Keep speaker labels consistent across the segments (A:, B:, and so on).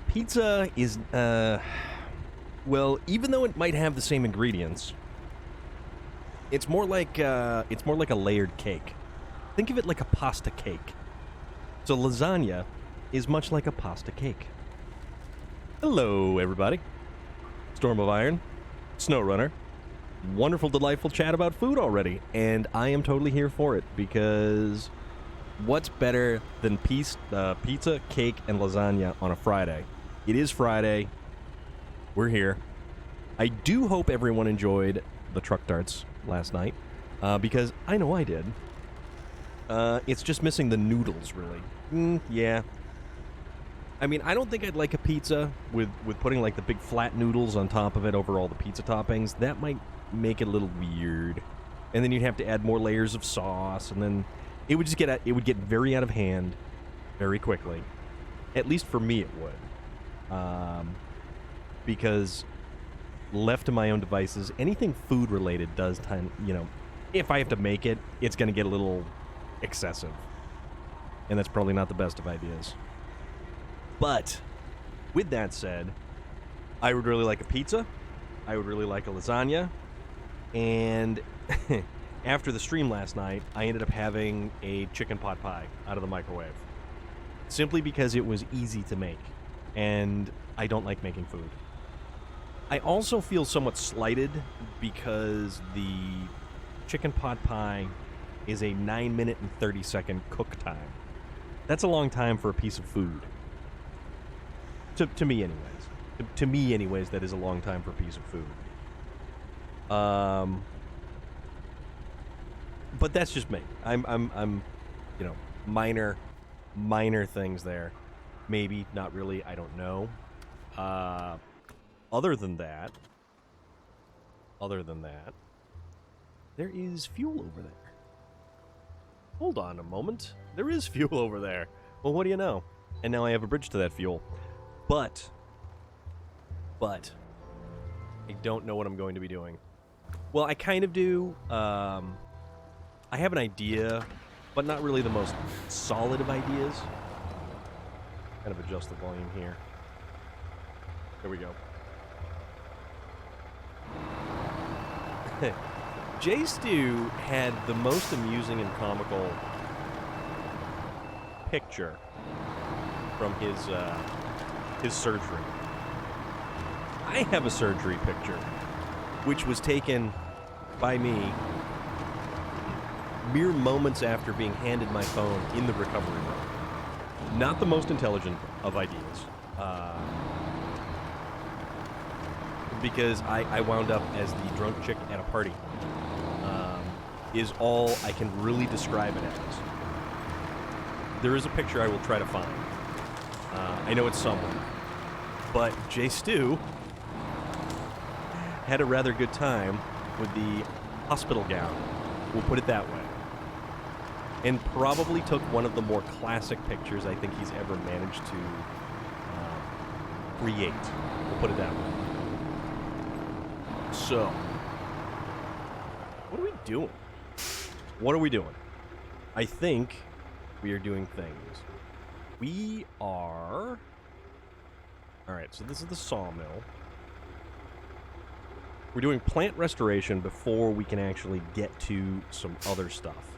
A: Pizza is, well, even though it might have the same ingredients, it's more like a layered cake. Think of it like a pasta cake. So lasagna is much like a pasta cake. Hello, everybody. Storm of Iron, SnowRunner. Wonderful, delightful chat about food already, and I am totally here for it, because what's better than pizza, cake, and lasagna on a Friday? It is Friday. We're here. I do hope everyone enjoyed the truck darts last night, because I know I did. It's just missing the noodles, really. Yeah. I mean, I don't think I'd like a pizza with putting, like, the big flat noodles on top of it over all the pizza toppings. That might make it a little weird. And then you'd have to add more layers of sauce, and then it would just get very out of hand very quickly. At least for me it would. Because left to my own devices, anything food related does if I have to make it, it's going to get a little excessive. And that's probably not the best of ideas. But with that said, I would really like a pizza. I would really like a lasagna. And after the stream last night, I ended up having a chicken pot pie out of the microwave. Simply because it was easy to make. And I don't like making food. I also feel somewhat slighted because the chicken pot pie is a 9-minute and 30-second cook time. That's a long time for a piece of food. To me, anyways. To me, anyways, that is a long time for a piece of food. But that's just me. I'm minor things there. Maybe, not really, I don't know. Other than that, there is fuel over there. Hold on a moment. There is fuel over there. Well, what do you know? And now I have a bridge to that fuel. But, I don't know what I'm going to be doing. Well, I kind of do. I have an idea, but not really the most solid of ideas. Kind of adjust the volume here. There we go. J Stu had the most amusing and comical picture from his surgery. I have a surgery picture, which was taken by me mere moments after being handed my phone in the recovery room. Not the most intelligent of ideas. Because I wound up as the drunk chick at a party. Is all I can really describe it as. There is a picture I will try to find. I know it's somewhere. But J Stu had a rather good time with the hospital gown. We'll put it that way. And probably took one of the more classic pictures I think he's ever managed to create. We'll put it that way. So, what are we doing? What are we doing? I think we are doing things. We are... Alright, so this is the sawmill. We're doing plant restoration before we can actually get to some other stuff.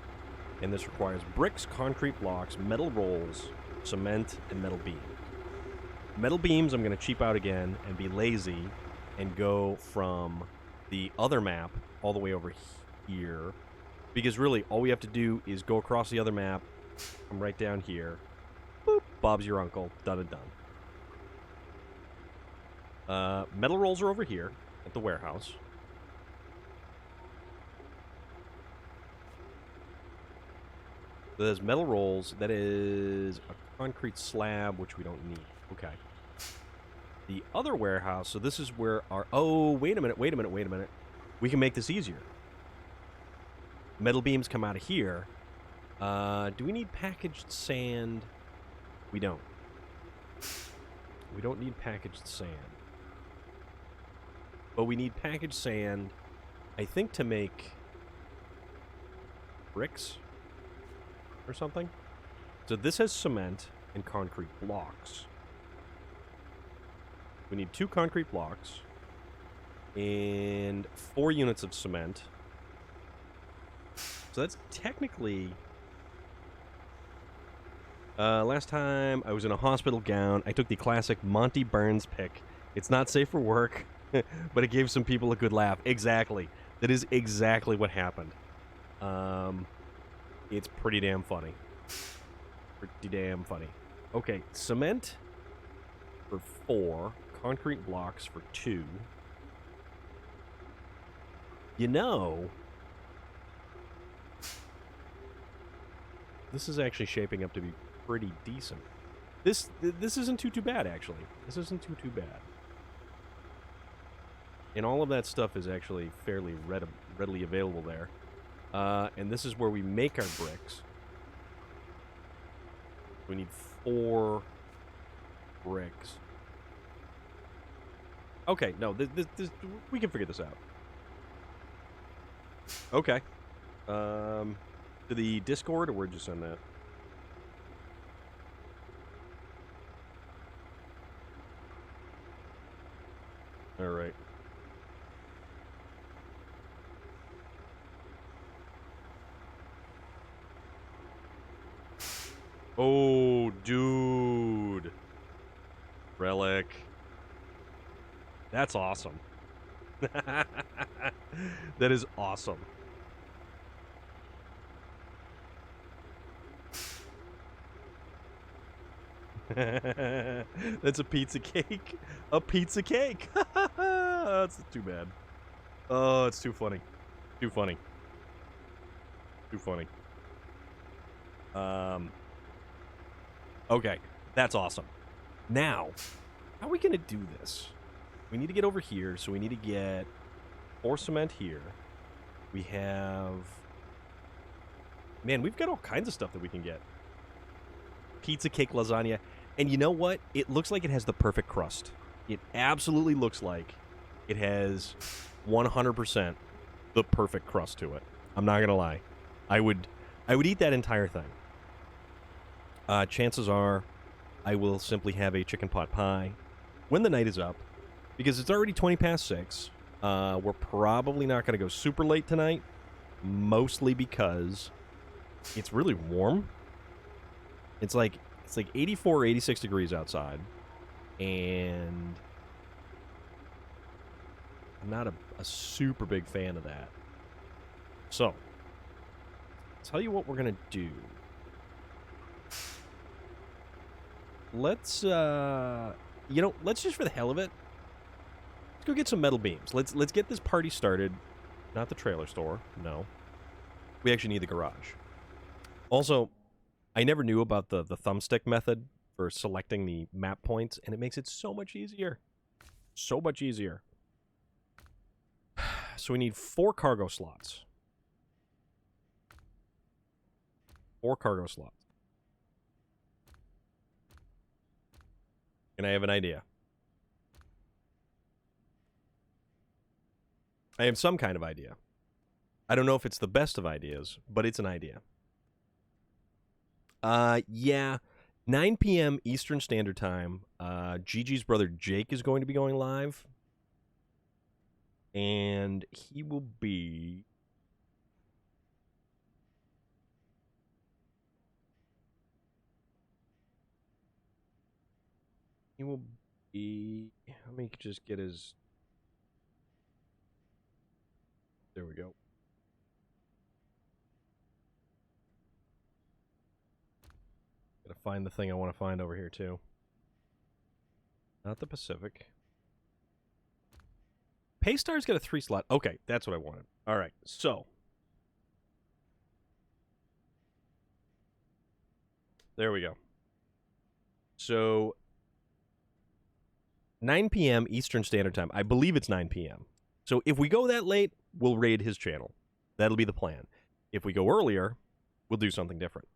A: And this requires bricks, concrete blocks, metal rolls, cement, and metal beams. Metal beams, I'm going to cheap out again and be lazy and go from the other map all the way over here. Because really, all we have to do is go across the other map, come right down here. Boop, Bob's your uncle. Done and done. Metal rolls are over here at the warehouse. There's metal rolls. That is a concrete slab, which we don't need. Okay. The other warehouse, so this is where our... Oh, wait a minute. We can make this easier. Metal beams come out of here. Do we need packaged sand? We don't. We don't need packaged sand. But we need packaged sand, I think, to make bricks or something. So this has cement and concrete blocks. We need 2 concrete blocks and 4 units of cement. So that's technically... last time I was in a hospital gown, I took the classic Monty Burns pick. It's not safe for work, but it gave some people a good laugh. Exactly. That is exactly what happened. It's pretty damn funny. Pretty damn funny. Okay, cement for 4. Concrete blocks for 2. You know, this is actually shaping up to be pretty decent. This isn't too bad, actually. This isn't too bad. And all of that stuff is actually fairly readily available there. And this is where we make our bricks. We need 4 bricks. Okay, no, this we can figure this out. Okay. To the Discord, or where'd you send that? All right. Oh, dude. Relic. That's awesome. That is awesome. That's a pizza cake. A pizza cake. That's too bad. Oh, it's too funny. Too funny. Too funny. Okay, that's awesome. Now, how are we gonna do this? We need to get over here, so we need to get 4 cement here. We have... Man, we've got all kinds of stuff that we can get. Pizza cake lasagna. And you know what? It looks like it has the perfect crust. It absolutely looks like it has 100% the perfect crust to it. I'm not gonna lie. I would eat that entire thing. Chances are I will simply have a chicken pot pie when the night is up, because it's already 20 past 6. We're probably not going to go super late tonight, mostly because it's really warm. It's like 84, 86 degrees outside, and I'm not a super big fan of that. So, I'll tell you what we're going to do. Let's, let's just for the hell of it, let's go get some metal beams. Let's get this party started. Not the trailer store, no. We actually need the garage. Also, I never knew about the thumbstick method for selecting the map points, and it makes it so much easier. So much easier. So we need 4 cargo slots. 4 cargo slots. And I have an idea. I have some kind of idea. I don't know if it's the best of ideas, but it's an idea. Yeah. 9 p.m. Eastern Standard Time. Gigi's brother Jake is going to be going live. And he will be... He will be... Let me just get his... There we go. Gotta find the thing I want to find over here, too. Not the Pacific. Paystar's got a 3-slot. Okay, that's what I wanted. All right, so... There we go. So... 9 p.m. Eastern Standard Time. I believe it's 9 p.m. So if we go that late, we'll raid his channel. That'll be the plan. If we go earlier, we'll do something different.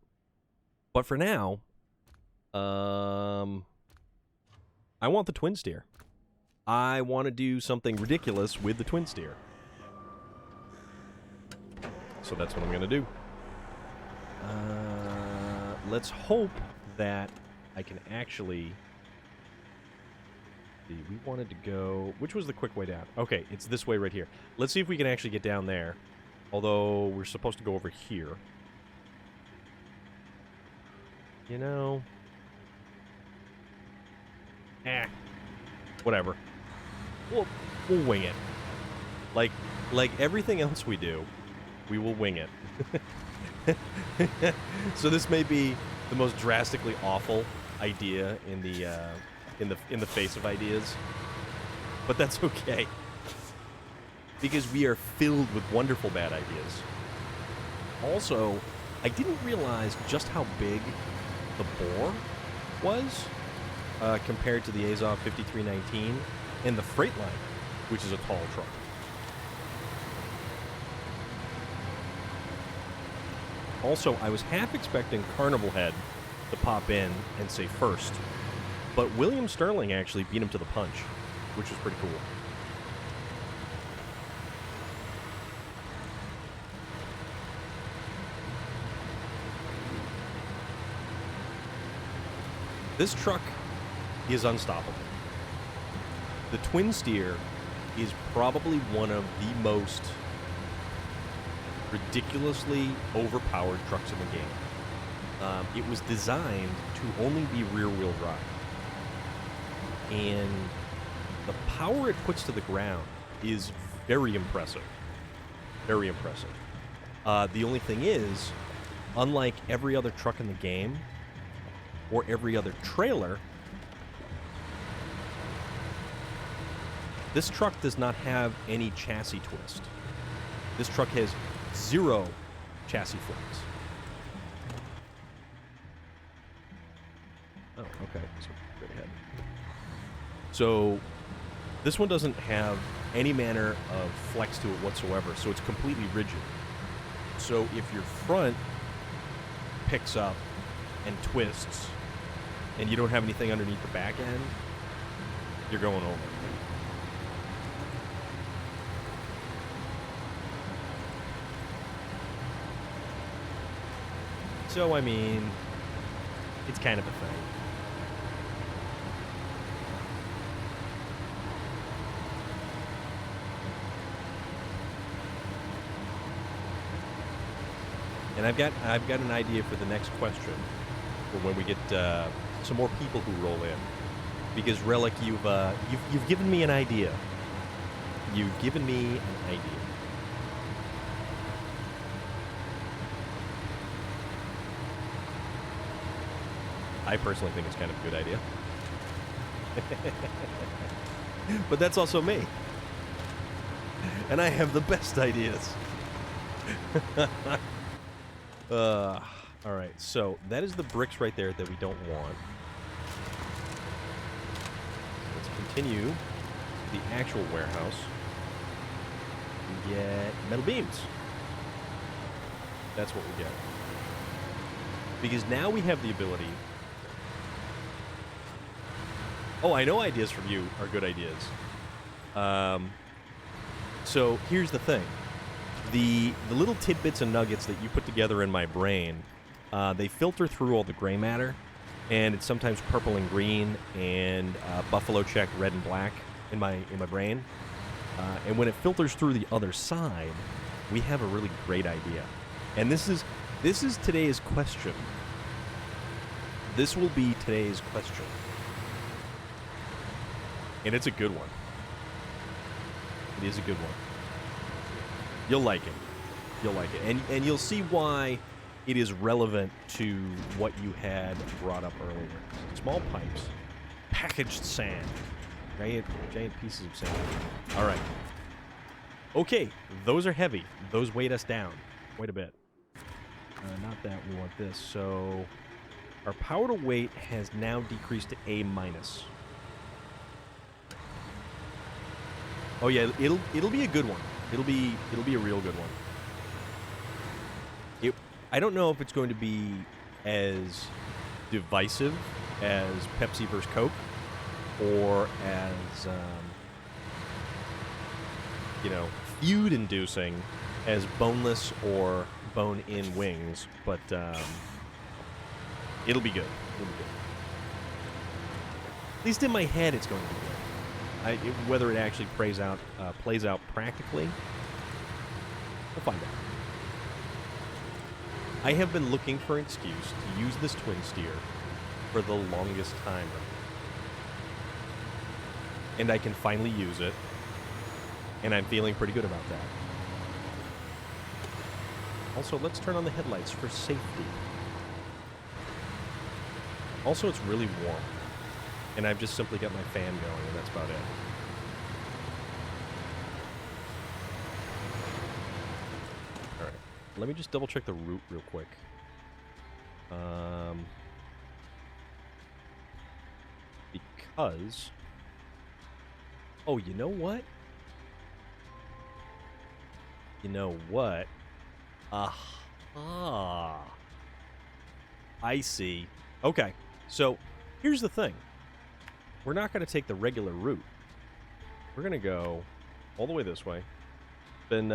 A: But for now, I want the twin steer. I want to do something ridiculous with the twin steer. So that's what I'm going to do. Let's hope that I can actually... We wanted to go... Which was the quick way down? Okay, it's this way right here. Let's see if we can actually get down there. Although, we're supposed to go over here. You know... Whatever. We'll wing it. Like everything else we do, we will wing it. So this may be the most drastically awful idea in the face of ideas, but that's okay, because we are filled with wonderful bad ideas. Also, I didn't realize just how big the bore was compared to the Azov 5319 and the Freightliner, which is a tall truck. Also, I was half expecting Carnival Head to pop in and say first, but William Sterling actually beat him to the punch, which was pretty cool. This truck is unstoppable. The twin steer is probably one of the most ridiculously overpowered trucks in the game. It was designed to only be rear-wheel drive. And the power it puts to the ground is very impressive. Very impressive. The only thing is, unlike every other truck in the game, or every other trailer, this truck does not have any chassis twist. This truck has 0 chassis flex. Oh, okay. So, straight ahead. So, this one doesn't have any manner of flex to it whatsoever, so it's completely rigid. So, if your front picks up and twists, and you don't have anything underneath the back end, you're going over. So, I mean, it's kind of a thing. And I've got an idea for the next question, for when we get some more people who roll in, because Relic, you've given me an idea. You've given me an idea. I personally think it's kind of a good idea. But that's also me. And I have the best ideas. Alright, so that is the bricks right there that we don't want. Let's continue to the actual warehouse and get metal beams. That's what we get. Because now we have the ability... Oh, I know ideas from you are good ideas. So here's the thing. The little tidbits and nuggets that you put together in my brain, they filter through all the gray matter, and it's sometimes purple and green, and buffalo check red and black in my brain. And when it filters through the other side, we have a really great idea. And this is today's question. This will be today's question. And it's a good one. It is a good one. You'll like it. You'll like it. And you'll see why it is relevant to what you had brought up earlier. Small pipes, packaged sand, giant pieces of sand. All right. Okay, those are heavy. Those weight us down quite a bit. Not that, we want this. So our power to weight has now decreased to A-. Oh yeah, it'll be a good one. It'll be a real good one. I don't know if it's going to be as divisive as Pepsi versus Coke, or as feud-inducing as boneless or bone-in wings, but it'll be good. It'll be good. At least in my head, it's going to be good. Whether it actually plays out practically, we'll find out. I have been looking for an excuse to use this twin steer for the longest time. And I can finally use it, and I'm feeling pretty good about that. Also, let's turn on the headlights for safety. Also, it's really warm, and I've just simply got my fan going, and that's about it. All right, let me just double check the route real quick. Because... Oh, you know what? You know what? Aha. I see. Okay, so here's the thing. We're not going to take the regular route. We're going to go all the way this way. Then,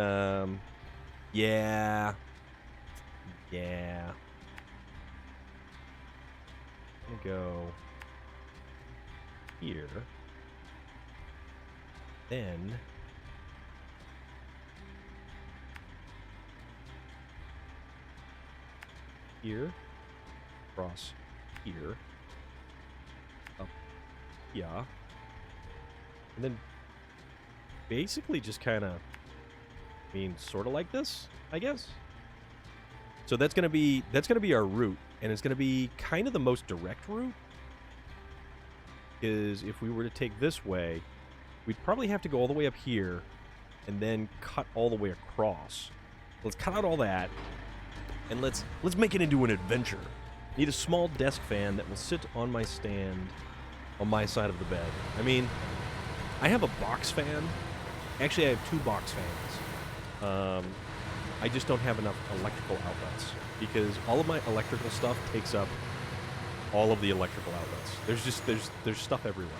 A: yeah. I'm going to go here. Then here, across here, up, yeah, and then basically just kind of, sort of like this, I guess. So that's gonna be our route, and it's gonna be kind of the most direct route. Is if we were to take this way, we'd probably have to go all the way up here and then cut all the way across. Let's cut out all that, and let's make it into an adventure. Need a small desk fan that will sit on my stand on my side of the bed. I have a box fan. Actually, I have two box fans. I just don't have enough electrical outlets because all of my electrical stuff takes up all of the electrical outlets. There's stuff everywhere.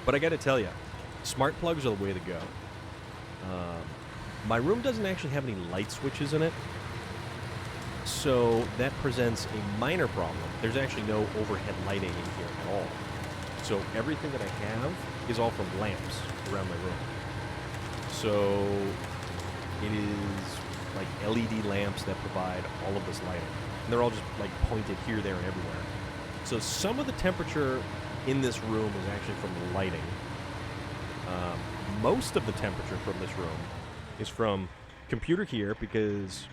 A: But I gotta tell you, smart plugs are the way to go. My room doesn't actually have any light switches in it, so that presents a minor problem. There's actually no overhead lighting in here at all. So everything that I have is all from lamps around my room. So it is like LED lamps that provide all of this lighting. And they're all just like pointed here, there, and everywhere. So some of the temperature in this room is actually from the lighting. Most of the temperature from this room is from computer here because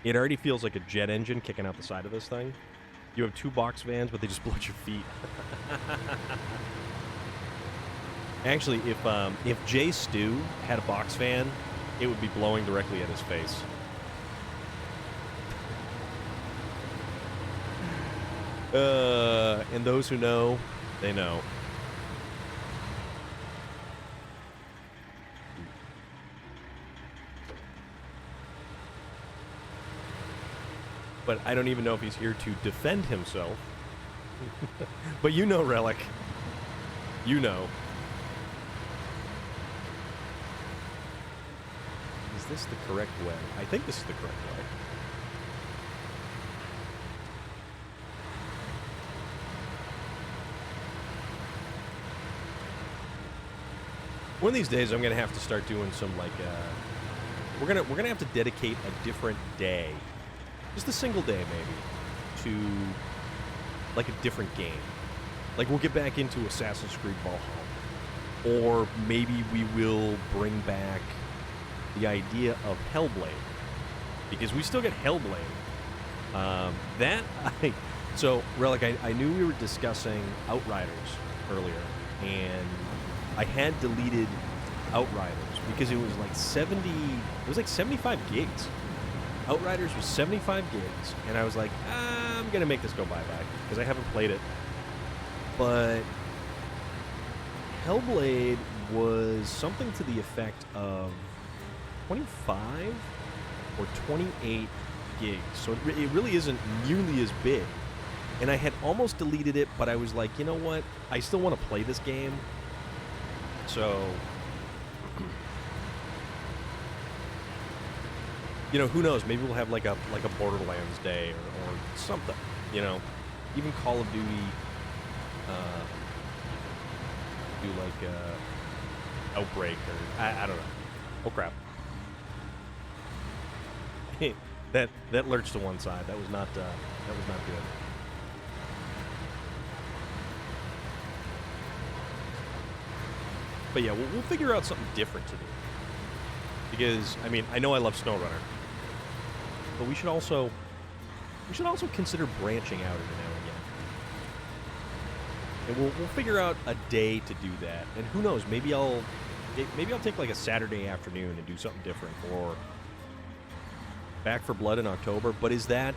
A: it already feels like a jet engine kicking out the side of this thing. You have two box fans, but they just blow at your feet. Actually, if Jay Stu had a box fan, it would be blowing directly at his face. And those who know, they know. But I don't even know if he's here to defend himself. But you know, Relic. You know. Is this the correct way? I think this is the correct way. One of these days, I'm gonna have to start doing some we're gonna have to dedicate a different day, just a single day maybe, to like a different game. Like we'll get back into Assassin's Creed Valhalla, or maybe we will bring back the idea of Hellblade, because we still get Hellblade. So, Relic, I knew we were discussing Outriders earlier, and I had deleted Outriders because it was like 75 gigs. Outriders was 75 gigs, and I was like, I'm gonna make this go bye-bye because I haven't played it. But Hellblade was something to the effect of 25 or 28 gigs, so it really isn't nearly as big. And I had almost deleted it, but I was like, you know what? I still want to play this game. So, you know, who knows? Maybe we'll have like a Borderlands day or something. You know, even Call of Duty. Do like Outbreak or I don't know. Oh crap! that lurched to one side. That was not good. But yeah, we'll figure out something different to do. Because I mean, I know I love SnowRunner, but we should also consider branching out every now and again. And we'll figure out a day to do that. And who knows? Maybe I'll take like a Saturday afternoon and do something different for Back for Blood in October. But is that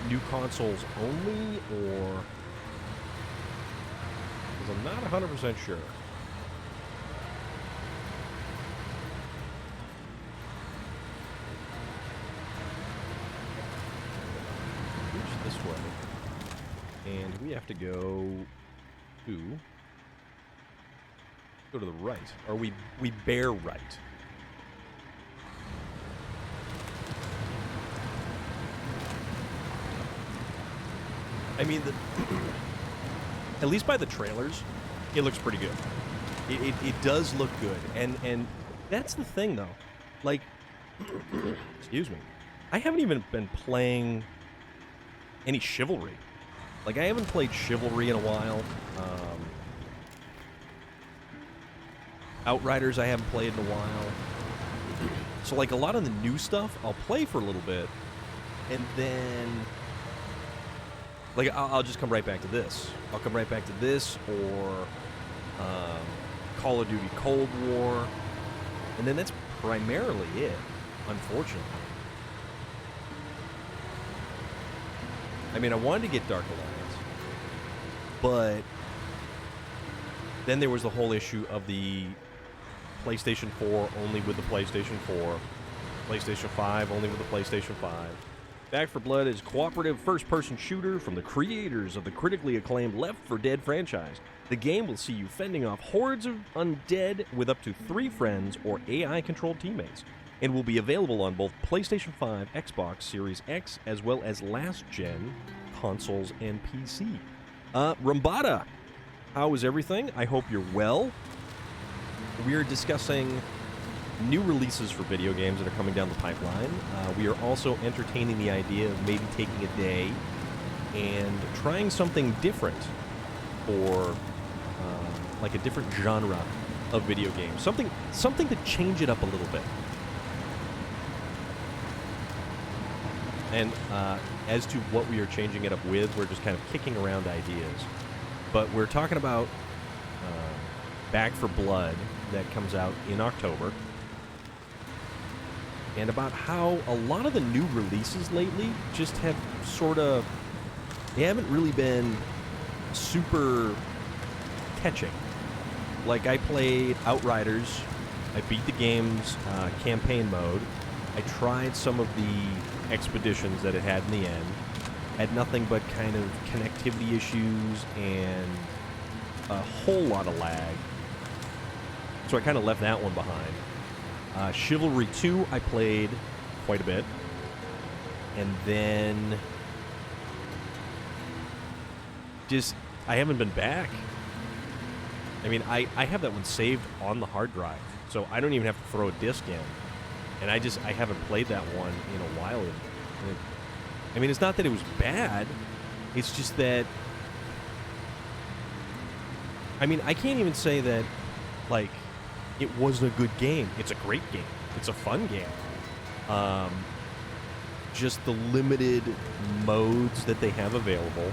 A: new consoles only, or? Because I'm not 100% sure. Reach this way. And we have to go to the right. Or we bear right. I mean, at least by the trailers, it looks pretty good. It does look good. And that's the thing, though. Like, excuse me. I haven't even been playing any Chivalry. Like, I haven't played Chivalry in a while. Outriders I haven't played in a while. So, like, a lot of the new stuff, I'll play for a little bit. And then, like, I'll just come right back to this. I'll come right back to this, or Call of Duty Cold War. And then that's primarily it, unfortunately. I mean, I wanted to get Dark Alliance, but then there was the whole issue of the PlayStation 4 only with the PlayStation 4, PlayStation 5 only with the PlayStation 5. Back 4 Blood is a cooperative first-person shooter from the creators of the critically acclaimed Left 4 Dead franchise. The game will see you fending off hordes of undead with up to 3 friends or AI-controlled teammates, and will be available on both PlayStation 5, Xbox Series X, as well as last-gen consoles and PC. Rumbada, how is everything? I hope you're well. We are discussing new releases for video games that are coming down the pipeline. We are also entertaining the idea of maybe taking a day and trying something different for like a different genre of video games. Something to change it up a little bit. And as to what we are changing it up with, we're just kind of kicking around ideas. But we're talking about Back 4 Blood that comes out in October. And about how a lot of the new releases lately just have sort of... They haven't really been super catching. Like, I played Outriders. I beat the game's campaign mode. I tried some of the expeditions that it had in the end. Had nothing but kind of connectivity issues and a whole lot of lag. So I kind of left that one behind. Chivalry 2 I played quite a bit. And then just, I haven't been back. I mean, I have that one saved on the hard drive, so I don't even have to throw a disc in. And I haven't played that one in a while. I mean, it's not that it was bad. It's just that I mean, I can't even say that, like, it wasn't a good game. It's a great game. It's a fun game. Just the limited modes that they have available,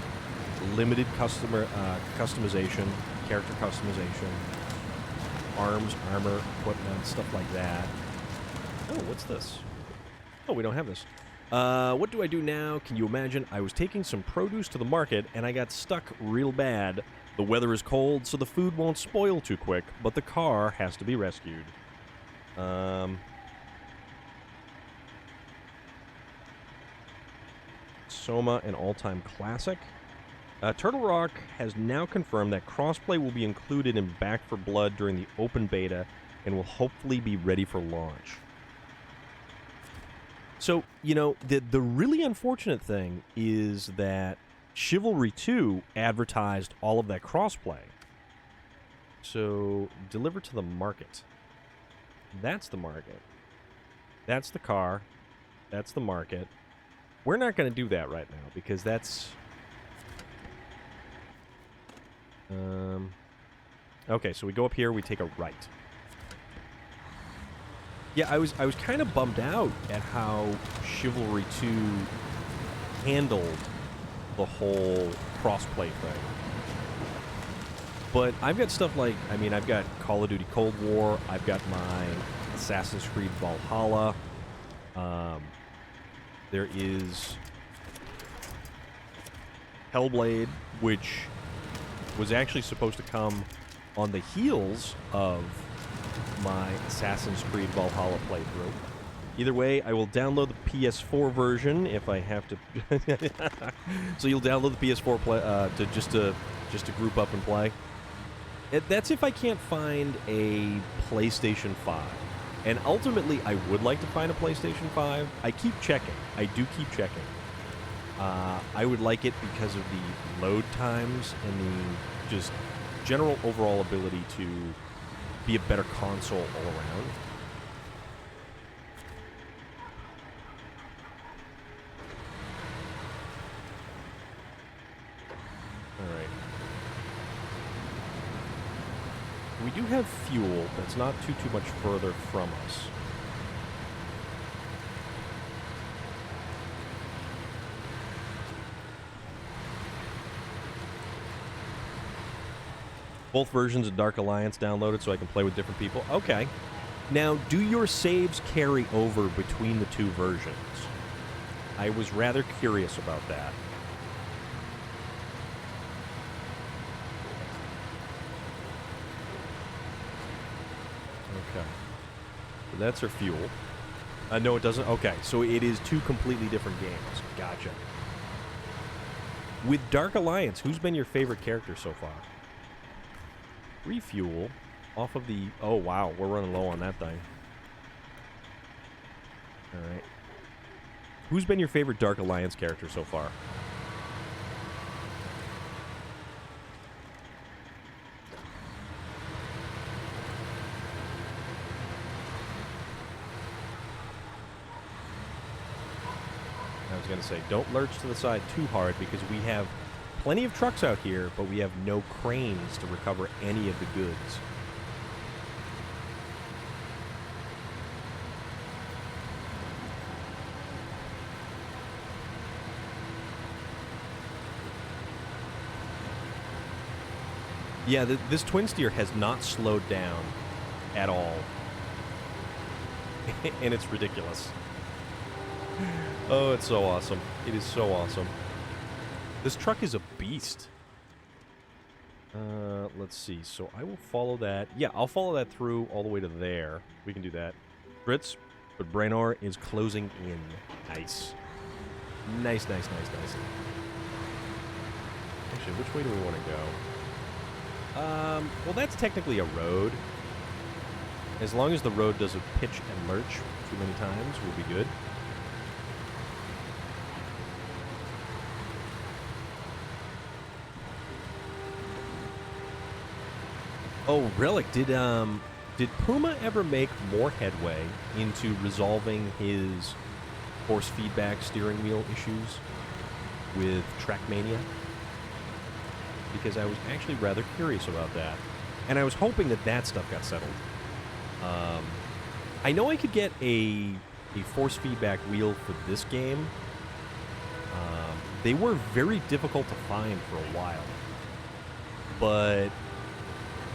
A: limited customization, character customization, arms, armor, equipment, stuff like that. Oh, what's this? Oh, we don't have this. What do I do now? Can you imagine? I was taking some produce to the market, and I got stuck real bad. The weather is cold, so the food won't spoil too quick, but the car has to be rescued. Soma, an all-time classic. Turtle Rock has now confirmed that crossplay will be included in Back 4 Blood during the open beta and will hopefully be ready for launch. So, you know, the really unfortunate thing is that Chivalry 2 advertised all of that crossplay. So, deliver to the market. That's the market. That's the car. That's the market. We're not going to do that right now because that's... Okay, so we go up here, we take a right. Yeah, I was kind of bummed out at how Chivalry 2 handled the whole crossplay thing. But I've got stuff like, I mean, I've got Call of Duty Cold War, I've got my Assassin's Creed Valhalla, there is Hellblade, which was actually supposed to come on the heels of my Assassin's Creed Valhalla playthrough. Either way, I will download the PS4 version if I have to. So you'll download the PS4 to group up and play. That's if I can't find a PlayStation 5. And ultimately, I would like to find a PlayStation 5. I keep checking. I do keep checking. I would like it because of the load times and the just general overall ability to be a better console all around. All right. We do have fuel that's not too much further from us. Both versions of Dark Alliance downloaded so I can play with different people. Okay. Now, do your saves carry over between the two versions? I was rather curious about that. Okay. So that's our fuel. No, it doesn't. Okay, so it is two completely different games. Gotcha. With Dark Alliance, who's been your favorite character so far? Refuel off of the... Oh, wow. We're running low on that thing. All right. Who's been your favorite Dark Alliance character so far? I was going to say, don't lurch to the side too hard because we have plenty of trucks out here, but we have no cranes to recover any of the goods. Yeah, this twin steer has not slowed down at all. And it's ridiculous. Oh, it's so awesome. It is so awesome. This truck is a beast. Let's see. So I will follow that. Yeah, I'll follow that through all the way to there. We can do that. Fritz, but Brainor is closing in. Nice. Nice, nice, nice, nice. Actually, which way do we want to go? Well, that's technically a road. As long as the road doesn't pitch and lurch too many times, we'll be good. Oh, Relic, did Puma ever make more headway into resolving his force feedback steering wheel issues with Trackmania? because I was actually rather curious about that. And I was hoping that that stuff got settled. I know I could get a force feedback wheel for this game. They were very difficult to find for a while. But,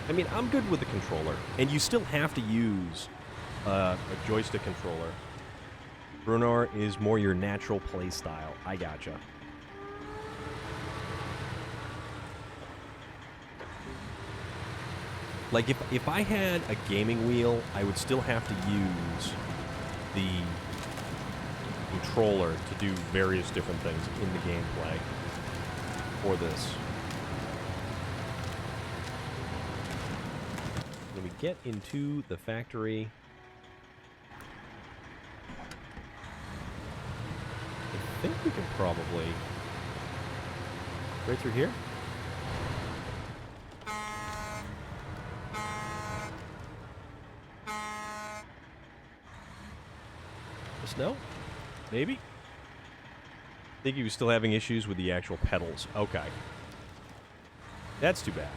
A: I mean, I'm good with the controller. And you still have to use a joystick controller. Brunar is more your natural play style. I gotcha. Like, if I had a gaming wheel, I would still have to use the controller to do various different things in the gameplay for this. When we get into the factory, I think we can probably... Right through here? The snow? Maybe? I think he was still having issues with the actual pedals. Okay. That's too bad.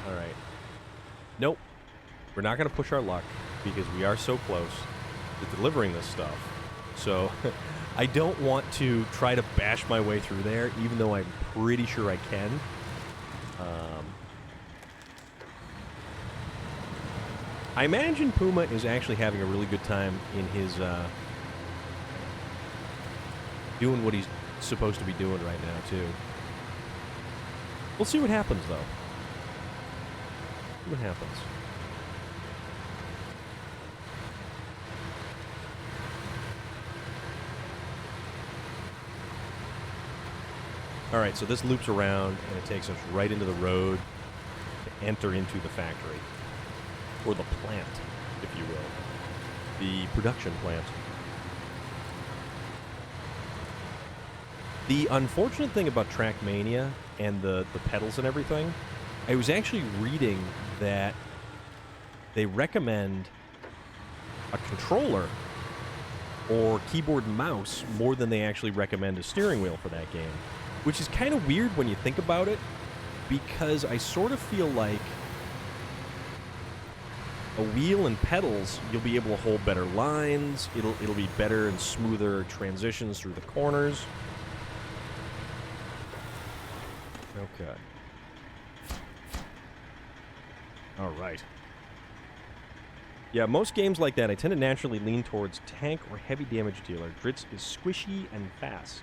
A: Alright. Nope. We're not going to push our luck because we are so close to delivering this stuff. So, I don't want to try to bash my way through there, even though I'm pretty sure I can. I imagine Puma is actually having a really good time in his, doing what he's supposed to be doing right now, too. We'll see what happens, though. See what happens. Alright, so this loops around, and it takes us right into the road to enter into the factory. Or the plant, if you will. The production plant. The unfortunate thing about Trackmania and the pedals and everything, I was actually reading that they recommend a controller or keyboard and mouse more than they actually recommend a steering wheel for that game. Which is kind of weird when you think about it, because I sort of feel like a wheel and pedals, you'll be able to hold better lines, it'll be better and smoother transitions through the corners. Okay. Alright. Yeah, most games like that, I tend to naturally lean towards tank or heavy damage dealer. Dritz is squishy and fast.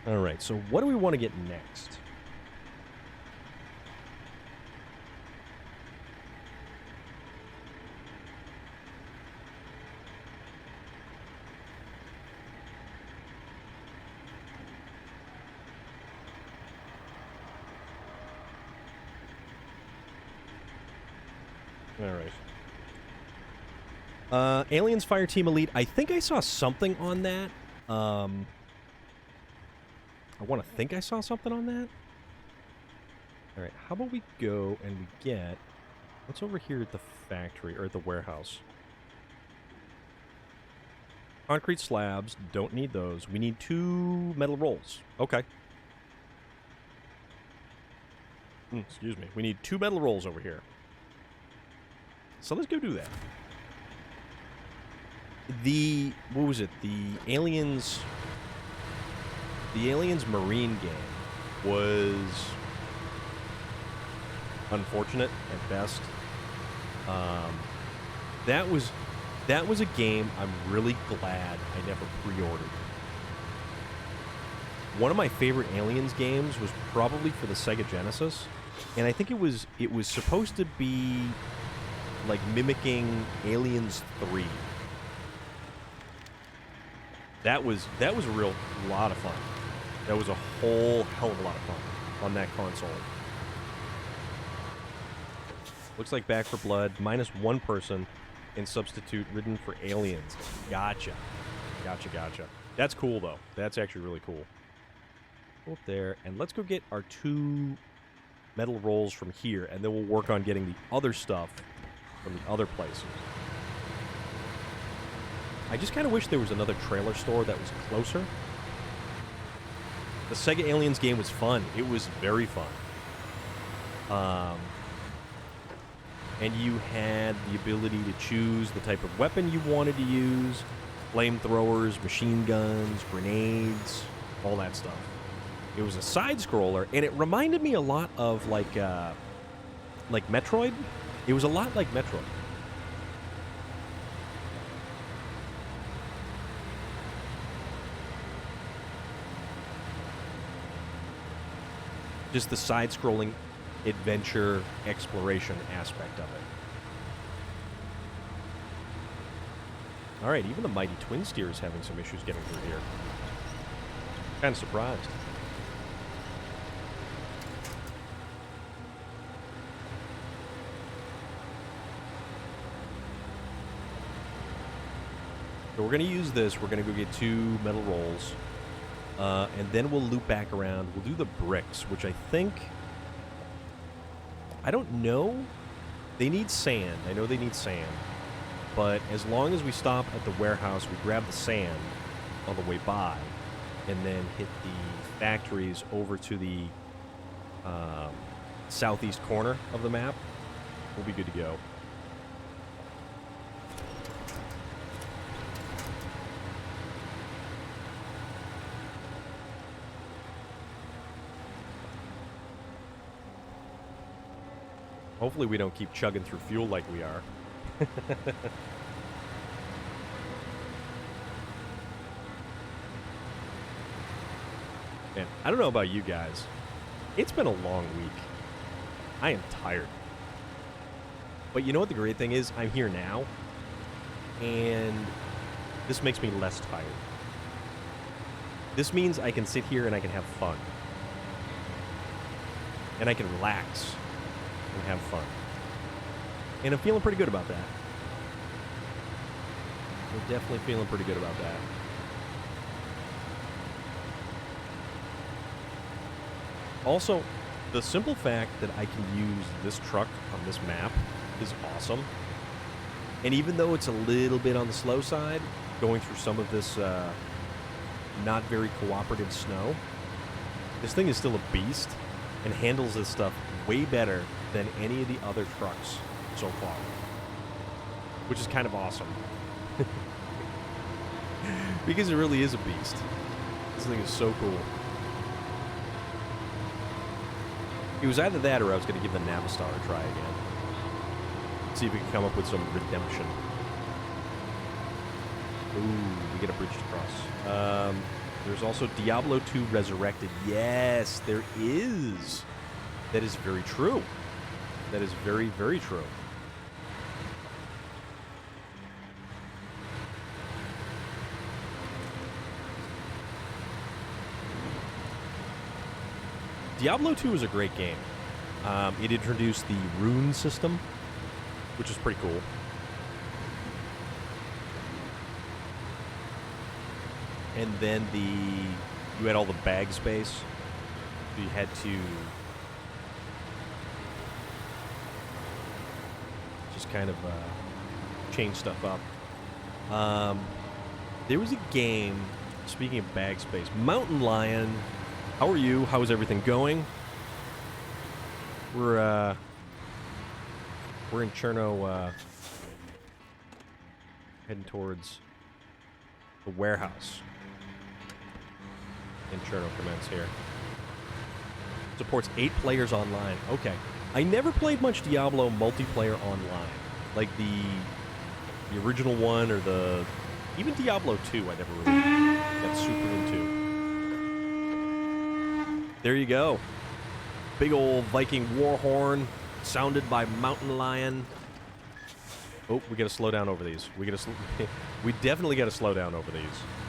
A: Alright, so what do we want to get next? Alright. Aliens Fireteam Elite. I think I saw something on that. I want to think I saw something on that. Alright, how about we go and we get... What's over here at the factory, or at the warehouse? Concrete slabs. Don't need those. We need 2 metal rolls. Okay. Excuse me. We need 2 metal rolls over here. So let's go do that. What was it? The Aliens Marine game was unfortunate at best. That was a game I'm really glad I never pre-ordered. One of my favorite Aliens games was probably for the Sega Genesis, and I think it was supposed to be like mimicking Aliens 3. That was a real lot of fun. That was a whole hell of a lot of fun on that console. Looks like Back for Blood, minus 1 person, and substitute ridden for aliens. Gotcha. Gotcha. That's cool, though. That's actually really cool. Go up there, and let's go get our 2 metal rolls from here, and then we'll work on getting the other stuff from the other places. I just kind of wish there was another trailer store that was closer. The Sega Aliens game was fun. It was very fun. And you had the ability to choose the type of weapon you wanted to use, flamethrowers, machine guns, grenades, all that stuff. It was a side-scroller, and it reminded me a lot of, like Metroid. It was a lot like Metroid. Just the side-scrolling adventure exploration aspect of it. All right, even the Mighty Twin Steer is having some issues getting through here. Kind of surprised. So we're going to use this. We're going to go get 2 metal rolls. And then we'll loop back around. We'll do the bricks, which I think... I don't know. They need sand. I know they need sand. But as long as we stop at the warehouse, we grab the sand on the way by, and then hit the factories over to the southeast corner of the map, we'll be good to go. Hopefully we don't keep chugging through fuel like we are. Man, I don't know about you guys. It's been a long week. I am tired. But you know what the great thing is? I'm here now. And this makes me less tired. This means I can sit here and I can have fun. And I can relax and have fun. And I'm feeling pretty good about that. I'm definitely feeling pretty good about that. Also, the simple fact that I can use this truck on this map is awesome. And even though it's a little bit on the slow side, going through some of this not very cooperative snow, this thing is still a beast and handles this stuff way better than any of the other trucks so far, which is kind of awesome. Because it really is a beast. This thing is so cool. It was either that or I was going to give the Navistar a try again. See if we can come up with some redemption. Ooh, we get a bridge to cross. There's also Diablo 2 Resurrected. Yes, there is. That is very true. That is very, very true. Diablo 2 is a great game. It introduced the rune system, which is pretty cool. And then you had all the bag space. So you had to just kind of change stuff up. There was a game, speaking of bag space, Mountain Lion. How are you? How is everything going? We're in Cherno, heading towards the warehouse in Cherno Commence here. Supports 8 players online. Okay. I never played much Diablo multiplayer online. Like the original one or even Diablo 2 I never really got super into. There you go. Big old Viking war horn sounded by Mountain Lion. Oh, we gotta slow down over these. We definitely gotta slow down over these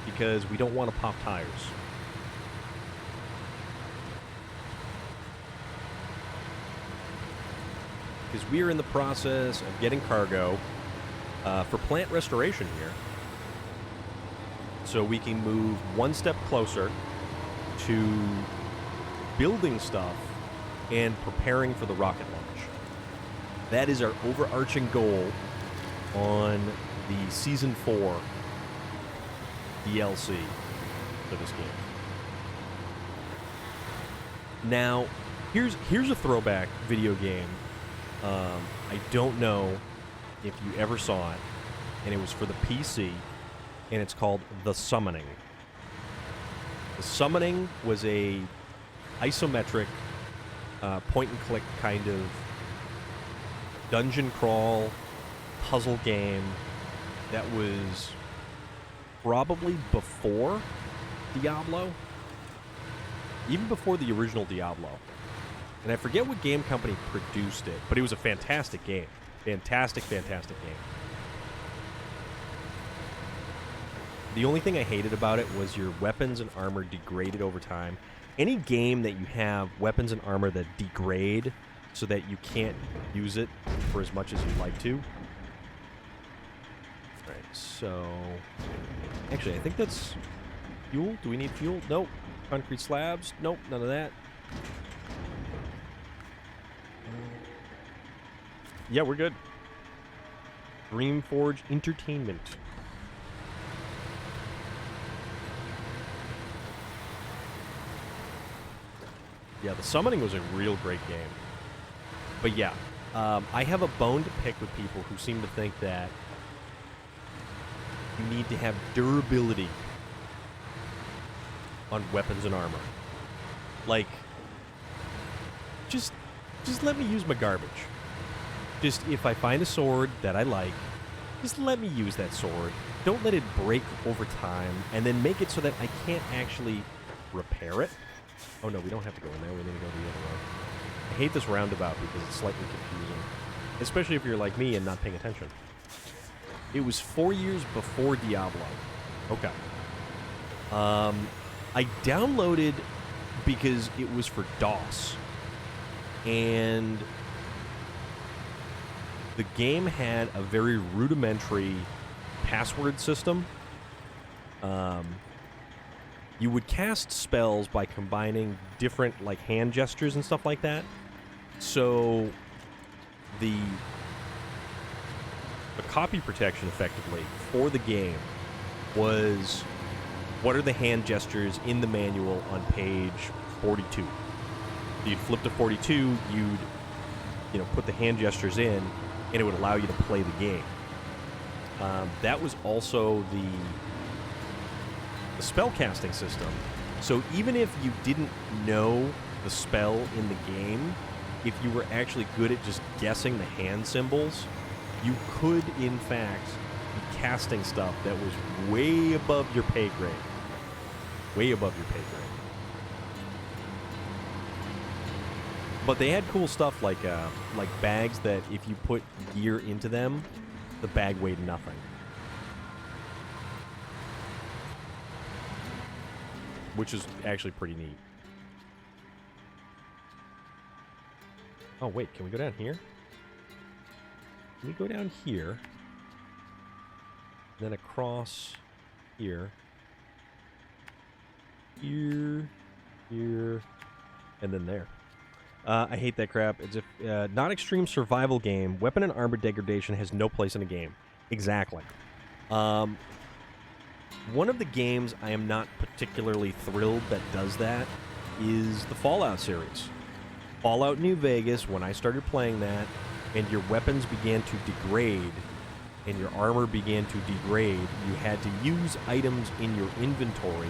A: because we don't want to pop tires. because we are in the process of getting cargo for plant restoration here, so we can move one step closer to building stuff and preparing for the rocket launch. That is our overarching goal on the Season 4 DLC for this game. Now, here's a throwback video game. I don't know if you ever saw it, and it was for the PC, and it's called The Summoning. The Summoning was a isometric point-and-click kind of dungeon crawl puzzle game that was probably before Diablo, even before the original Diablo. And I forget what game company produced it, but it was a fantastic game. Fantastic game. The only thing I hated about it was your weapons and armor degraded over time. Any game that you have weapons and armor that degrade so that you can't use it for as much as you'd like to. Alright, so... Actually, I think that's fuel. Do we need fuel? Nope. Concrete slabs? Nope, none of that. Yeah, we're good. Dreamforge Entertainment. Yeah, The Summoning was a real great game. But yeah, I have a bone to pick with people who seem to think that you need to have durability on weapons and armor. Like, just let me use my garbage. Just, if I find a sword that I like, just let me use that sword. Don't let it break over time, and then make it so that I can't actually repair it. Oh no, we don't have to go in there. We need to go the other way. I hate this roundabout because it's slightly confusing. Especially if you're like me and not paying attention. It was 4 years before Diablo. Okay. I downloaded because it was for DOS. And the game had a very rudimentary password system. You would cast spells by combining different, like, hand gestures and stuff like that. So the copy protection, effectively, for the game was, what are the hand gestures in the manual on page 42? You'd flip to 42, you'd, put the hand gestures in, and it would allow you to play the game. That was also the spell casting system. So even if you didn't know the spell in the game, if you were actually good at just guessing the hand symbols, you could, in fact, be casting stuff that was way above your pay grade. Way above your pay grade. But they had cool stuff like bags that if you put gear into them, the bag weighed nothing. Which is actually pretty neat. Oh, wait, can we go down here? Can we go down here? Then across here. Here. Here. And then there. I hate that crap. It's a not extreme survival game. Weapon and armor degradation has no place in a game. Exactly. One of the games I am not particularly thrilled that does that is the Fallout series. Fallout New Vegas, when I started playing that, and your weapons began to degrade, and your armor began to degrade, you had to use items in your inventory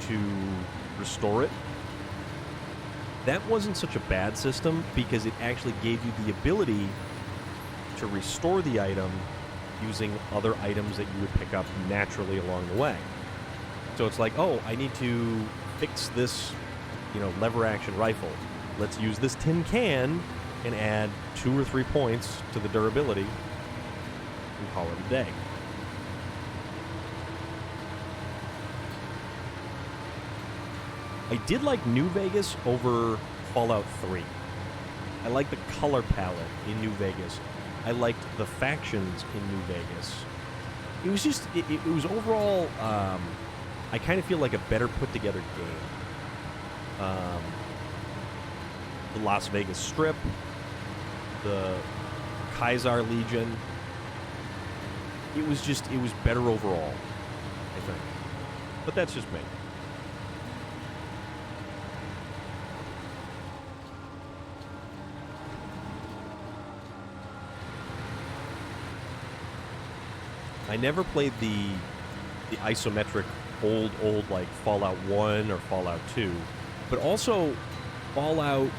A: to restore it. That wasn't such a bad system because it actually gave you the ability to restore the item using other items that you would pick up naturally along the way. So it's like, oh, I need to fix this, lever action rifle. Let's use this tin can and add 2 or 3 points to the durability and call it a day. I did like New Vegas over Fallout 3. I liked the color palette in New Vegas. I liked the factions in New Vegas. It was just, it was overall, I kind of feel like a better put together game. The Las Vegas Strip, the Kaiser Legion. It was better overall, I think. But that's just me. I never played the isometric old like Fallout 1 or Fallout 2, but also Fallout,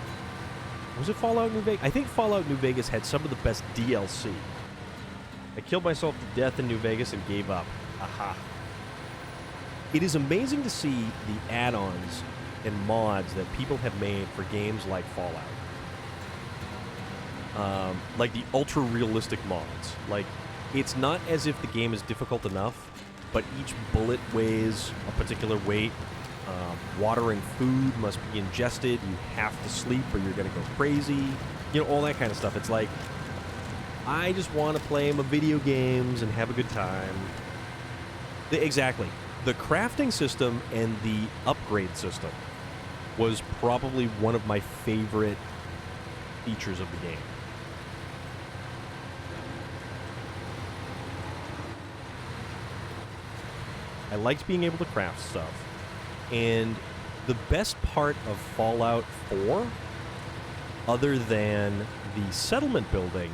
A: was it Fallout New Vegas? I think Fallout New Vegas had some of the best DLC. I killed myself to death in New Vegas and gave up. Aha. It is amazing to see the add-ons and mods that people have made for games like Fallout. Like the ultra-realistic mods. Like, it's not as if the game is difficult enough, but each bullet weighs a particular weight. Water and food must be ingested. You have to sleep or you're going to go crazy. You know, all that kind of stuff. It's like, I just want to play my video games and have a good time. Exactly. The crafting system and the upgrade system was probably one of my favorite features of the game. I liked being able to craft stuff. And the best part of Fallout 4, other than the settlement building,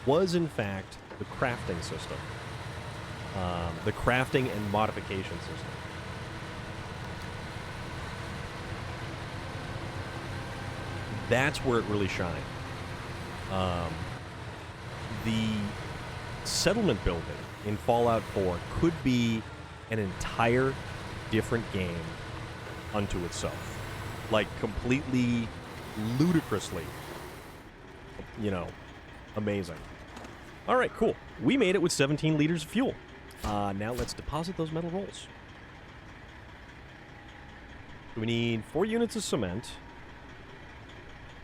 A: was in fact the crafting system. The crafting and modification system. That's where it really shined. The settlement building in Fallout 4 could be an entire different game unto itself. Like, completely, ludicrously, you know, amazing. All right, cool. We made it with 17 liters of fuel. Now let's deposit those metal rolls. We need 4 units of cement.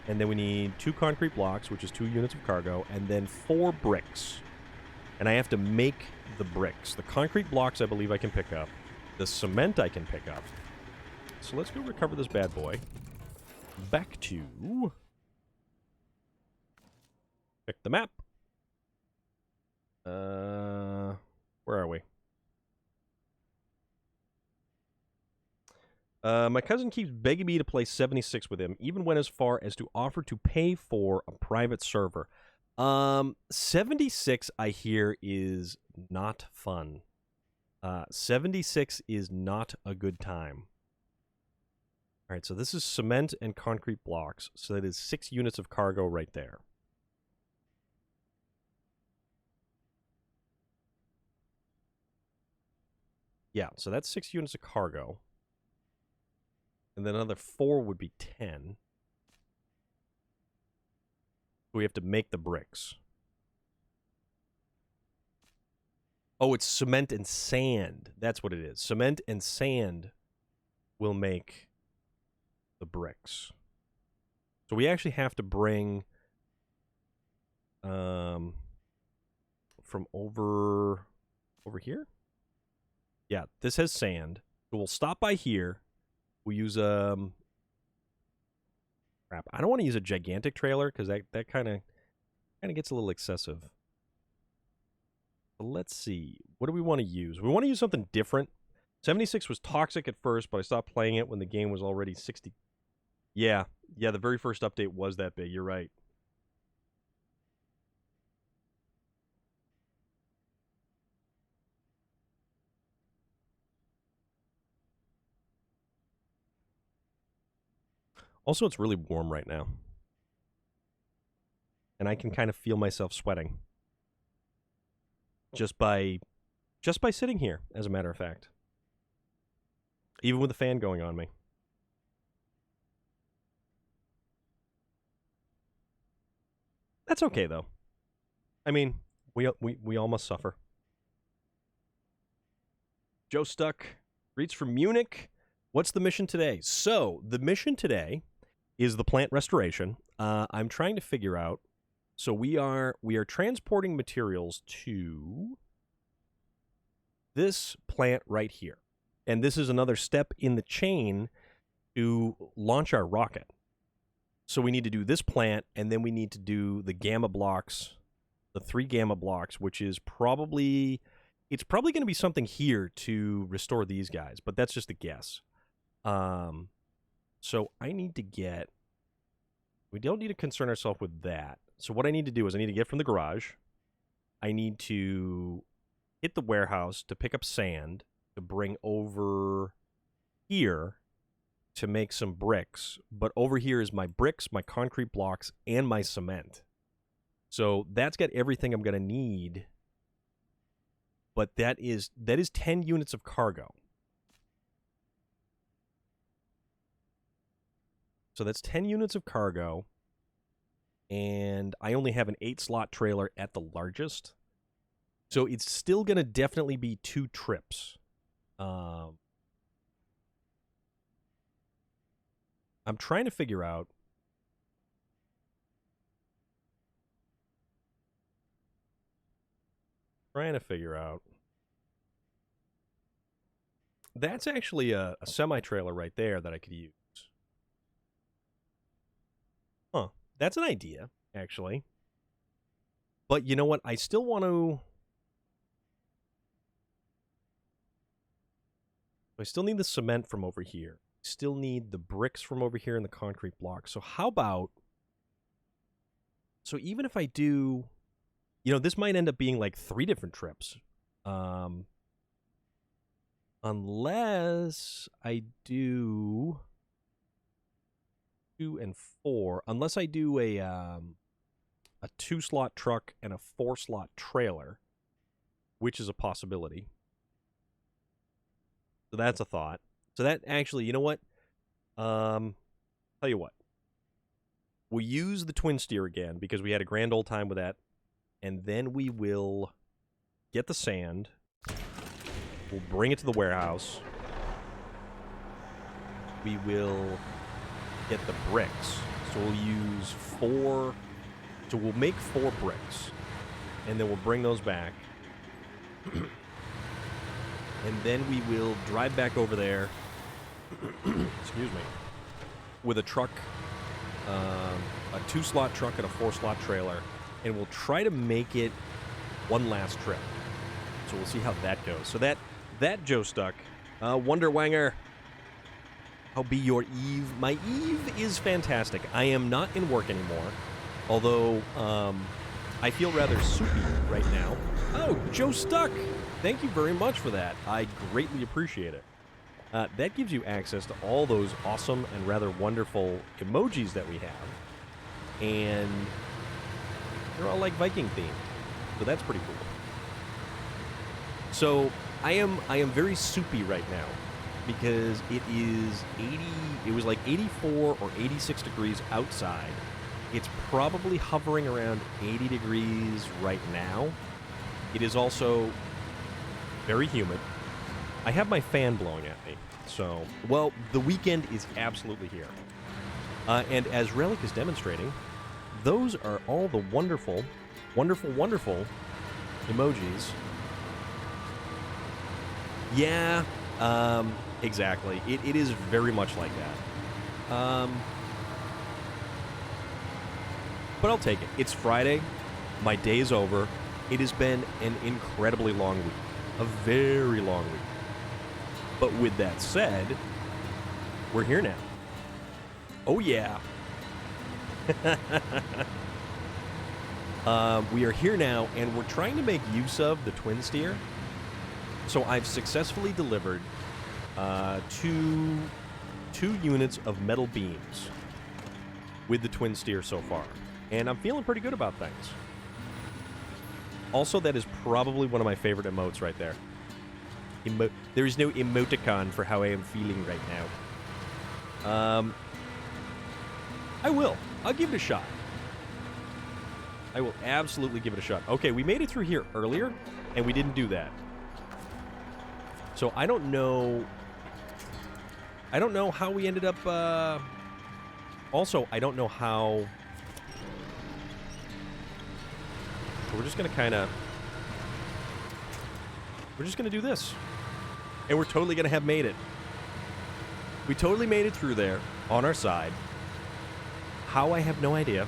A: And then we need 2 concrete blocks, which is 2 units of cargo, and then 4 bricks. And I have to make the bricks. The concrete blocks I believe I can pick up. The cement I can pick up. So let's go recover this bad boy. Back to... Pick the map. Where are we? My cousin keeps begging me to play 76 with him, even went as far as to offer to pay for a private server. 76, I hear, is not fun. 76 is not a good time. All right, so this is cement and concrete blocks, so that is 6 units of cargo right there. Yeah, so that's 6 units of cargo. And then another 4 would be 10. We have to make the bricks. Oh, it's cement and sand. That's what it is. Cement and sand will make the bricks. So we actually have to bring from over here? Yeah, this has sand. So we'll stop by here. We'll use crap. I don't want to use a gigantic trailer because that kind of gets a little excessive. But let's see. What do we want to use? We want to use something different. 76 was toxic at first, but I stopped playing it when the game was already 60. Yeah, the very first update was that big. You're right. Also, it's really warm right now. And I can kind of feel myself sweating. Just by sitting here, as a matter of fact. Even with the fan going on me. That's okay, though. I mean, we all must suffer. Joe Stuck reads from Munich. What's the mission today? So, the mission today is the plant restoration. I'm trying to figure out. So we are transporting materials to this plant right here. And this is another step in the chain to launch our rocket. So we need to do this plant, and then we need to do the gamma blocks, the 3 gamma blocks, which is probably, it's probably going to be something here to restore these guys, but that's just a guess. So I need to get, we don't need to concern ourselves with that. So what I need to do is I need to get from the garage. I need to hit the warehouse to pick up sand to bring over here to make some bricks. But over here is my bricks, my concrete blocks, and my cement. So that's got everything I'm going to need. But that is 10 units of cargo. So that's 10 units of cargo. And I only have an 8-slot trailer at the largest. So it's still going to definitely be 2 trips. I'm trying to figure out. That's actually a semi-trailer right there that I could use. Huh. That's an idea, actually. But you know what? I still want to... I still need the cement from over here. Still need the bricks from over here and the concrete blocks. So how about... So even if I do... You know, this might end up being like 3 different trips. Unless I do... 2 and 4. Unless I do a 2-slot truck and a 4-slot trailer. Which is a possibility. So that's a thought. So that actually, you know what? Tell you what. We'll use the twin steer again because we had a grand old time with that. And then we will get the sand. We'll bring it to the warehouse. We will get the bricks. So we'll use 4. So we'll make 4 bricks. And then we'll bring those back. And then we will drive back over there, excuse me, with a truck, a 2-slot truck and a 4-slot trailer, and we'll try to make it one last trip. So we'll see how that goes. So that Joe Stuck, Wonder Wanger, how be your eve? My eve is fantastic. I am not in work anymore, although I feel rather soupy right now. Oh, Joe Stuck! Thank you very much for that. I greatly appreciate it. That gives you access to all those awesome and rather wonderful emojis that we have. And they're all like Viking themed. So that's pretty cool. So I am very soupy right now because it is 80, it was like 84 or 86 degrees outside. It's probably hovering around 80 degrees right now. It is also very humid. I have my fan blowing at me. So, well, the weekend is absolutely here. And as Relic is demonstrating, those are all the wonderful, wonderful, wonderful emojis. Yeah, exactly. It is very much like that. But I'll take it. It's Friday. My day is over. It has been an incredibly long week. A very long week. But with that said, we're here now. Oh, yeah. We are here now, and we're trying to make use of the twin steer. So I've successfully delivered 2 units of metal beams with the twin steer so far. And I'm feeling pretty good about things. Also, that is probably one of my favorite emotes right there. There is no emoticon for how I am feeling right now. I'll give it a shot. I will absolutely give it a shot. Okay, we made it through here earlier, and we didn't do that. So I don't know how we ended up... Also, I don't know how So we're just going to kind of... We're just going to do this. And we're totally going to have made it. We totally made it through there on our side. How, I have no idea.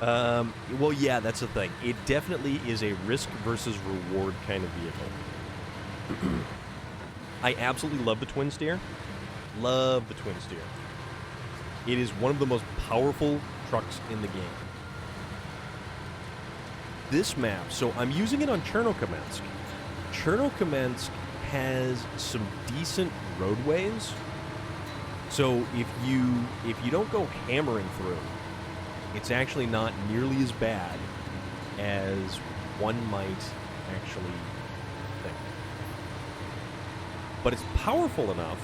A: Well, yeah, that's the thing. It definitely is a risk versus reward kind of vehicle. I absolutely love the twin steer. Love the twin steer. It is one of the most powerful trucks in the game. This map, so I'm using it on Chernokamsk. Chernokamsk has some decent roadways. So if you don't go hammering through, it's actually not nearly as bad as one might actually think. But it's powerful enough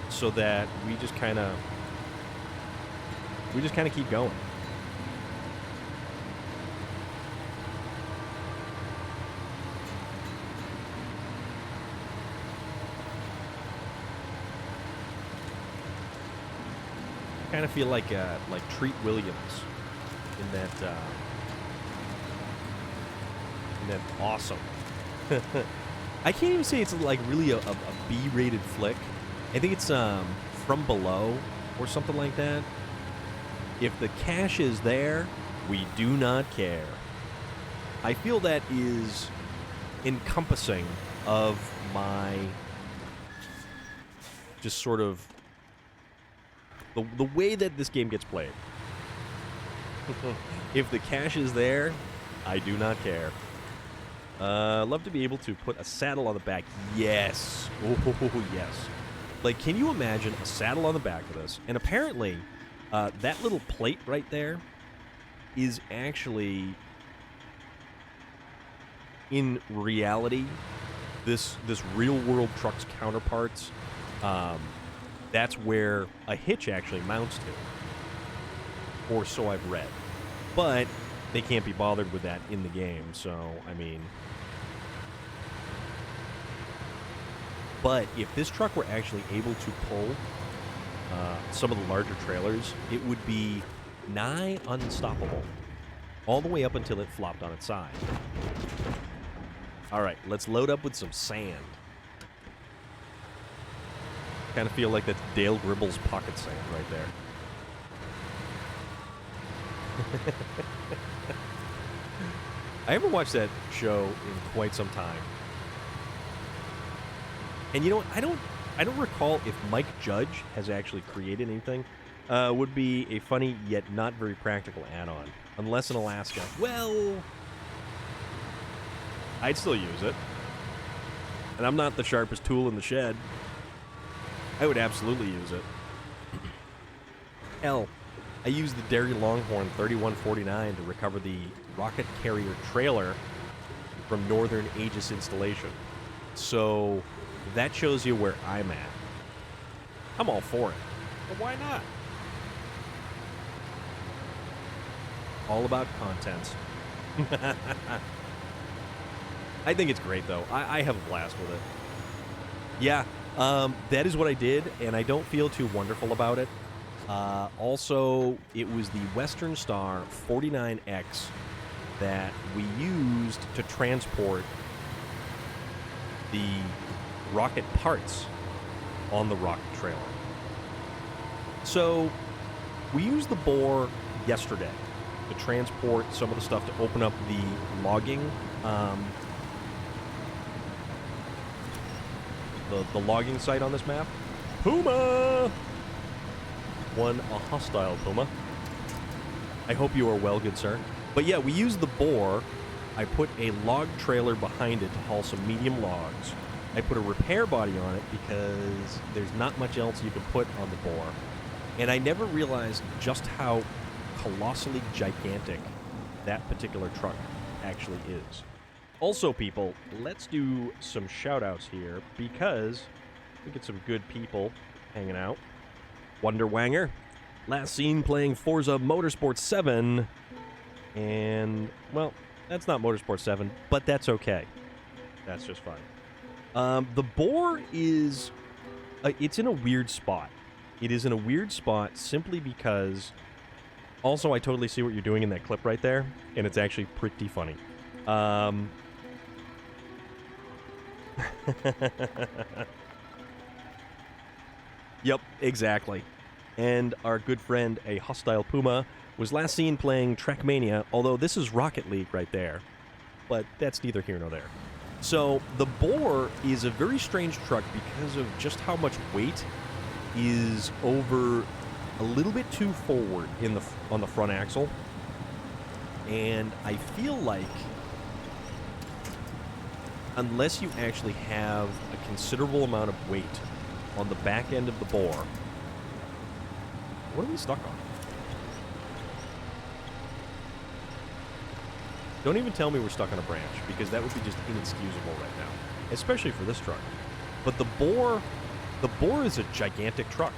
A: so that we just kind of keep going. I kind of feel like Treat Williams in that awesome. I can't even say it's like really a B-rated flick. I think it's From Below or something like that. If the cash is there, we do not care. I feel that is encompassing of my just sort of the way that this game gets played. If the cash is there, I do not care. Love to be able to put a saddle on the back. Yes. Oh, yes. Like, can you imagine a saddle on the back of this? And apparently, that little plate right there is actually, in reality, this real-world truck's counterparts, that's where a hitch actually mounts to. Or so I've read. But they can't be bothered with that in the game, so, I mean... But if this truck were actually able to pull some of the larger trailers, it would be nigh unstoppable. All the way up until it flopped on its side. Alright, let's load up with some sand. Kind of feel like that's Dale Gribble's pocket sand right there. I haven't watched that show in quite some time. And you know what? I don't recall if Mike Judge has actually created anything. Would be a funny yet not very practical add-on. Unless in Alaska. Well, I'd still use it. And I'm not the sharpest tool in the shed. I would absolutely use it. Hell, I used the Derry Longhorn 3149 to recover the rocket carrier trailer from Northern Aegis installation. So that shows you where I'm at. I'm all for it. But why not? All about content. I think it's great, though. I have a blast with it. Yeah, that is what I did, and I don't feel too wonderful about it. Also, it was the Western Star 49X that we used to transport the rocket parts on the rocket trailer. So, we used the bore yesterday to transport some of the stuff to open up the logging, the logging site on this map. Puma! A hostile Puma. I hope you are well, good sir. But yeah, we used the bore. I put a log trailer behind it to haul some medium logs. I put a repair body on it because there's not much else you can put on the bore. And I never realized just how colossally gigantic that particular truck actually is. Also, people, let's do some shout-outs here because we get some good people hanging out. Wonder Wanger, last seen playing Forza Motorsport 7, and, well, that's not Motorsport 7, but that's okay. That's just fine. The bore is, it's in a weird spot. It is in a weird spot simply because Also, I totally see what you're doing in that clip right there, and it's actually pretty funny. Yep, exactly. And our good friend, a hostile puma, was last seen playing Trackmania, although this is Rocket League right there. But that's neither here nor there. So, the Boar is a very strange truck because of just how much weight is over a little bit too forward on the front axle. And I feel like unless you actually have a considerable amount of weight on the back end of the Boar, what are we stuck on? Don't even tell me we're stuck on a branch, because that would be just inexcusable right now, especially for this truck. But the Boar is a gigantic truck.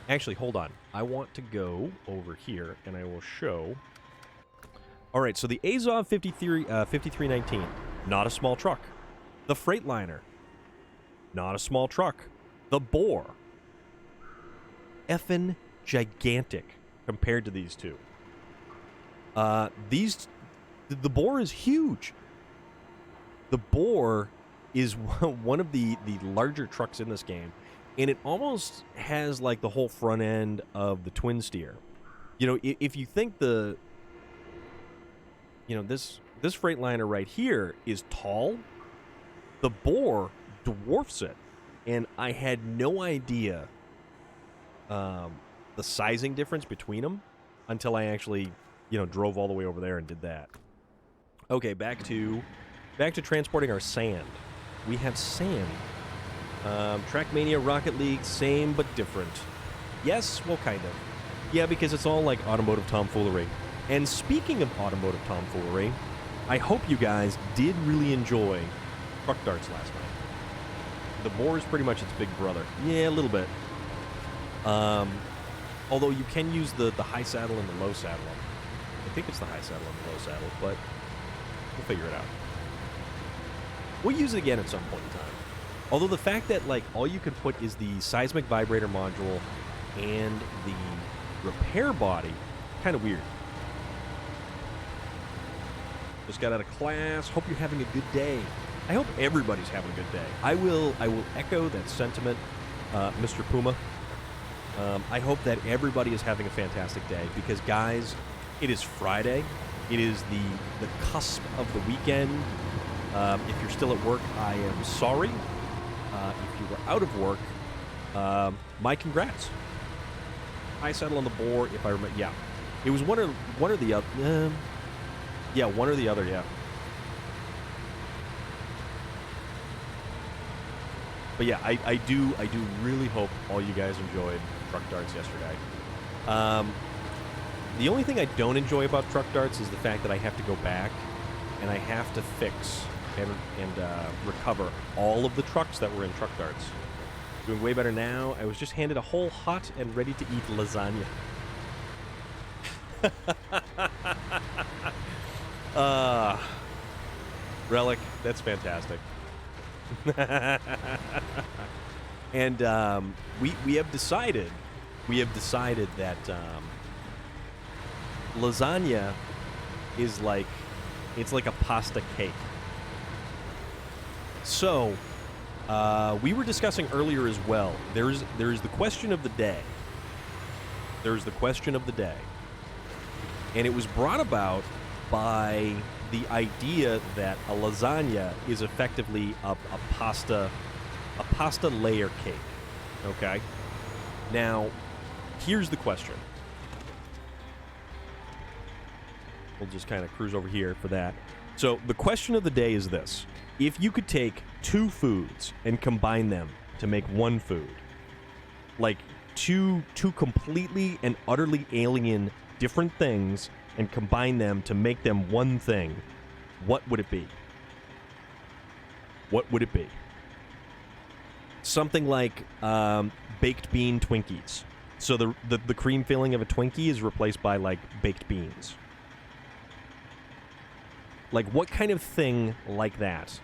A: Actually, hold on. I want to go over here, and I will show. All right, so the Azov 5319, not a small truck. The Freightliner, not a small truck. The Boar, effing gigantic compared to these two. The Boar is huge. The Boar is one of the larger trucks in this game, and it almost has like the whole front end of the twin steer. You know, if you think this Freightliner right here is tall, the Boar dwarfs it, and I had no idea the sizing difference between them until I actually, drove all the way over there and did that. Okay, back to transporting our sand. We have sand. Trackmania, Rocket League, same but different. Yes, well, kind of. Yeah, because it's all like automotive tomfoolery. And speaking of automotive tomfoolery, I hope you guys did really enjoy Truck Darts last night. The Boar is pretty much its big brother. Yeah, a little bit. Although you can use the high saddle and the low saddle. I think it's the high saddle and the low saddle, but we'll figure it out. We'll use it again at some point in time. Although the fact that, like, all you can put is the seismic vibrator module and the repair body, kind of weird. Just got out of class. Hope you're having a good day. I hope everybody's having a good day. I will echo that sentiment, Mr. Puma. I hope that everybody is having a fantastic day because, guys, it is Friday. It is the cusp of the weekend. If you're still at work, I am sorry. If you were out of work, my congrats. I settled on the Boar, if I remember. Yeah, it was one or the other. Yeah, one or the other. Yeah. But yeah, I do really hope all you guys enjoyed Truck Darts yesterday. The only thing I don't enjoy about Truck Darts is the fact that I have to go back and I have to fix and recover all of the trucks that were in Truck Darts. Doing way better now. I was just handed a whole hot and ready to eat lasagna. Relic, that's fantastic. And we have decided that lasagna is like a pasta cake. So we were discussing earlier as well. There's the question of the day. There's the question of the day, and it was brought about by the idea that a lasagna is effectively a pasta layer cake. Okay? Now, here's the question. We'll just kind of cruise over here for that. So, the question of the day is this. If you could take two foods and combine them to make one food, like two completely and utterly alien different things, and combine them to make them one thing, what would it be? What would it be? Something like baked bean Twinkies. So the cream filling of a Twinkie is replaced by, like, baked beans. Like, what kind of thing like that?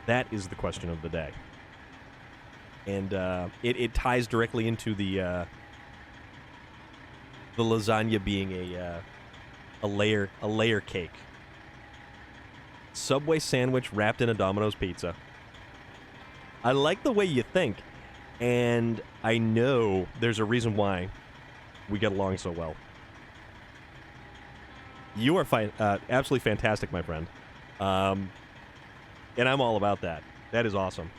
A: That is the question of the day. and it ties directly into the lasagna being a layer cake. Subway sandwich wrapped in a Domino's pizza. I like the way you think, and I know there's a reason why we get along so well. You are absolutely fantastic, my friend. And I'm all about that. That is awesome.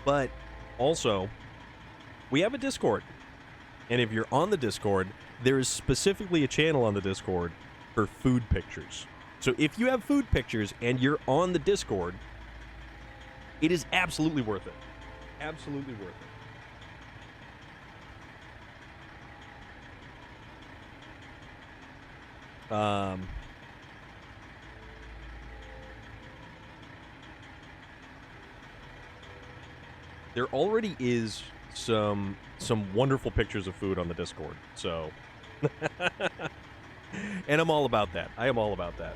A: But also, we have a Discord. And if you're on the Discord, there is specifically a channel on the Discord for food pictures. So if you have food pictures and you're on the Discord, it is absolutely worth it. Absolutely worth it. There already is some wonderful pictures of food on the Discord, so and I'm all about that. I am all about that.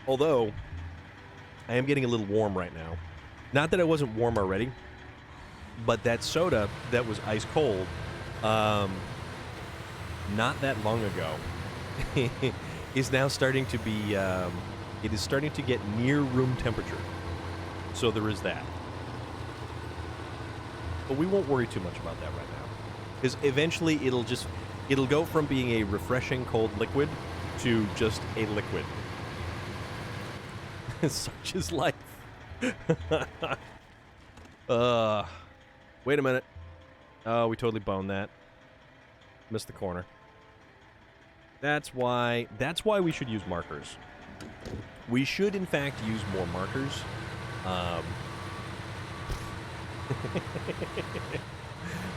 A: Although I am getting a little warm right now. Not that I wasn't warm already, but that soda that was ice cold not that long ago is now starting to be it is starting to get near room temperature. So there is that. But we won't worry too much about that right now. Because eventually it'll go from being a refreshing cold liquid to just a liquid. Such is life. Wait a minute. Oh, we totally boned that. Missed the corner. That's why we should use markers. We should, in fact, use more markers.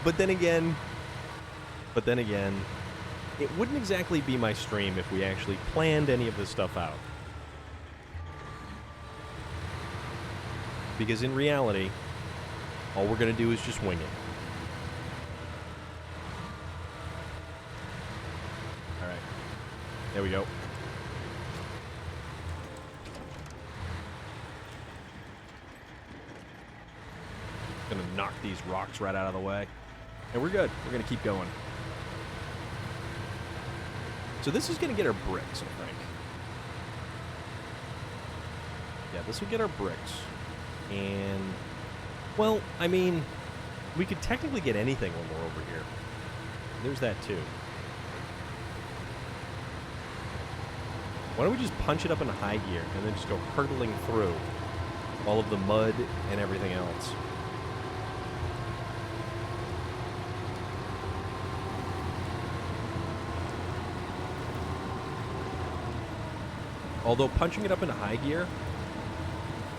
A: But then again, it wouldn't exactly be my stream if we actually planned any of this stuff out. Because in reality, all we're going to do is just wing it. Alright. There we go. Gonna knock these rocks right out of the way. And we're good. We're gonna keep going. So this is gonna get our bricks, I think. Yeah, this will get our bricks. And, well, I mean, we could technically get anything when we're over here. There's that too. Why don't we just punch it up into high gear and then just go hurtling through all of the mud and everything else. Although punching it up into high gear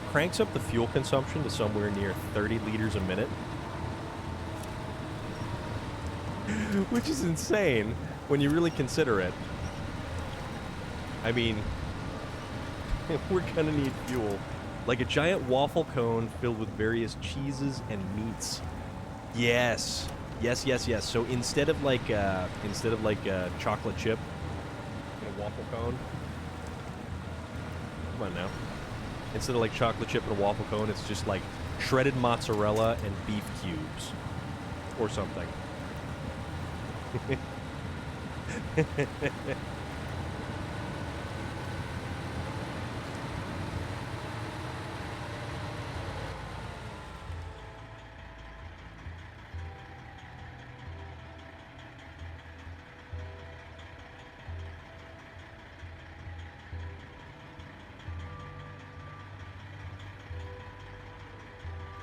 A: cranks up the fuel consumption to somewhere near 30 liters a minute. Which is insane when you really consider it. I mean, we're gonna need fuel. Like a giant waffle cone filled with various cheeses and meats. Yes. Yes, yes, yes. So instead of like a chocolate chip in a waffle cone. Come on now. Instead of like chocolate chip and a waffle cone, it's just like shredded mozzarella and beef cubes. Or something.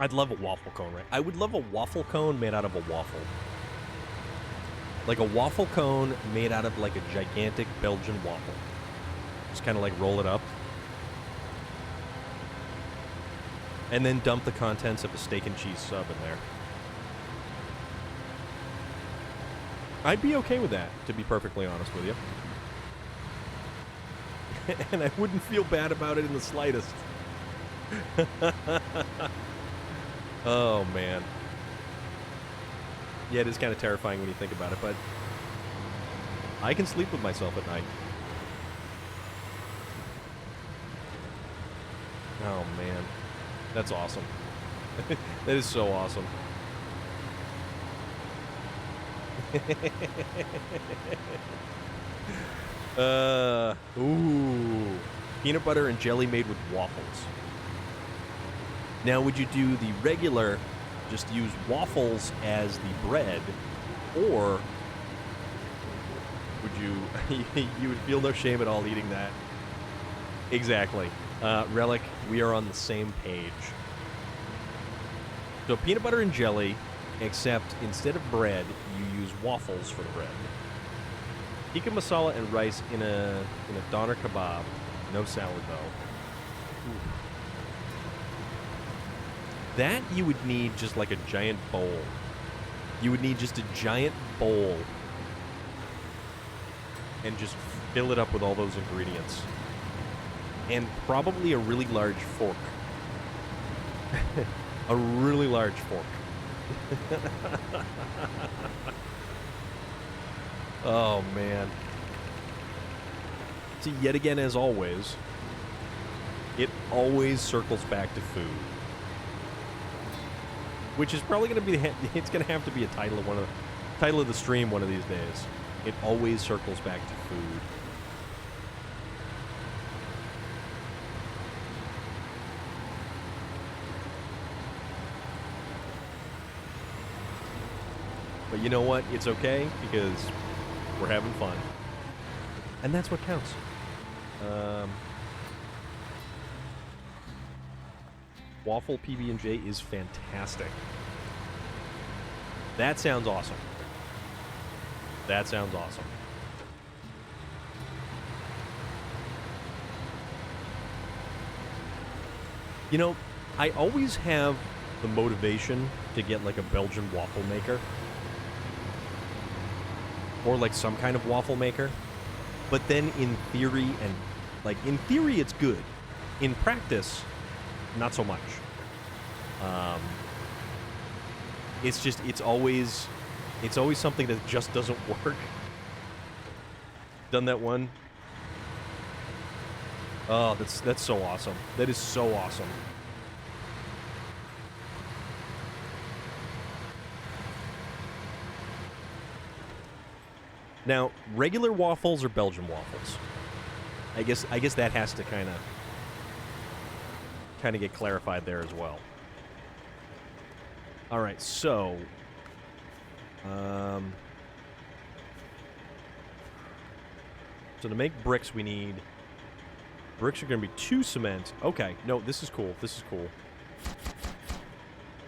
A: I'd love a waffle cone, right? I would love a waffle cone made out of a waffle. Like a waffle cone made out of like a gigantic Belgian waffle. Just kind of like roll it up. And then dump the contents of a steak and cheese sub in there. I'd be okay with that, to be perfectly honest with you. And I wouldn't feel bad about it in the slightest. Oh, man. Yeah, it is kind of terrifying when you think about it, but I can sleep with myself at night. Oh, man. That's awesome. That is so awesome. Ooh. Peanut butter and jelly made with waffles. Now, would you do the regular, just use waffles as the bread, or would you, you would feel no shame at all eating that? Exactly. Relic, we are on the same page. So peanut butter and jelly, except instead of bread, you use waffles for the bread. Tikka masala and rice in a doner kebab. No salad, though. Ooh. That you would need just like a giant bowl. You would need just a giant bowl and just fill it up with all those ingredients. And probably a really large fork. A really large fork. Oh, man. See, yet again, as always, it always circles back to food. Which is probably going to be it's going to have to be a title of title of the stream one of these days. It always circles back to food. But you know what? It's okay because we're having fun. And that's what counts. Waffle PB&J is fantastic. That sounds awesome. That sounds awesome. You know, I always have the motivation to get like a Belgian waffle maker. Or like some kind of waffle maker. But then in theory, and like in theory it's good. In practice, not so much. It's just, it's always something that just doesn't work. Done that one? Oh, that's so awesome. That is so awesome. Now, regular waffles or Belgian waffles? I guess that has to kind of get clarified there as well. All right, so so to make bricks, we need bricks are going to be 2 cement. Okay, no, this is cool. This is cool.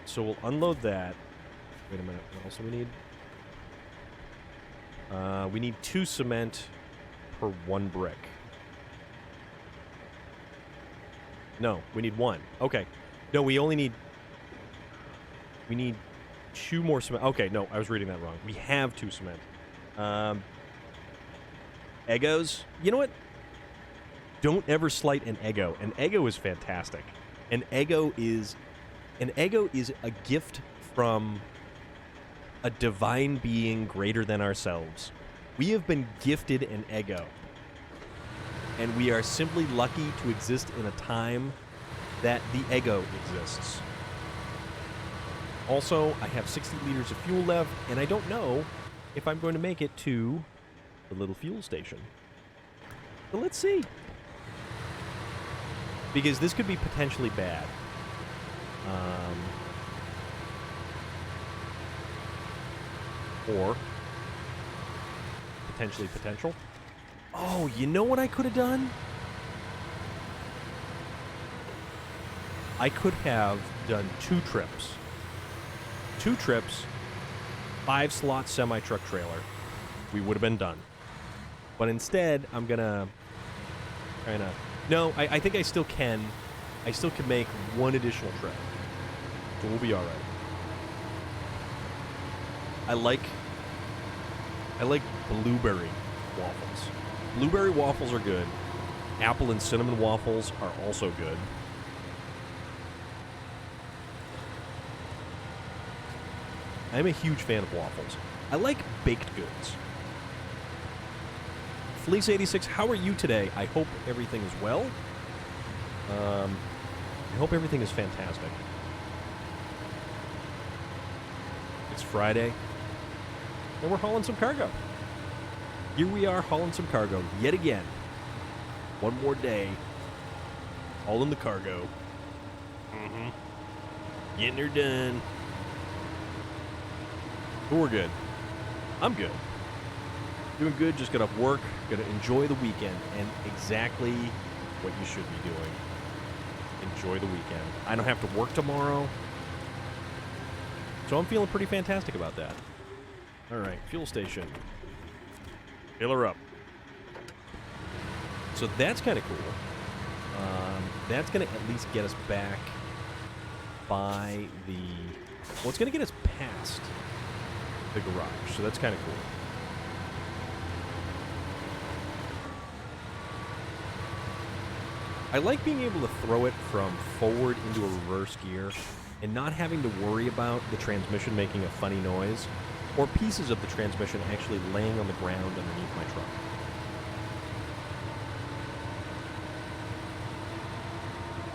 A: So we'll unload that. Wait a minute. What else do we need? We need 2 cement per 1 brick. No, we need 1. Okay. No, we only need... We need 2 more cement. Okay, no, I was reading that wrong. We have 2 cement. Eggos? You know what? Don't ever slight an Eggo. An Eggo is fantastic. An Eggo is a gift from a divine being greater than ourselves. We have been gifted an Eggo. And we are simply lucky to exist in a time that the Eggo exists. Also, I have 60 liters of fuel left, and I don't know if I'm going to make it to the little fuel station. So let's see. Because this could be potentially bad. Or potentially potential. Oh, you know what I could have done? I could have done 2 trips. 2 trips, 5-slot semi-truck trailer. We would have been done. But instead, I'm gonna kind of... No, I think I still can. I still can make 1 additional trip. So we'll be alright. I like blueberry waffles. Blueberry waffles are good. Apple and cinnamon waffles are also good. I'm a huge fan of waffles. I like baked goods. Fleece86, how are you today? I hope everything is well. I hope everything is fantastic. It's Friday, and we're hauling some cargo. Here we are hauling some cargo yet again. One more day, hauling the cargo. Getting her done. But we're good. I'm good. Doing good, just got off work, gonna enjoy the weekend, and exactly what you should be doing. Enjoy the weekend. I don't have to work tomorrow, so I'm feeling pretty fantastic about that. All right, fuel station. Fill her up. So that's kind of cool. That's going to at least get us back by the... Well, it's going to get us past the garage, so that's kind of cool. I like being able to throw it from forward into a reverse gear and not having to worry about the transmission making a funny noise or pieces of the transmission actually laying on the ground underneath my truck.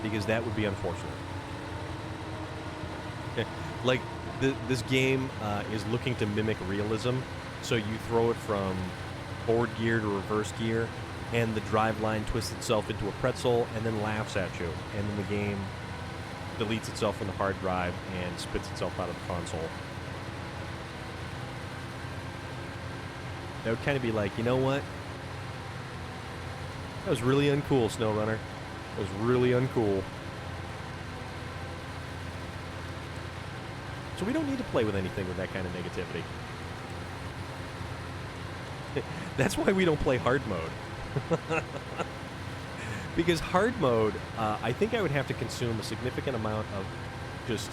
A: Because that would be unfortunate. Like, this game is looking to mimic realism, so you throw it from forward gear to reverse gear, and the drive line twists itself into a pretzel and then laughs at you, and then the game deletes itself from the hard drive and spits itself out of the console. That would kind of be like, you know what? That was really uncool, SnowRunner. That was really uncool. So we don't need to play with anything with that kind of negativity. That's why we don't play hard mode. Because hard mode, I think I would have to consume a significant amount of just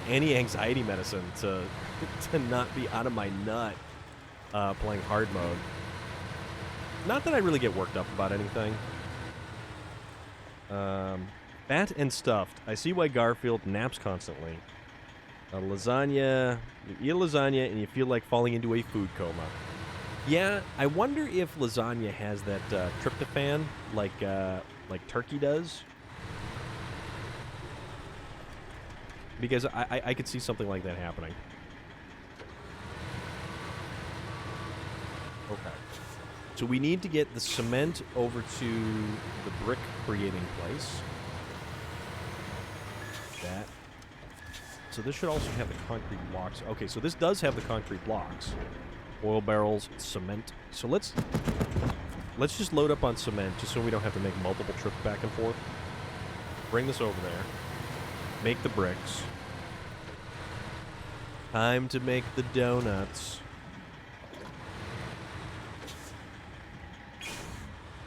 A: anti-anxiety medicine to not be out of my nut playing hard mode. Not that I really get worked up about anything. Fat and stuffed. I see why Garfield naps constantly. Lasagna. You eat a lasagna and you feel like falling into a food coma. Yeah, I wonder if lasagna has that tryptophan like turkey does. Because I could see something like that happening. Okay. So we need to get the cement over to the brick creating place. That. So this should also have the concrete blocks. Okay, so this does have the concrete blocks. Oil barrels, cement. So let's just load up on cement just so we don't have to make multiple trips back and forth. Bring this over there. Make the bricks. Time to make the donuts.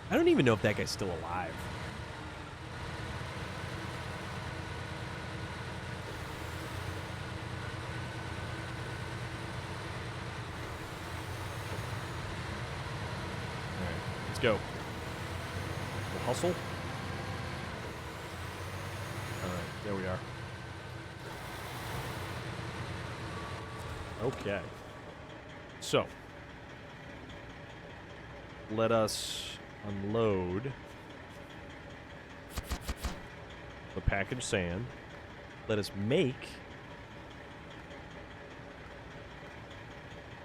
A: I don't even know if that guy's still alive. Alright, let's go. We'll hustle. Alright, there we are. Okay. So, let us unload the packaged sand. Let us make...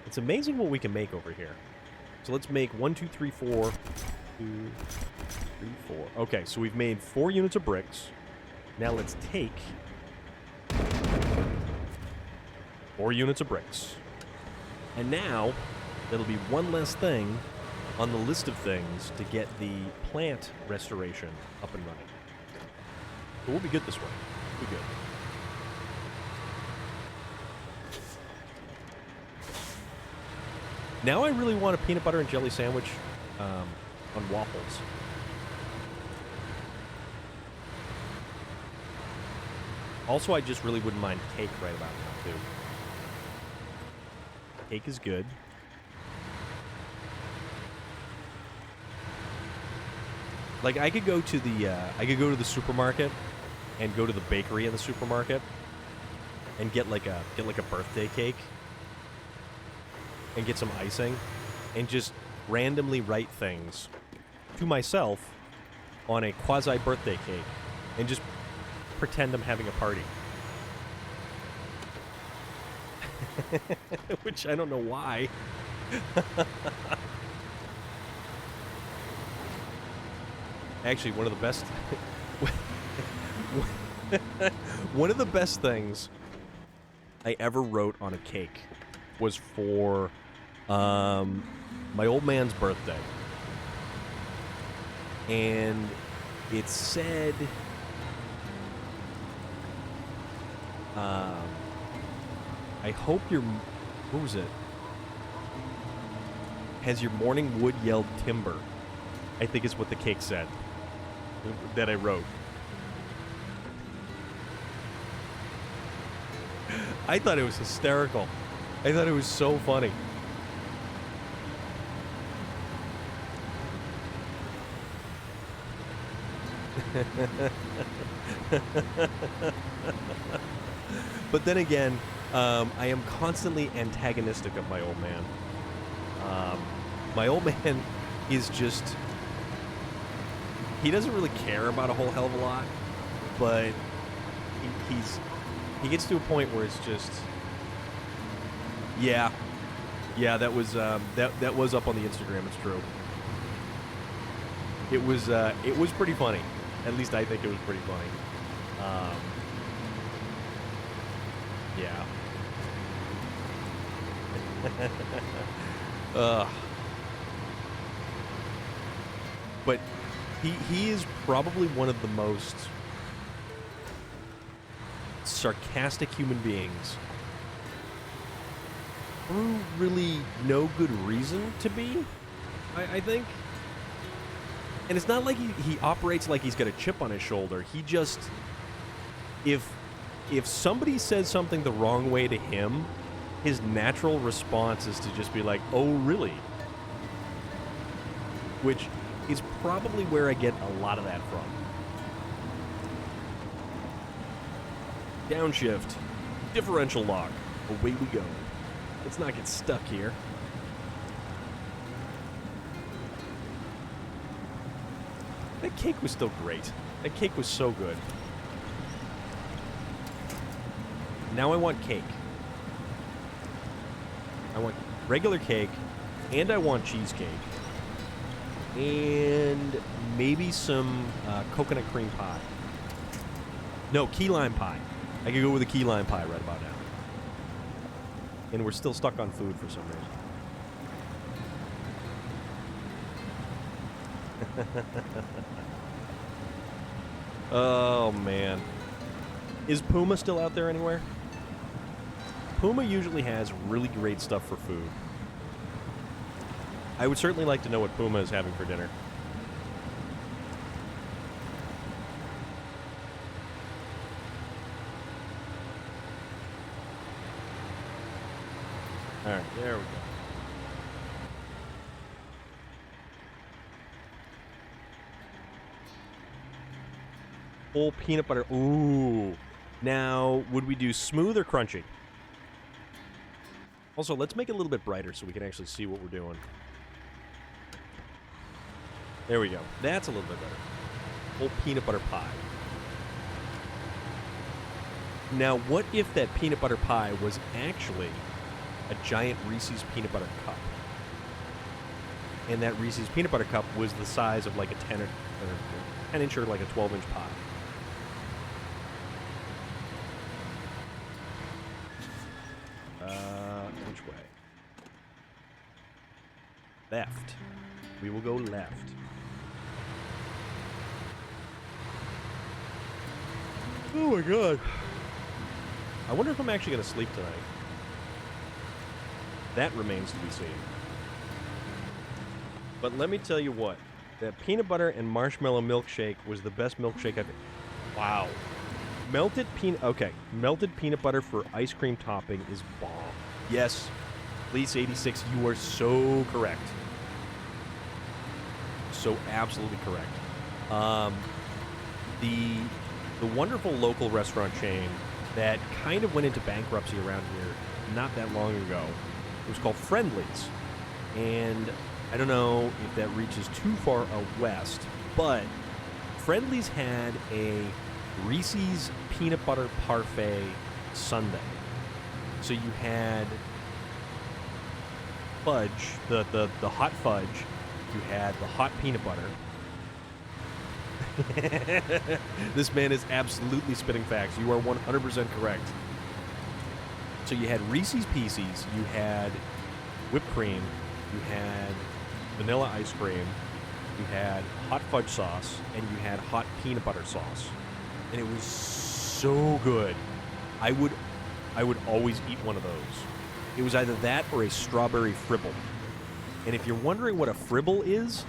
A: It's amazing what we can make over here. So let's make 1, 2, 3, 4. 2, 3, 4. Okay, so we've made 4 units of bricks. Now let's take 4 units of bricks. And now, that'll be one less thing on the list of things to get the plant restoration up and running. But we'll be good this way. We'll be good. Now I really want a peanut butter and jelly sandwich on waffles. Also, I just really wouldn't mind cake right about now, too. Cake is good. Like, I could go to the supermarket and go to the bakery in the supermarket and get like a birthday cake and get some icing and just randomly write things to myself on a quasi birthday cake and just pretend I'm having a party. Which I don't know why. Actually, one of the best one of the best things I ever wrote on a cake was for my old man's birthday. And it said I hope your, what was it? Has your morning wood yelled timber? I think is what the cake said that I wrote. I thought it was hysterical. I thought it was so funny. But then again, I am constantly antagonistic of my old man. My old man is just... He doesn't really care about a whole hell of a lot, but he gets to a point where it's just... Yeah, that was that was up on the Instagram. It's true. It was pretty funny. At least I think it was pretty funny. Yeah. But he is probably one of the most sarcastic human beings through really no good reason to be, I think. And it's not like he operates like he's got a chip on his shoulder. He just... If somebody says something the wrong way to him, his natural response is to just be like, oh, really? Which is probably where I get a lot of that from. Downshift. Differential lock. Away we go. Let's not get stuck here. That cake was still great. That cake was so good. Now I want cake. I want regular cake, and I want cheesecake. And maybe some coconut cream pie. No, key lime pie. I could go with a key lime pie right about now. And we're still stuck on food for some reason. Oh, man. Is Puma still out there anywhere? Puma usually has really great stuff for food. I would certainly like to know what Puma is having for dinner. Alright, there we go. Full peanut butter. Ooh. Now, would we do smooth or crunchy? Also, let's make it a little bit brighter so we can actually see what we're doing. There we go. That's a little bit better. Full peanut butter pie. Now, what if that peanut butter pie was actually a giant Reese's peanut butter cup? And that Reese's peanut butter cup was the size of like a 10-inch or like a 12-inch pie. Which way? Left. We will go left. Oh my god. I wonder if I'm actually going to sleep tonight. That remains to be seen. But let me tell you what. That peanut butter and marshmallow milkshake was the best milkshake I've... Wow. Melted peanut butter for ice cream topping is bomb. Yes. Lease86, you are so correct. So absolutely correct. The wonderful local restaurant chain that kind of went into bankruptcy around here not that long ago. It was called Friendly's. And I don't know if that reaches too far west, but Friendly's had a Reese's peanut butter parfait sundae. So you had fudge, the hot fudge. You had the hot peanut butter. This man is absolutely spitting facts. You are 100% correct. So you had Reese's Pieces, you had whipped cream, you had vanilla ice cream, you had hot fudge sauce, and you had hot peanut butter sauce. And it was so good. I would always eat one of those. It was either that or a strawberry fribble. And if you're wondering what a fribble is,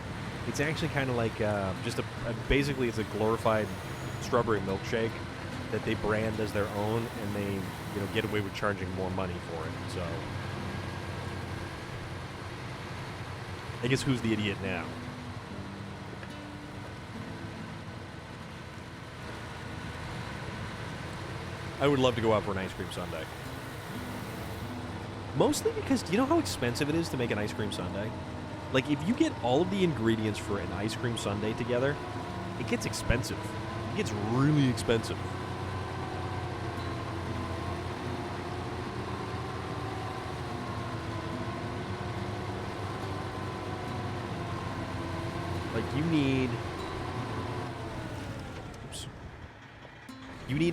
A: it's actually kind of like basically it's a glorified strawberry milkshake that they brand as their own, and they get away with charging more money for it. So I guess who's the idiot now? I would love to go out for an ice cream sundae. Mostly because, do you know how expensive it is to make an ice cream sundae? Like, if you get all of the ingredients for an ice cream sundae together, it gets expensive. It gets really expensive. Like, you need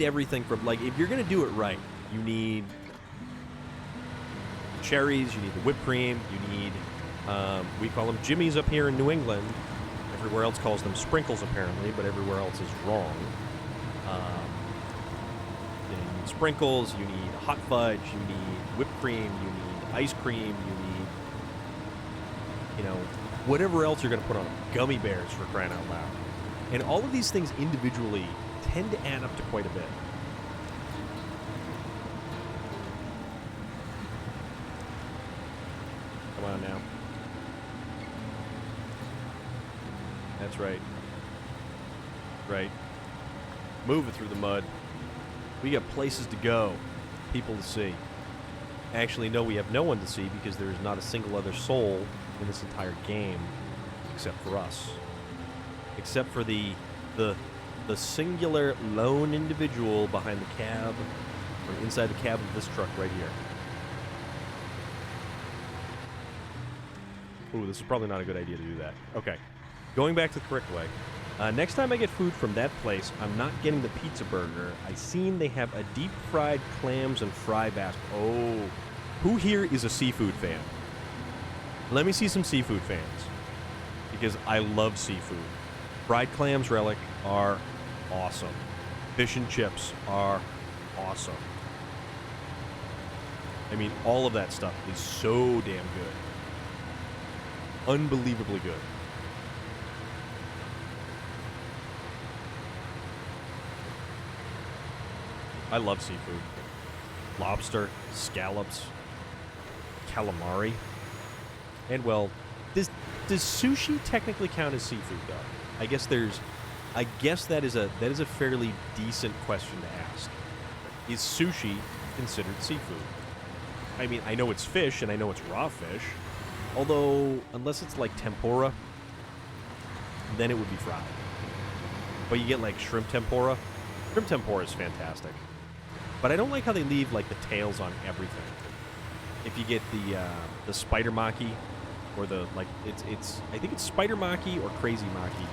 A: everything from, like, if you're going to do it right, you need cherries, you need the whipped cream, you need, we call them jimmies up here in New England. Everywhere else calls them sprinkles, apparently, but everywhere else is wrong. You need sprinkles, you need hot fudge, you need whipped cream, you need ice cream, you need, whatever else you're going to put on them. Gummy bears, for crying out loud. And all of these things individually tend to add up to quite a bit. Come on now. That's right. Right. Move it through the mud. We got places to go. People to see. Actually, no, we have no one to see because there is not a single other soul in this entire game except for us. Except for the singular lone individual behind the cab, or inside the cab of this truck right here. Ooh, this is probably not a good idea to do that. Okay, going back to the correct way. Next time I get food from that place, I'm not getting the pizza burger. I seen they have a deep fried clams and fry basket. Oh, who here is a seafood fan? Let me see some seafood fans, because I love seafood. Fried clams, Relic, are awesome. Fish and chips are awesome. I mean, all of that stuff is so damn good. Unbelievably good. I love seafood. Lobster, scallops, calamari. And, well, does sushi technically count as seafood, though? I guess that is a fairly decent question to ask. Is sushi considered seafood? I mean, I know it's fish and I know it's raw fish. Although, unless it's like tempura, then it would be fried. But you get like shrimp tempura. Shrimp tempura is fantastic. But I don't like how they leave like the tails on everything. If you get the spider maki, or the like, I think it's spider maki or crazy maki.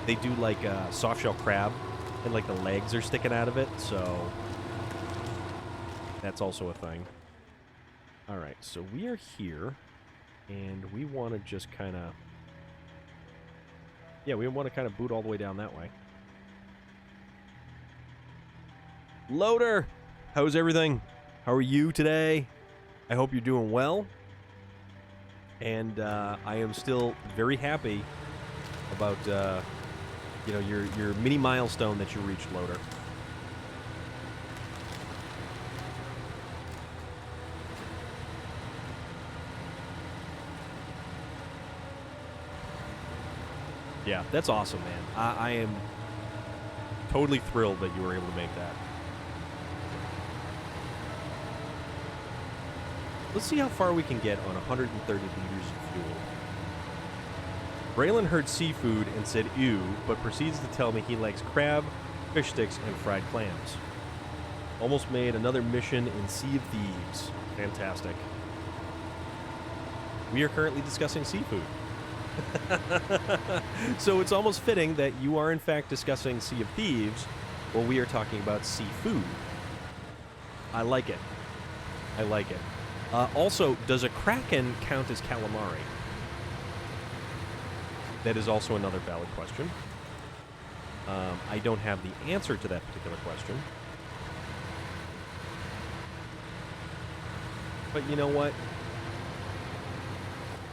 A: They do like a soft shell crab, and like the legs are sticking out of it. So that's also a thing. All right, so we are here. And we want to just kind of... Yeah, we want to kind of boot all the way down that way. Loader! How's everything? How are you today? I hope you're doing well. And I am still very happy about, your mini milestone that you reached, Loader. Yeah, that's awesome, man. I am totally thrilled that you were able to make that. Let's see how far we can get on 130 liters of fuel. Braylon heard seafood and said ew, but proceeds to tell me he likes crab, fish sticks, and fried clams. Almost made another mission in Sea of Thieves. Fantastic. We are currently discussing seafood. So it's almost fitting that you are in fact discussing Sea of Thieves while we are talking about seafood. I like it. I like it. Also, does a kraken count as calamari? That is also another valid question. I don't have the answer to that particular question. But you know what?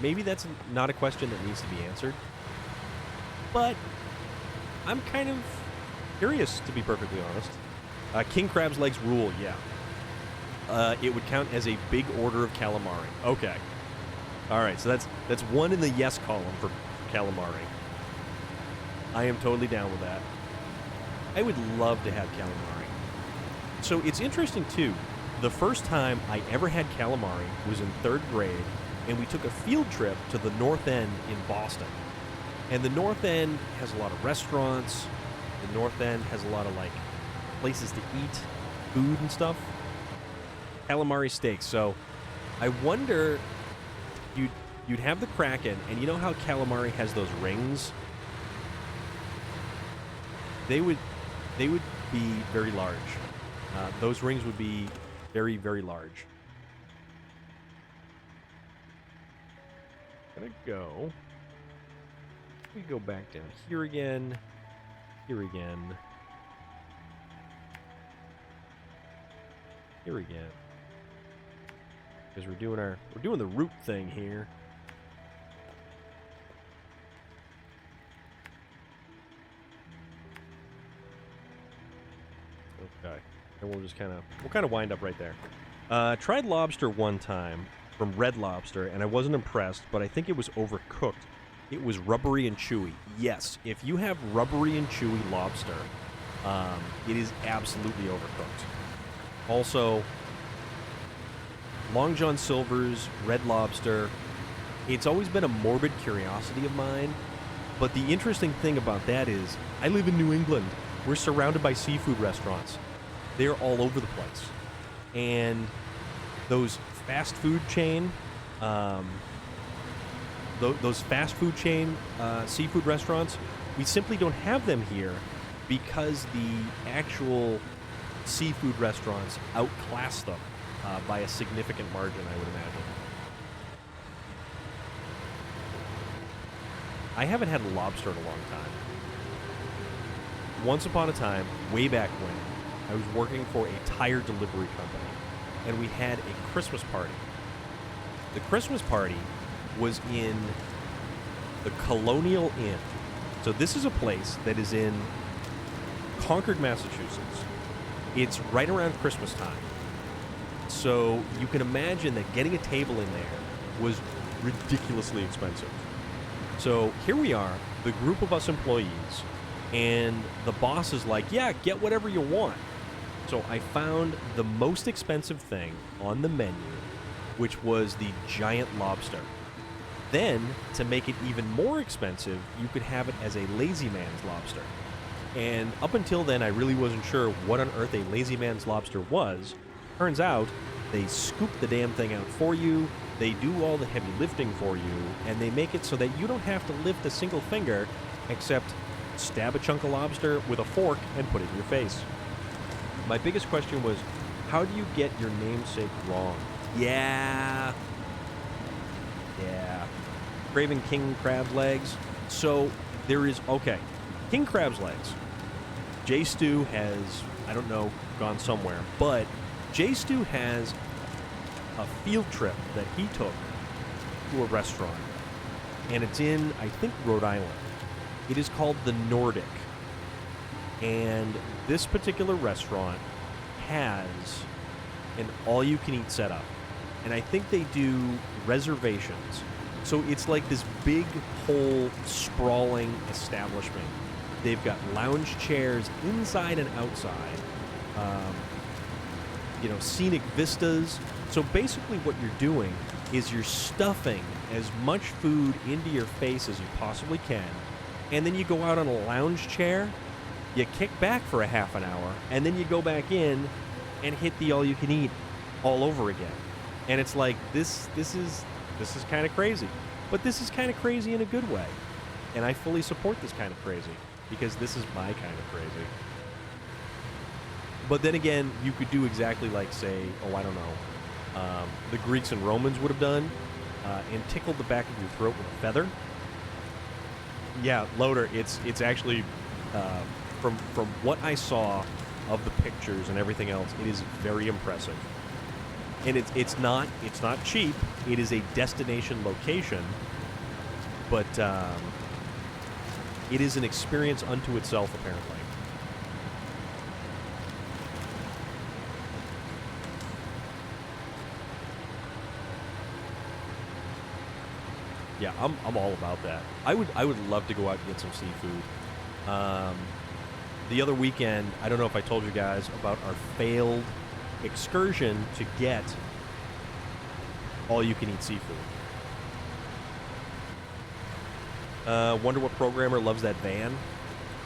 A: Maybe that's not a question that needs to be answered. But I'm kind of curious, to be perfectly honest. King crab's legs rule, yeah. It would count as a big order of calamari. Okay. All right, so that's one in the yes column for calamari. I am totally down with that. I would love to have calamari. So it's interesting, too. The first time I ever had calamari was in 3rd grade, and we took a field trip to the North End in Boston. And the North End has a lot of restaurants. The North End has a lot of, like, places to eat food and stuff. Calamari steaks. So I wonder, you'd have the kraken, and you know how calamari has those rings? They would be very large. Those rings would be very, very large. Gonna go. We go back down here again. Here again. Here again. Because we're doing the root thing here. Okay. And we'll kind of wind up right there. Tried lobster one time from Red Lobster, and I wasn't impressed, but I think it was overcooked. It was rubbery and chewy. Yes, if you have rubbery and chewy lobster, it is absolutely overcooked. Also, Long John Silver's Red Lobster, it's always been a morbid curiosity of mine, but the interesting thing about that is, I live in New England. We're surrounded by seafood restaurants. They're all over the place. And those fast food chain, those fast food chain seafood restaurants, we simply don't have them here because the actual seafood restaurants outclass them by a significant margin, I would imagine. I haven't had a lobster in a long time. Once upon a time, way back when, I was working for a tire delivery company, and we had a Christmas party. The Christmas party was in the Colonial Inn. So this is a place that is in Concord, Massachusetts. It's right around Christmas time. So you can imagine that getting a table in there was ridiculously expensive. So here we are, the group of us employees, and the boss is like, yeah, get whatever you want. So I found the most expensive thing on the menu, which was the giant lobster. Then, to make it even more expensive, you could have it as a lazy man's lobster. And up until then, I really wasn't sure what on earth a lazy man's lobster was. Turns out, they scoop the damn thing out for you, they do all the heavy lifting for you, and they make it so that you don't have to lift a single finger, except stab a chunk of lobster with a fork and put it in your face. My biggest question was, how do you get your namesake wrong? Yeah. Craving king crab's legs. So there is, okay, king crab's legs. J Stu has, I don't know, gone somewhere, but J Stu has a field trip that he took to a restaurant, and it's in, I think, Rhode Island. It is called the Nordic, and this particular restaurant has an all-you-can-eat setup, and I think they do reservations. So it's like this big, whole, sprawling establishment. They've got lounge chairs inside and outside. scenic vistas. So basically what you're doing is you're stuffing as much food into your face as you possibly can, and then you go out on a lounge chair, you kick back for a half an hour, and then you go back in and hit the all-you-can-eat all over again. And it's like, this is kind of crazy. But this is kind of crazy in a good way. And I fully support this kind of crazy, because this is my kind of crazy. But then again, you could do exactly like, say, I don't know, the Greeks and Romans would have done, and tickled the back of your throat with a feather. Yeah, Loader, it's actually, from what I saw of the pictures and everything else, it is very impressive. And it's not cheap. It is a destination location, but it is an experience unto itself, apparently. Yeah, I'm all about that. I would love to go out and get some seafood. The other weekend, I don't know if I told you guys about our failed excursion to get all-you-can-eat seafood. Wonder what programmer loves that van?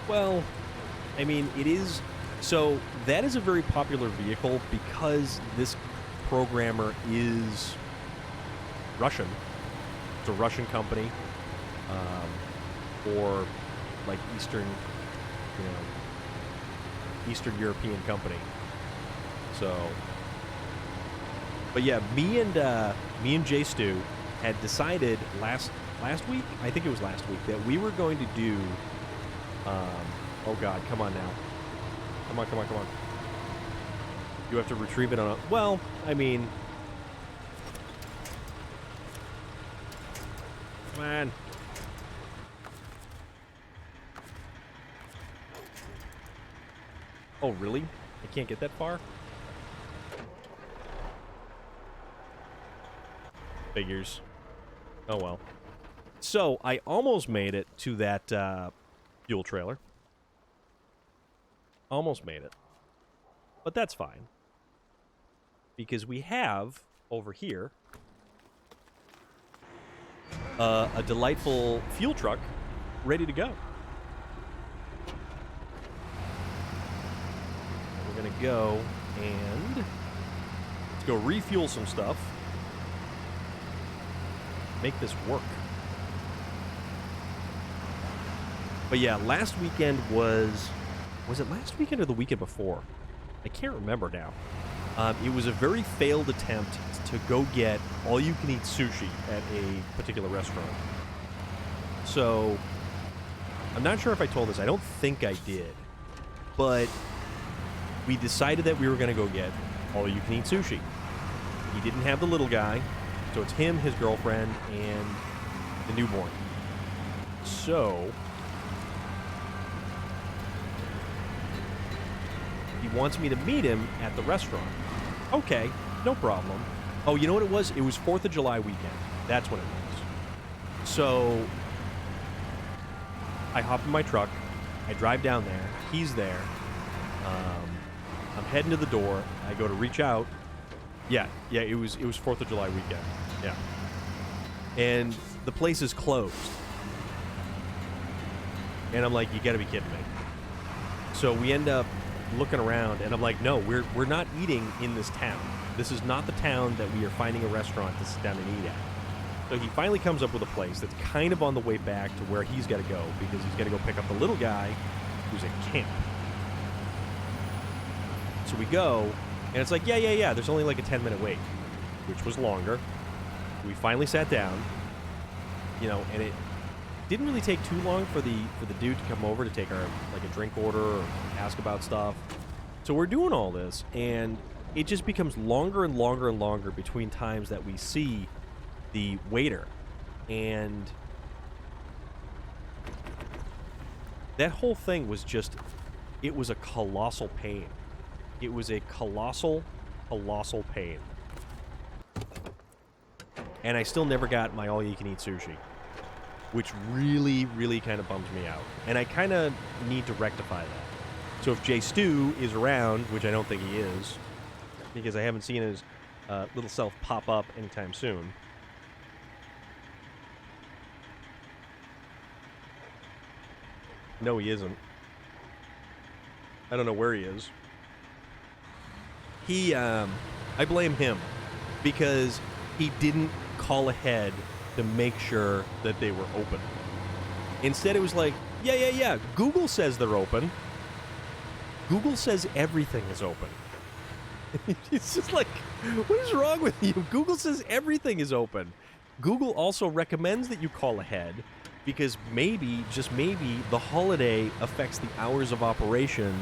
A: Well, I mean, it is... So, that is a very popular vehicle because this programmer is Russian. It's a Russian company, or like Eastern European company. So, but yeah, me and Jay Stu had decided last week, I think it was last week, that we were going to do. Oh God, come on now, come on. You have to retrieve it on a. Well, I mean. Come on. Oh, really? I can't get that far? Figures. Oh, well. So, I almost made it to that fuel trailer. Almost made it. But that's fine. Because we have, over here, a delightful fuel truck ready to go. We're going to go and let's go refuel some stuff. Make this work. But yeah, last weekend was it last weekend or the weekend before? I can't remember now. It was a very failed attempt to go get all-you-can-eat sushi at a particular restaurant. So, I'm not sure if I told this. I don't think I did. But we decided that we were going to go get all-you-can-eat sushi. He didn't have the little guy, so it's him, his girlfriend, and the newborn. So, he wants me to meet him at the restaurant. Okay, no problem. Oh, you know what it was? It was 4th of July weekend. That's what it was. So, I hop in my truck. I drive down there. He's there. I'm heading to the door. I go to reach out. Yeah, it was 4th of July weekend. Yeah. And the place is closed. And I'm like, you gotta be kidding me. So we end up looking around, and I'm like, no, we're not eating in this town. This is not the town that we are finding a restaurant to sit down and eat at. So he finally comes up with a place that's kind of on the way back to where he's got to go, because he's got to go pick up the little guy who's at camp. So we go, and it's like, yeah, there's only like a 10-minute wait, which was longer. We finally sat down, and it didn't really take too long for the dude to come over to take our like a drink order or ask about stuff. So we're doing all this, and it just becomes longer and longer and longer between times that we see the waiter. And that whole thing was just, it was a colossal pain. It was a colossal pain. And I still never got my all-you-can-eat sushi, which really, really kind of bums me out. And I kind of need to rectify that. So if Jay Stu is around, which I don't think he is, because I haven't seen his little self pop up anytime soon. No, he isn't. I don't know where he is. I blame him because he didn't call ahead to make sure that they were open. Instead, it was like, yeah, Google says they're open. Google says everything is open. It's just like, what is wrong with you? Google says everything is open. Google also recommends that you call ahead because maybe, just maybe, the holiday affects the hours of operation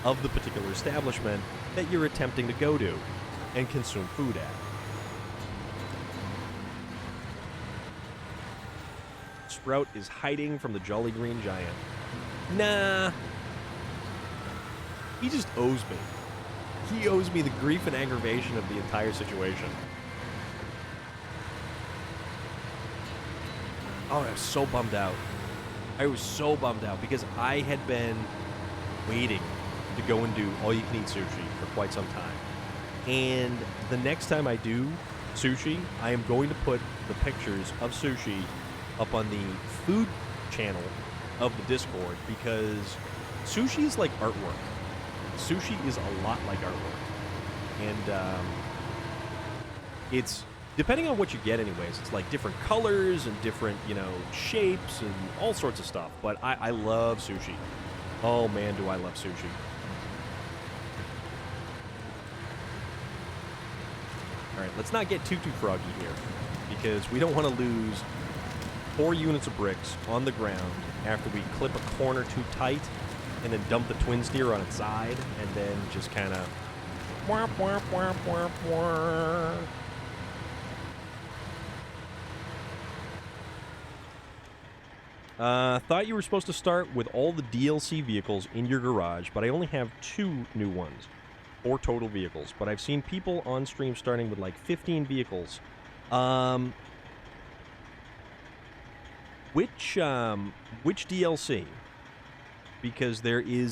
A: of the particular establishment that you're attempting to go to and consume food at. Sprout is hiding from the Jolly Green Giant. Nah. He just owes me. He owes me the grief and aggravation of the entire situation. Oh, I was so bummed out. I was so bummed out because I had been waiting to go and do all-you-can-eat sushi for quite some time. And the next time I do sushi, I am going to put the pictures of sushi up on the food channel of the Discord because sushi is like artwork. Sushi is a lot like artwork. And it's, depending on what you get anyways, it's like different colors and different, shapes and all sorts of stuff. But I love sushi. Oh man, do I love sushi. All right, let's not get too froggy here because we don't want to lose 4 units of bricks on the ground after we clip a corner too tight and then dump the twin steer on its side and then just kind of thought you were supposed to start with all the DLC vehicles in your garage, but I only have 2 new ones. 4 total vehicles, but I've seen people on stream starting with like 15 vehicles. Which DLC? Because there's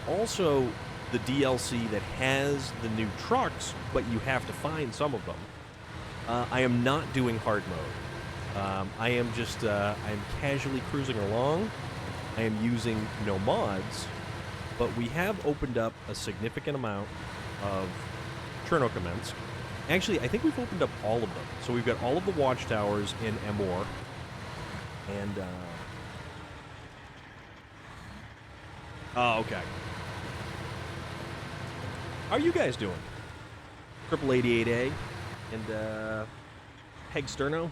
A: also the DLC that has the new trucks, but you have to find some of them. I am not doing hard mode. I am just I'm casually cruising along. I am using no mods. But we have opened up a significant amount of Chernobyl. Actually, I think we've opened up all of them. So we've got all of the watchtowers in Emor. And, oh, okay. How are you guys doing? Triple 88A and, Peg Sterno?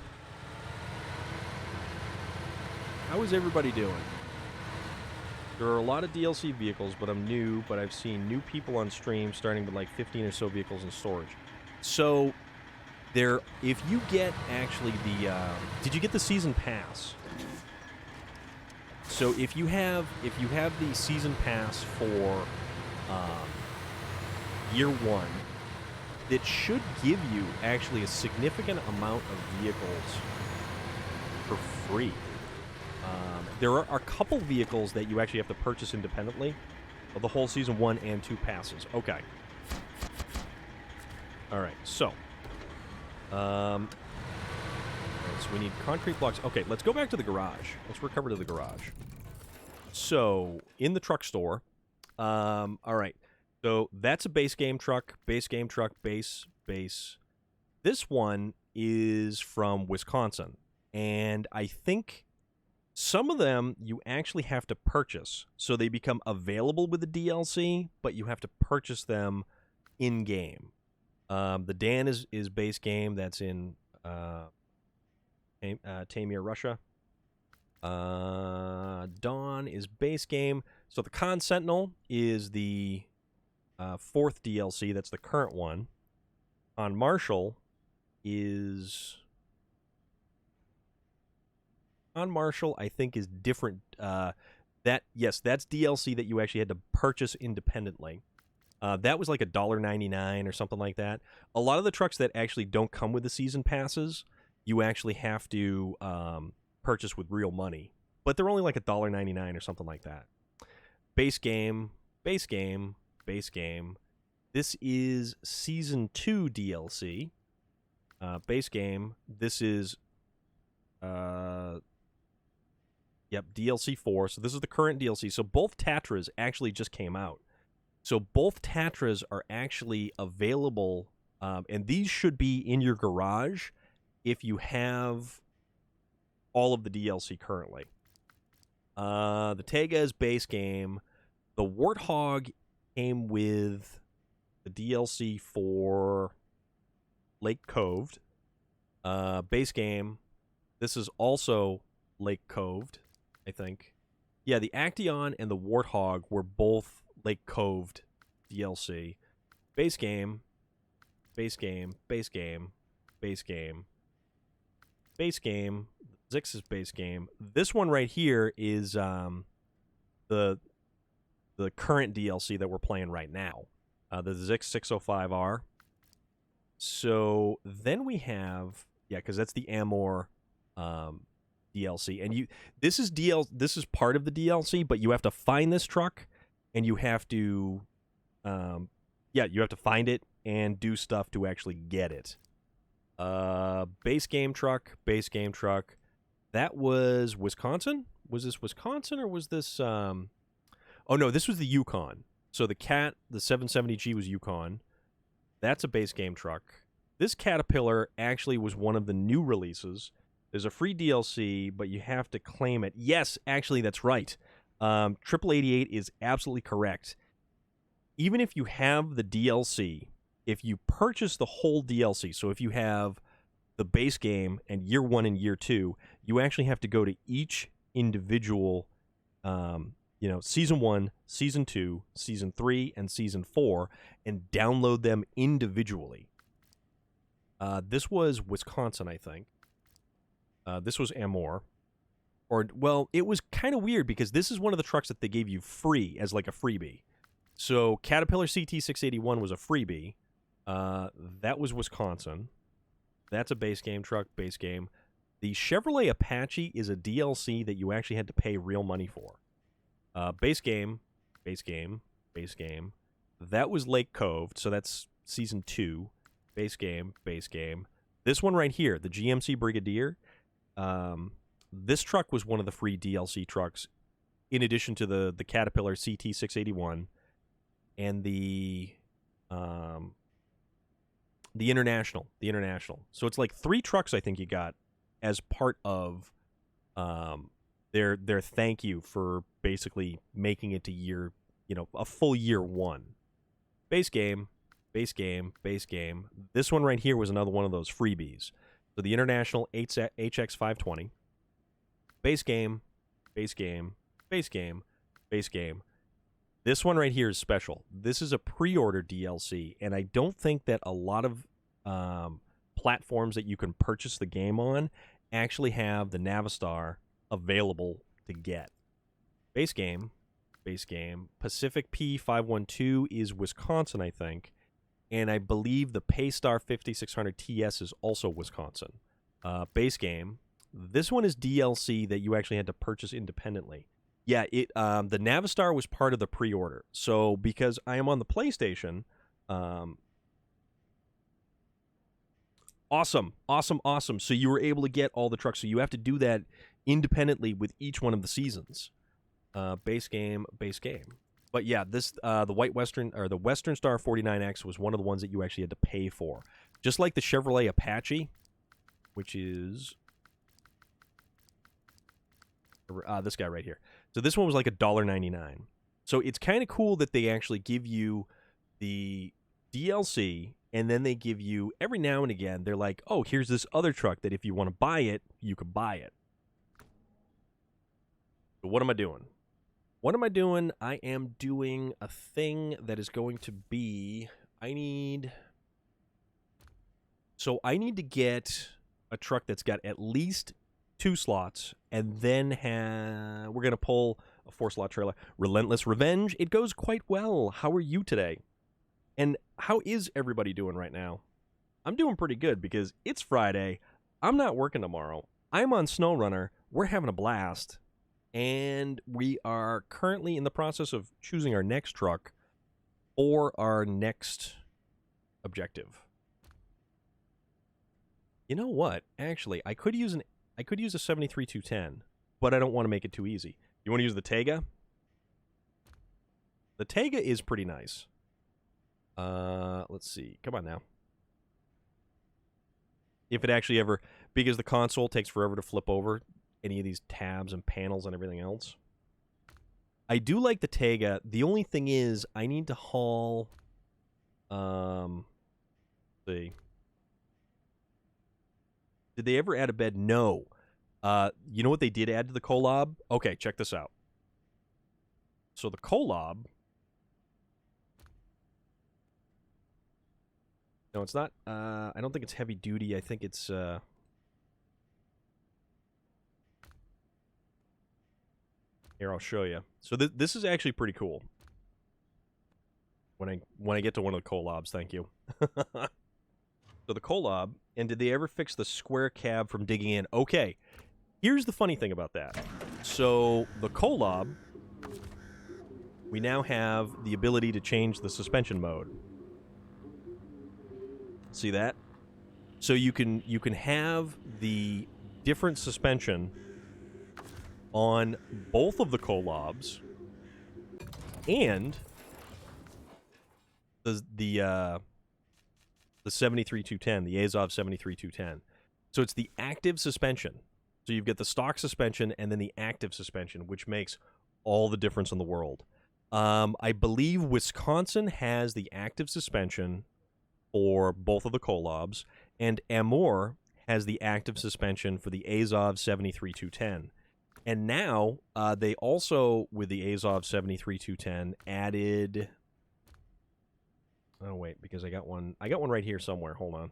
A: How is everybody doing? There are a lot of DLC vehicles, but I'm new, but I've seen new people on stream starting with like 15 or so vehicles in storage. So, if you get actually the, did you get the season pass? So if you have the season pass for year 1, it should give you actually a significant amount of vehicles for free. There are a couple vehicles that you actually have to purchase independently of the whole Season 1 and 2 passes. Okay. Alright, so. So we need concrete blocks. Okay, let's go back to the garage. Let's recover to the garage. So, in the truck store. Alright. So, that's a base game truck. Base game truck. Base. This one is from Wisconsin. And I think some of them you actually have to purchase. So they become available with the DLC, but you have to purchase them in-game. The Dan is base game. That's in Tamir, Russia. Dawn is base game. So the Con Sentinel is the 4th DLC. That's the current one. On Marshall is... On Marshall, I think, is different. Yes, that's DLC that you actually had to purchase independently. That was like $1.99 or something like that. A lot of the trucks that actually don't come with the season passes, you actually have to purchase with real money. But they're only like $1.99 or something like that. Base game base game, base game. This is Season 2 DLC. Base game. This is, DLC 4. So this is the current DLC. So both Tatras actually just came out. So both Tatras are actually available, and these should be in your garage if you have all of the DLC currently. The Tega is base game. The Warthog came with the DLC for Lake Coved. Base game. This is also Lake Coved, I think. Yeah, the Action and the Warthog were both Lake Coved DLC. Base game. Base game. Base game. Base game. Base game. Zix's base game. This one right here is the current DLC that we're playing right now. The Zix 605R. So then we have, because that's the Amor DLC, and this is part of the DLC, but you have to find this truck, and you have to, you have to find it and do stuff to actually get it. Base game truck. That was Wisconsin. Was this Wisconsin or was this? Oh no, this was the Yukon. So the 770G was Yukon. That's a base game truck. This Caterpillar actually was one of the new releases. There's a free DLC, but you have to claim it. Yes, actually, that's right. 8888 is absolutely correct. Even if you have the DLC, if you purchase the whole DLC, so if you have the base game and year 1 and year 2, you actually have to go to each individual, season 1, season 2, season 3, and season 4, and download them individually. This was Wisconsin, I think. This was Amor. It was kind of weird because this is one of the trucks that they gave you free as like a freebie. So Caterpillar CT681 was a freebie. That was Wisconsin. That's a base game truck, base game. The Chevrolet Apache is a DLC that you actually had to pay real money for. Base game, base game, base game. That was Lake Cove, so that's season 2. Base game, base game. This one right here, the GMC Brigadier, this truck was one of the free DLC trucks, in addition to the Caterpillar CT681 and the International. The International. So it's like 3 trucks I think you got as part of their thank you for basically making it to year, a full year 1. Base game, base game, base game. This one right here was another one of those freebies. So the International HX520. Base game, base game, base game, base game. This one right here is special. This is a pre-order DLC, and I don't think that a lot of platforms that you can purchase the game on actually have the Navistar available to get. Base game, base game. Pacific P512 is Wisconsin, I think. And I believe the Paystar 5600 TS is also Wisconsin. Base game. This one is DLC that you actually had to purchase independently. Yeah, the Navistar was part of the pre-order. So because I am on the PlayStation, awesome. So you were able to get all the trucks. So you have to do that independently with each one of the seasons. Base game, base game. But yeah, this the Western Star 49X was one of the ones that you actually had to pay for. Just like the Chevrolet Apache, which is this guy right here. So this one was like $1.99. So it's kind of cool that they actually give you the DLC, and then they give you, every now and again, they're like, oh, here's this other truck that if you want to buy it, you can buy it. So what am I doing? I am doing a thing that is going to be, I need to get a truck that's got at least 2 slots, and then we're going to pull a 4-slot trailer. Relentless Revenge, it goes quite well. How are you today? And how is everybody doing right now? I'm doing pretty good because it's Friday. I'm not working tomorrow. I'm on SnowRunner. We're having a blast. And we are currently in the process of choosing our next truck for our next objective. You know what? Actually, I could use a 73-210, but I don't want to make it too easy. You want to use the Tega? The Tega is pretty nice. Let's see. Come on now. If it actually ever, because the console takes forever to flip over any of these tabs and panels and everything else. I do like the Tega. The only thing is I need to haul, let's see. Did they ever add a bed? No. You know what they did add to the Kolob? Okay, check this out. So the Kolob, no, it's not. I don't think it's heavy duty. I think it's. Here, I'll show you. So this is actually pretty cool. When I get to one of the Kolobs, thank you. So the Kolob, and did they ever fix the square cab from digging in? Okay, here's the funny thing about that. So the Kolob, we now have the ability to change the suspension mode. See that? So you can have the different suspension on both of the Kolobs and the 73-210, the Azov 73-210. So it's the active suspension. So you've got the stock suspension and then the active suspension, which makes all the difference in the world. I believe Wisconsin has the active suspension for both of the Kolobs, and Amour has the active suspension for the Azov 73-210. And now they also, with the Azov 73-210, added. Oh wait, because I got one right here somewhere. Hold on.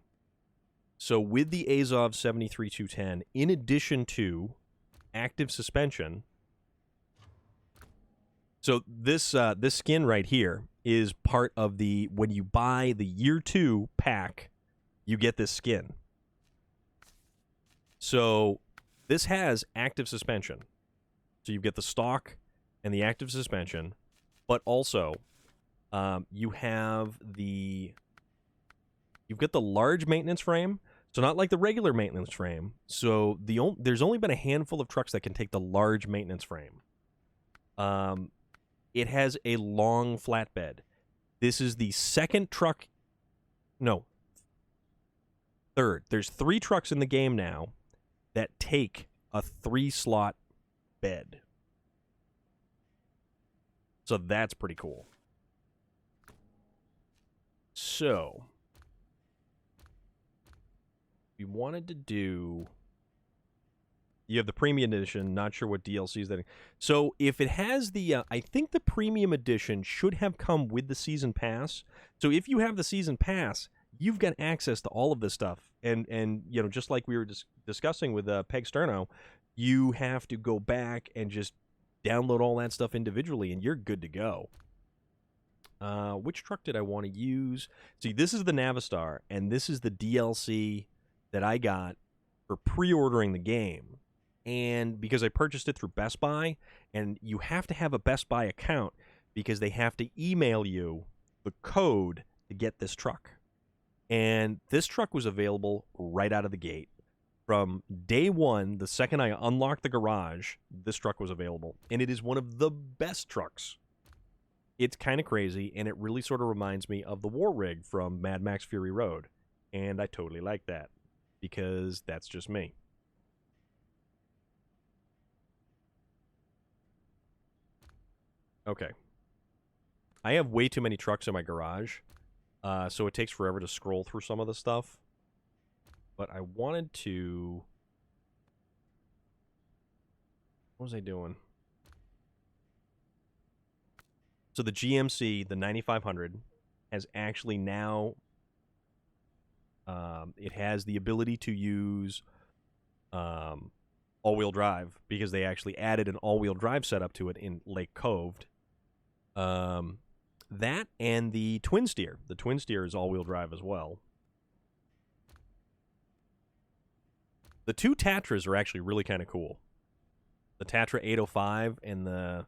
A: So with the Azov 73-210, in addition to active suspension, so this skin right here is part of the, when you buy the year 2 pack, you get this skin. So this has active suspension. So you get the stock and the active suspension, but also you've got the large maintenance frame. So not like the regular maintenance frame. So there's only been a handful of trucks that can take the large maintenance frame. It has a long flatbed. This is the second truck. No. Third. There's 3 trucks in the game now that take a 3-slot bed. So that's pretty cool. So we wanted to do. You have the premium edition. Not sure what DLCs that. So if it has the, I think the premium edition should have come with the season pass. So if you have the season pass, you've got access to all of this stuff. And you know, just like we were discussing with Peg Sterno, you have to go back and just download all that stuff individually, and you're good to go. Which truck did I want to use? See, this is the Navistar, and this is the DLC that I got for pre-ordering the game. And because I purchased it through Best Buy, and you have to have a Best Buy account because they have to email you the code to get this truck. And this truck was available right out of the gate. From day one, the second I unlocked the garage, this truck was available. And it is one of the best trucks. It's kind of crazy, and it really sort of reminds me of the War Rig from Mad Max Fury Road. And I totally like that, because that's just me. Okay. I have way too many trucks in my garage, so it takes forever to scroll through some of the stuff. But I wanted to... What was I doing? So the GMC, the 9500, has actually now... it has the ability to use all-wheel drive, because they actually added an all-wheel drive setup to it in Lake Cove. That and the Twin Steer. The Twin Steer is all-wheel drive as well. The two Tatras are actually really kind of cool. The Tatra 805 and the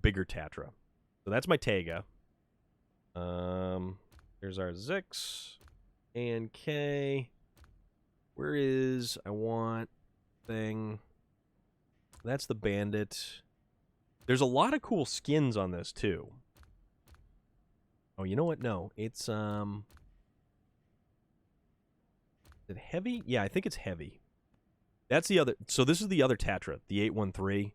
A: bigger Tatra. So that's my Tega. There's our Zix and K. Where is I want thing? That's the Bandit. There's a lot of cool skins on this too. Oh, you know what? No, it's is it heavy? Yeah, I think it's heavy. That's the other. So this is the other Tatra, the 813.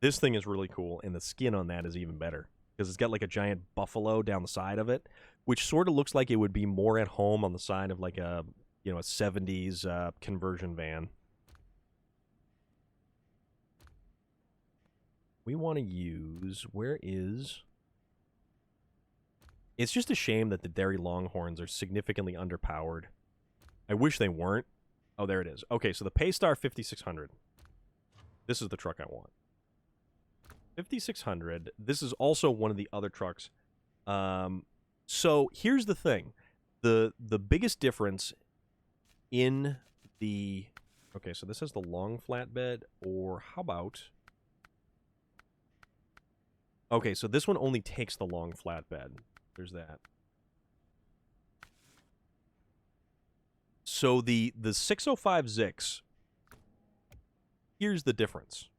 A: This thing is really cool, and the skin on that is even better because it's got like a giant buffalo down the side of it, which sort of looks like it would be more at home on the side of like a, you know, a 70s conversion van. We want to use, where is... It's just a shame that the Derry Longhorns are significantly underpowered. I wish they weren't. Oh, there it is. Okay, so the Paystar 5600. This is the truck I want. 5600. This is also one of the other trucks. So here's the thing. The biggest difference in the... Okay, so this is the long flatbed, or how about... Okay, so this one only takes the long flatbed. There's that. So the 605 Zix, here's the difference.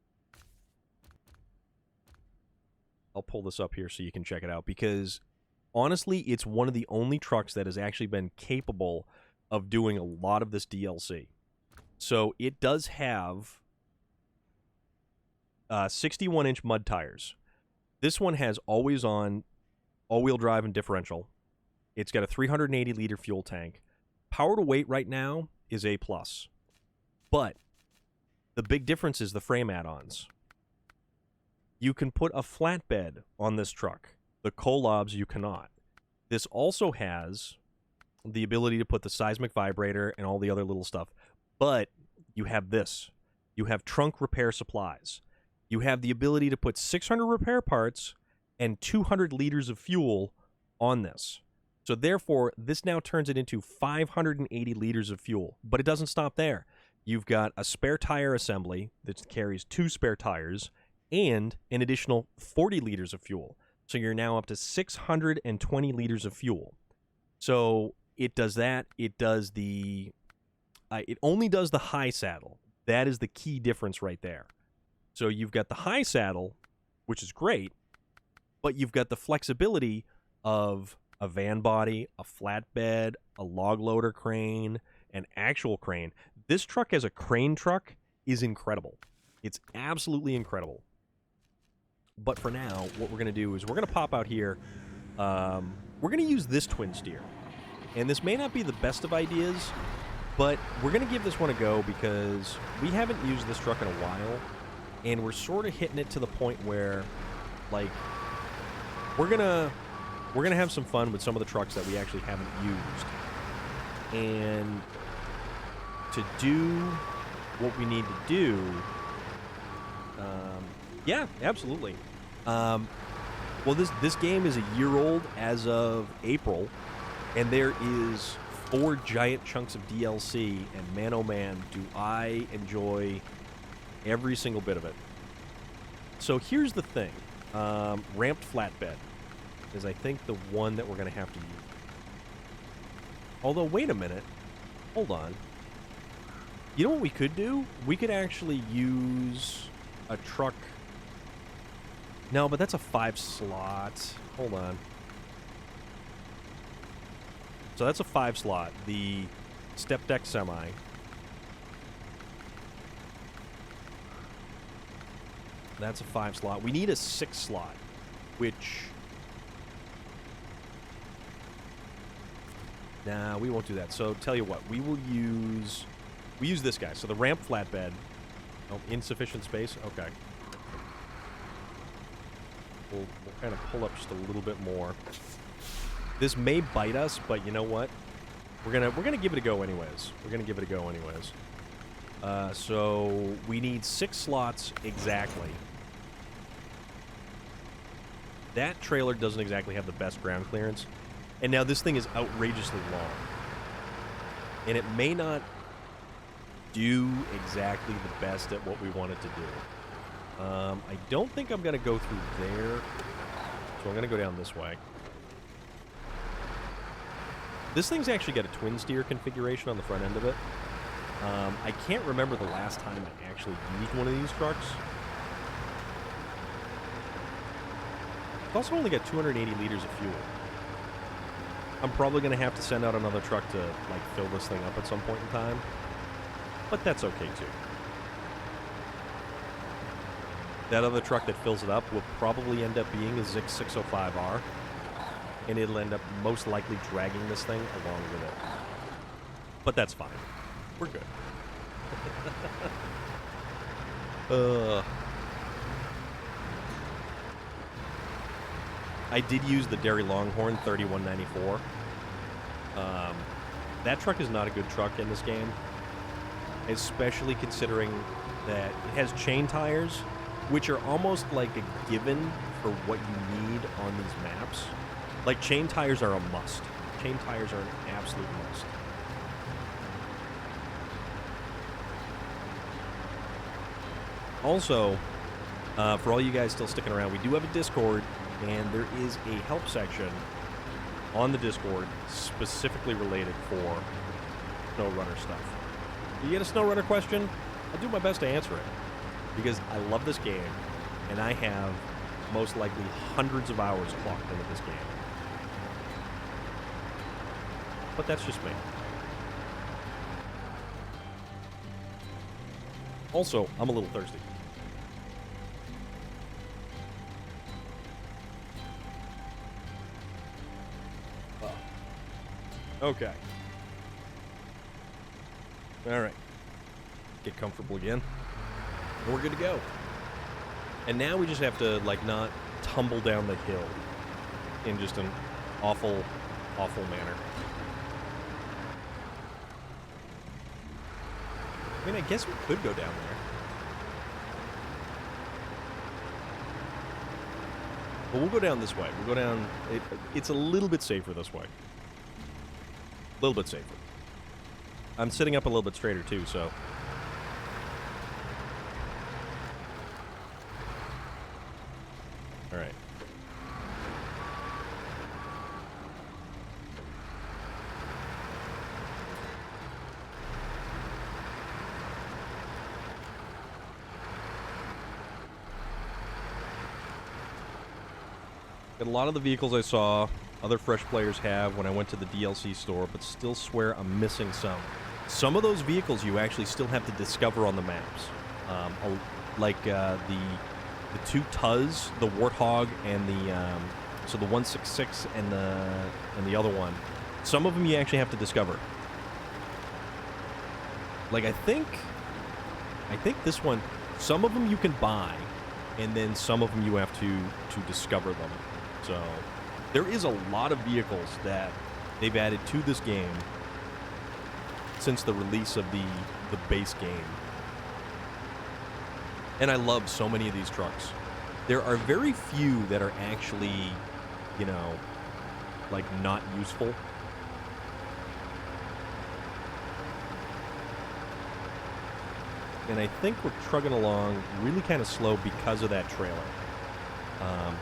A: I'll pull this up here so you can check it out, because honestly, it's one of the only trucks that has actually been capable of doing a lot of this DLC. So it does have 61-inch mud tires. This one has always-on all-wheel drive and differential. It's got a 380-liter fuel tank. Power to weight right now is A+. But the big difference is the frame add-ons. You can put a flatbed on this truck. The Kolobs you cannot. This also has the ability to put the seismic vibrator and all the other little stuff. But you have this. You have trunk repair supplies. You have the ability to put 600 repair parts and 200 liters of fuel on this. So therefore, this now turns it into 580 liters of fuel. But it doesn't stop there. You've got a spare tire assembly that carries 2 spare tires and an additional 40 liters of fuel. So you're now up to 620 liters of fuel. So it does that. It does the... it only does the high saddle. That is the key difference right there. So you've got the high saddle, which is great, but you've got the flexibility of a van body, a flatbed, a log loader crane, an actual crane. This truck as a crane truck is incredible. It's absolutely incredible. But for now, what we're going to do is we're going to pop out here. We're going to use this twin steer. And this may not be the best of ideas, but we're going to give this one a go because we haven't used this truck in a while. And we're sort of hitting it to the point where, like, we're gonna have some fun with some of the trucks that we actually haven't used. And to do what we need to do, yeah, absolutely. Well, this game is a year old as of April, and there is 4 giant chunks of DLC, and man, oh man, do I enjoy every single bit of it. So here's the thing. Ramped flatbed is, I think, the one that we're going to have to use. Although, wait a minute. Hold on. You know what we could do? We could actually use a truck. No, but that's a 5-slot. Hold on. So that's a 5-slot. The step deck semi. That's a 5-slot. We need a 6-slot, which... Nah, we won't do that. So, tell you what. We use this guy. So, the ramp flatbed. Oh, insufficient space? Okay. We'll kind of pull up just a little bit more. This may bite us, but you know what? We're gonna give it a go anyways. So we need 6 slots exactly. That trailer doesn't exactly have the best ground clearance. And now this thing is outrageously long. And it may not... do exactly the best at what we want it to do. I don't think I'm going to go through there, so I'm going to go down this way. This thing's actually got a twin steer configuration on the front end of it. I can't remember the last time I actually used one of these trucks. It's also only got 280 liters of fuel. I'm probably going to have to send out another truck to, like, fill this thing up at some point in time. But that's okay, too. That other truck that fills it up will probably end up being a Zix 605R. And it'll end up most likely dragging this thing along with it. But that's fine. We're good. I did use the Dairy Longhorn 3194. That truck is not a good truck in this game, especially considering that it has chain tires, which are almost like a given for what you need on these maps. Like, chain tires are a must. Chain tires are an absolute must. Also, for all you guys still sticking around, we do have a Discord, and there is a help section on the Discord specifically related for SnowRunner stuff. You get a SnowRunner question, I'll do my best to answer it, because I love this game, and I have most likely hundreds of hours clocked into this game. But that's just me. Also, I'm a little thirsty. Okay. All right. Get comfortable again. And we're good to go. And now we just have to, like, not tumble down the hill in just an awful, awful manner. I mean, I guess we could go down there. But we'll go down this way. We'll go down... It's a little bit safer this way. A little bit safer. I'm sitting up a little bit straighter, too, so... Alright. A lot of the vehicles I saw, other fresh players have when I went to the DLC store, but still swear I'm missing some. Some of those vehicles you actually still have to discover on the maps. Like the two Tuz, the Warthog, and the so the 166 and the other one. Some of them you actually have to discover. Like I think this one, some of them you can buy, and then some of them you have to discover them. So there is a lot of vehicles that they've added to this game since the release of the base game. And I love so many of these trucks. There are very few that are actually, you know, like not useful. And I think we're trugging along really kind of slow because of that trailer.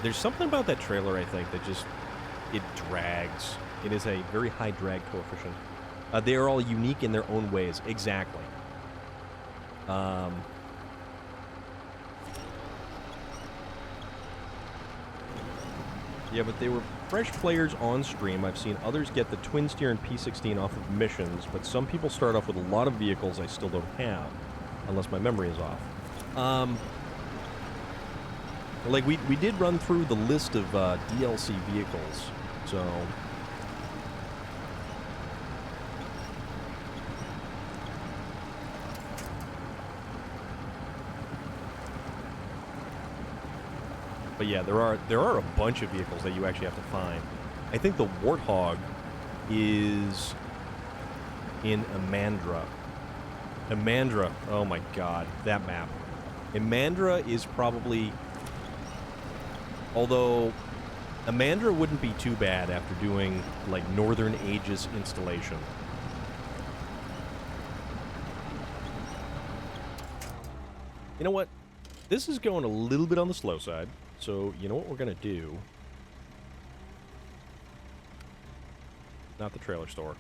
A: There's something about that trailer, I think, that just, it drags. It is a very high drag coefficient. They are all unique in their own ways. Exactly. Yeah, but they were fresh players on stream. I've seen others get the twin steer and P16 off of missions, but some people start off with a lot of vehicles I still don't have, unless my memory is off. Like, we did run through the list of DLC vehicles, so... But yeah, there are a bunch of vehicles that you actually have to find. I think the Warthog is in Amandra. Amandra, oh my god, that map. Amandra is probably... Although, Amandra wouldn't be too bad after doing, like, Northern Aegis installation. You know what? This is going a little bit on the slow side. So, you know what we're going to do? Not the trailer store.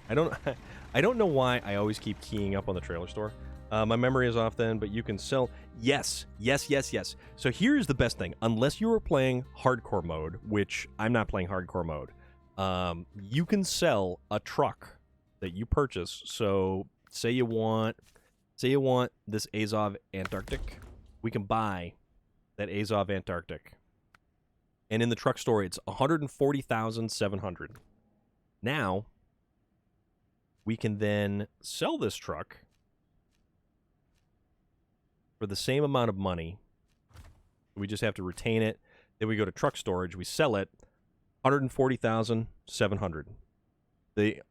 A: I don't know why I always keep keying up on the trailer store. My memory is off then, but you can sell... Yes. So here's the best thing. Unless you are playing hardcore mode, which I'm not playing hardcore mode, you can sell a truck that you purchase. So say you want this Azov Antarctic. We can buy that Azov Antarctic. And in the truck store, it's $140,700. Now, we can then sell this truck for the same amount of money. We just have to retain it. Then we go to truck storage. We sell it, $140,700.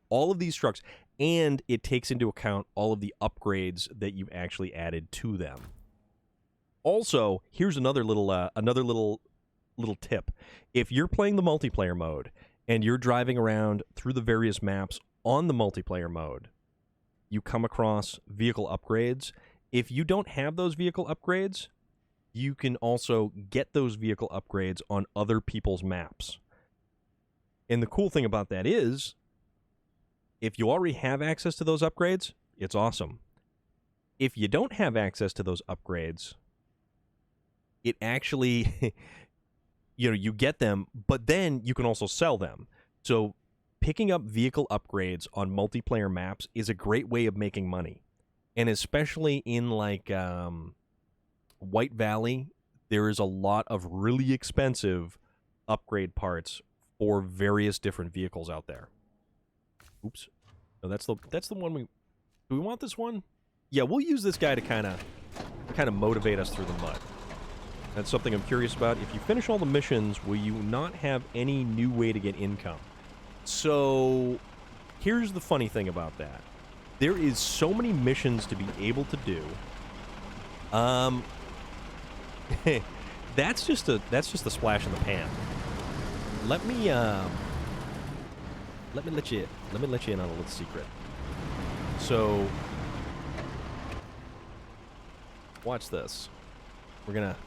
A: All of these trucks, and it takes into account all of the upgrades that you've actually added to them. Also, here's another little tip. If you're playing the multiplayer mode and you're driving around through the various maps on the multiplayer mode, you come across vehicle upgrades. If you don't have those vehicle upgrades, you can also get those vehicle upgrades on other people's maps. And the cool thing about that is, if you already have access to those upgrades, it's awesome. If you don't have access to those upgrades, it actually, you get them, but then you can also sell them. So picking up vehicle upgrades on multiplayer maps is a great way of making money. And especially in like White Valley, there is a lot of really expensive upgrade parts for various different vehicles out there. Oops. No, that's the one do we want this one? Yeah, we'll use this guy to kind of motivate us through the mud. That's something I'm curious about. If you finish all the missions, will you not have any new way to get income? So, here's the funny thing about that. There is so many missions to be able to do. That's just a splash in the pan. Let me let you in on a little secret. So, watch this. We're gonna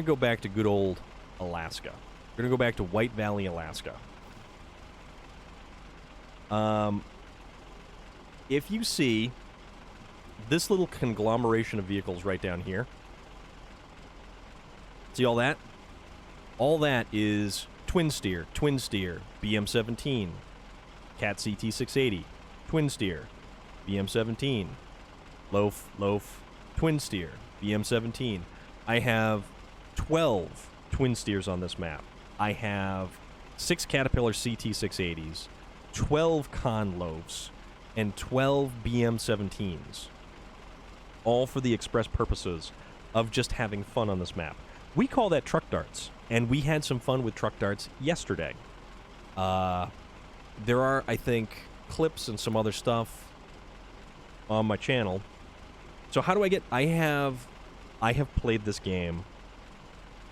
A: go back to good old Alaska. We're gonna go back to White Valley, Alaska. If you see this little conglomeration of vehicles right down here, see all that? All that is twin steer, BM17, Cat CT680, twin steer, BM17, loaf, twin steer, BM17. I have 12 twin steers on this map. I have 6 Caterpillar CT680s, 12 Con loafs, and 12 BM17s. All for the express purposes of just having fun on this map. We call that truck darts, and we had some fun with truck darts yesterday. There are, I think, clips and some other stuff on my channel. So how do I get... I have played this game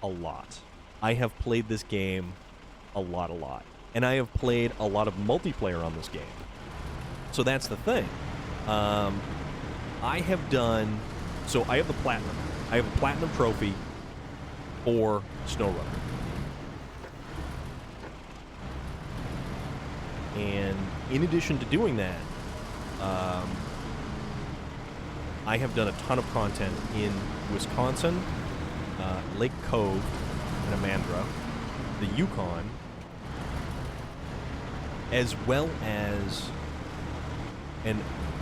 A: a lot. I have played this game a lot. And I have played a lot of multiplayer on this game. So that's the thing. I have done... So I have the Platinum. I have a Platinum trophy for SnowRunner. And in addition to doing that, I have done a ton of content in Wisconsin, Lake Cove, and Amandra, the Yukon, as well as an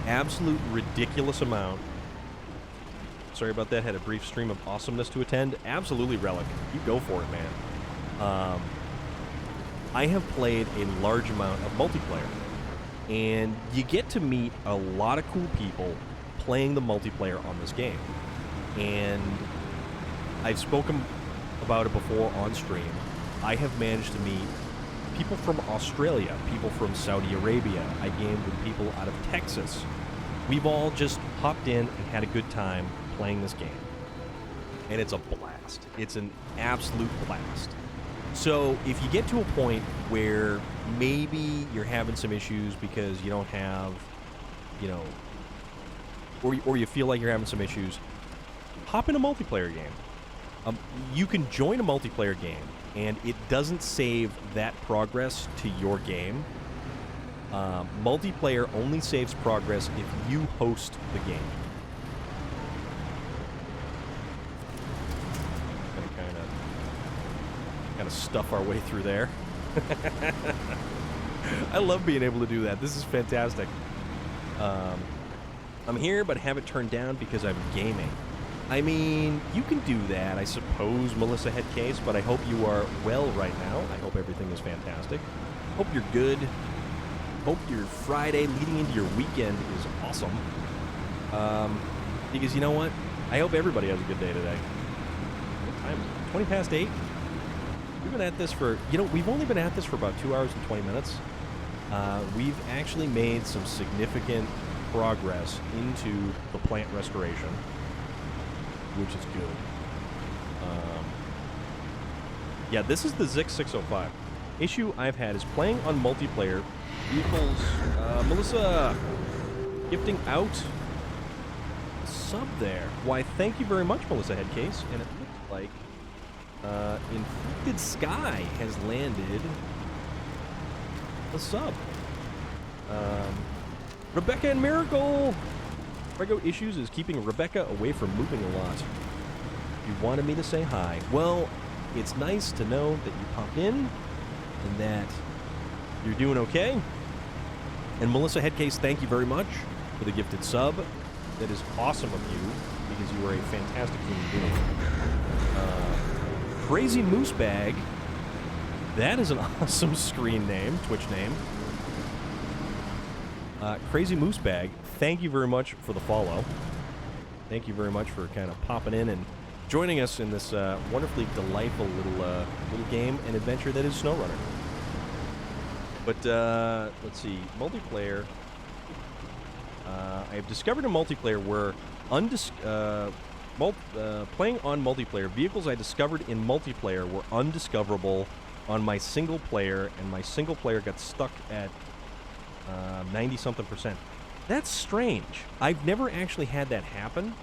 A: absolute ridiculous amount. Sorry about that, had a brief stream of awesomeness to attend. Absolutely, Relic. You go for it, man. I have played a large amount of multiplayer, and you get to meet a lot of cool people playing the multiplayer on this game. And I've spoken about it before on stream. I have managed to meet people from Australia, people from Saudi Arabia. I gamed with people out of Texas. We've all just hopped in and had a good time playing this game. And it's a blast. It's an absolute blast. So if you get to a point where maybe you're having some issues because you don't have, or you feel like you're having some issues, hop in a multiplayer game. You can join a multiplayer game, and it doesn't save that progress to your game. Multiplayer only saves progress if you host the game. Kind of stuff our way through there. I love being able to do that. This is fantastic. I'm here, but have it turned down because I'm gaming. I mean, you can do that, I suppose, Melissa Headcase, but I hope you are well right now. I hope everything is fantastic. Hope you're good. Hope your Friday leading into your weekend is awesome. Because you know what? I hope everybody has a good day today. What time is it? 20 past 8? We've been at this for, we've only been at this for about 2 hours and 20 minutes. We've actually made some significant progress into the plant restoration, which is good. Yeah, this is the Zix 605. Issue I've had is playing on multiplayer vehicles. Melissa, gifting out a sub there. Why, thank you very much, Melissa Headcase. And it looks like Infected Sky has landed a sub. Rebecca and Miracle! Rego Issues is keeping Rebecca away from moving a lot. You wanted me to say hi. Well, it's nice to know that you popped in and that you're doing okay. And Melissa Headcase, thank you very much for the gifted sub. That is awesome of you because you are a fantastic human being. Crazy Moose Bag. That is an awesome screen name, Twitch name. Crazy Moose Bag, thank you very much for the follow. Thank you very much for kind of popping in and joining us in this wonderfully delightful little game and adventure that is SnowRunner. But let's see, multiplayer. I have discovered a multiplayer where playing on multiplayer, vehicles I discovered in multiplayer were undiscoverable on my single player, and my single player got stuck at 90-something%. That's strange. I've never actually had that happen.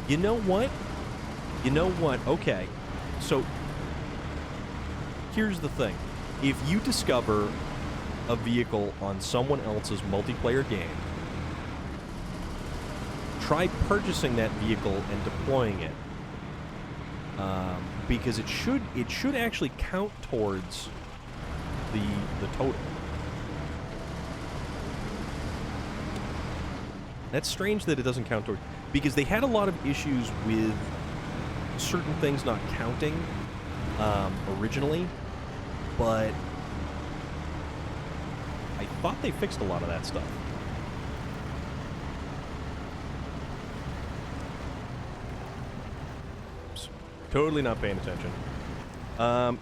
A: You know what? Okay. So, here's the thing. If you discover a vehicle on someone else's multiplayer game, try purchasing that vehicle and deploying it. Because it should actually count towards the total. That's strange that it doesn't count towards, because they had a lot of issues with certain things not counting originally, but I thought they fixed a lot of that stuff. Totally not paying attention.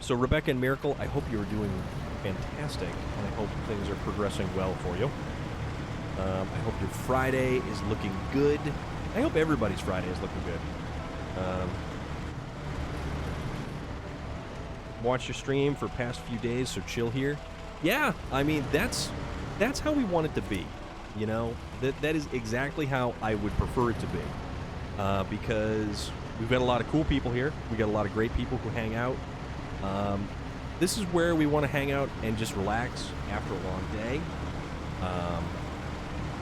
A: So Rebecca and Miracle, I hope you're doing fantastic, and I hope things are progressing well for you. I hope your Friday is looking good. I hope everybody's Friday is looking good. Watched your stream for past few days, so chill here. Yeah, I mean, that's how we want it to be. You know, that is exactly how I would prefer it to be. Because we've got a lot of cool people here. We got a lot of great people who hang out. This is where we want to hang out and just relax after a long day.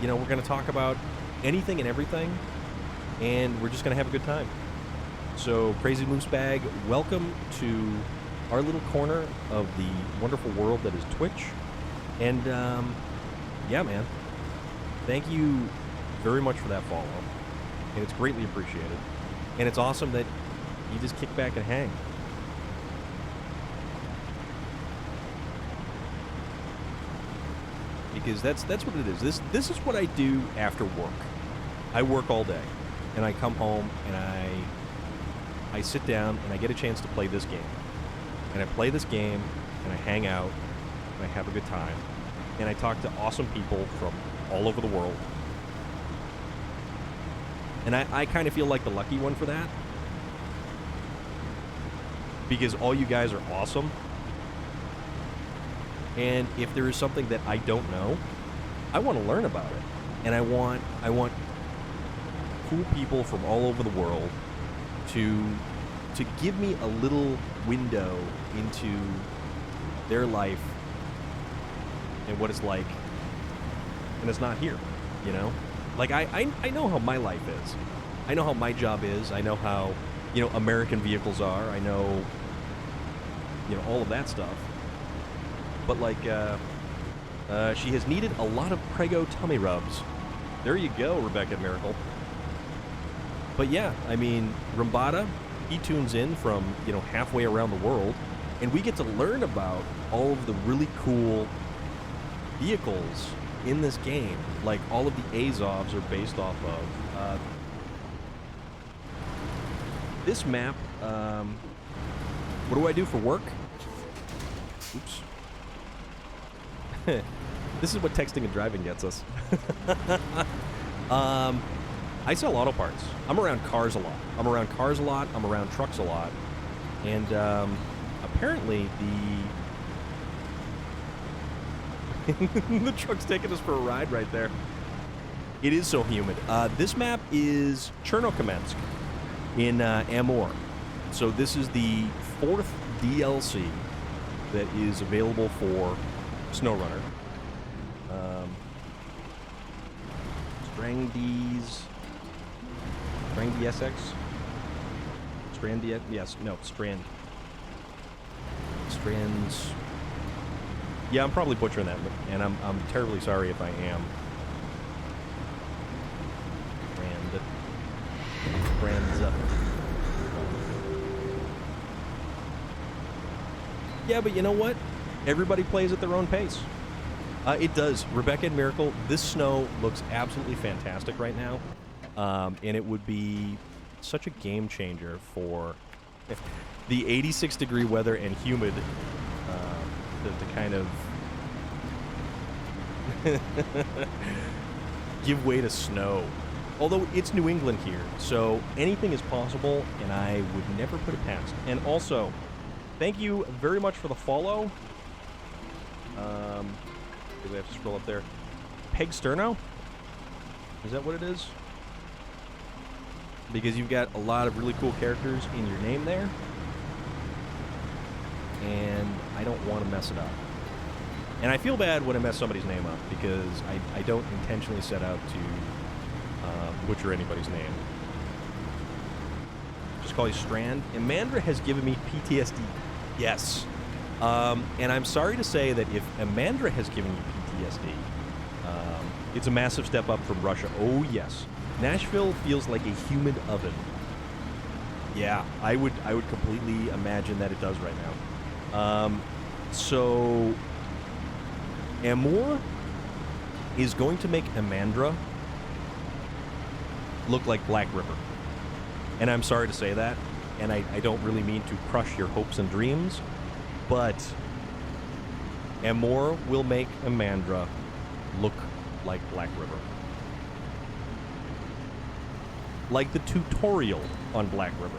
A: You know, we're going to talk about anything and everything, and we're just going to have a good time. So, Crazy Moose Bag, welcome to our little corner of the wonderful world that is Twitch. And, yeah, man. Thank you very much for that follow. And it's greatly appreciated. And it's awesome that you just kick back and hang. Because that's what it is. This is what I do after work. I work all day, and I come home and I sit down and I get a chance to play this game. And I play this game and I hang out and I have a good time. And I talk to awesome people from all over the world. And I kind of feel like the lucky one for that. Because all you guys are awesome. And if there is something that I don't know, I want to learn about it. and I want cool people from all over the world to give me a little window into their life and what it's like, and it's not here, you know? Like, I know how my life is. I know how my job is. I know how, you know, American vehicles are. I know, you know, all of that stuff. But, like, she has needed a lot of Prego tummy rubs. There you go, Rebecca Miracle. But yeah, I mean, Rambada, he tunes in from, you know, halfway around the world, and we get to learn about all of the really cool vehicles in this game. Like, all of the Azovs are based off of. This map, what do I do for work? Oops. This is what texting and driving gets us. I sell auto parts. I'm around cars a lot. I'm around trucks a lot. And apparently the truck's taking us for a ride right there. It is so humid. This map is Chernokamsk in Amur. So this is the 4th DLC that is available for SnowRunner. Strand DSX? Strand DX? Yes, no, Strand. Strands. Yeah, I'm probably butchering that, and I'm terribly sorry if I am. Strands up. Yeah, but you know what? Everybody plays at their own pace. It does. Rebecca and Miracle, this snow looks absolutely fantastic right now. And it would be such a game changer for the 86-degree weather and humid to kind of give way to snow. Although it's New England here, so anything is possible, and I would never put it past. And also, thank you very much for the follow. Do we have to scroll up there? Peg Sterno? Is that what it is? Because you've got a lot of really cool characters in your name there. And I don't want to mess it up. And I feel bad when I mess somebody's name up, because I don't intentionally set out to butcher anybody's name. Just call you Strand. Amandra has given me PTSD. Yes. And I'm sorry to say that if Amandra has given you PTSD, it's a massive step up from Russia. Oh, yes. Nashville feels like a humid oven. Yeah, I would completely imagine that it does right now. So Amur is going to make Amandra look like Black River. And I'm sorry to say that, and I don't really mean to crush your hopes and dreams, but Amur will make Amandra look like Black River. Like the tutorial on Black River.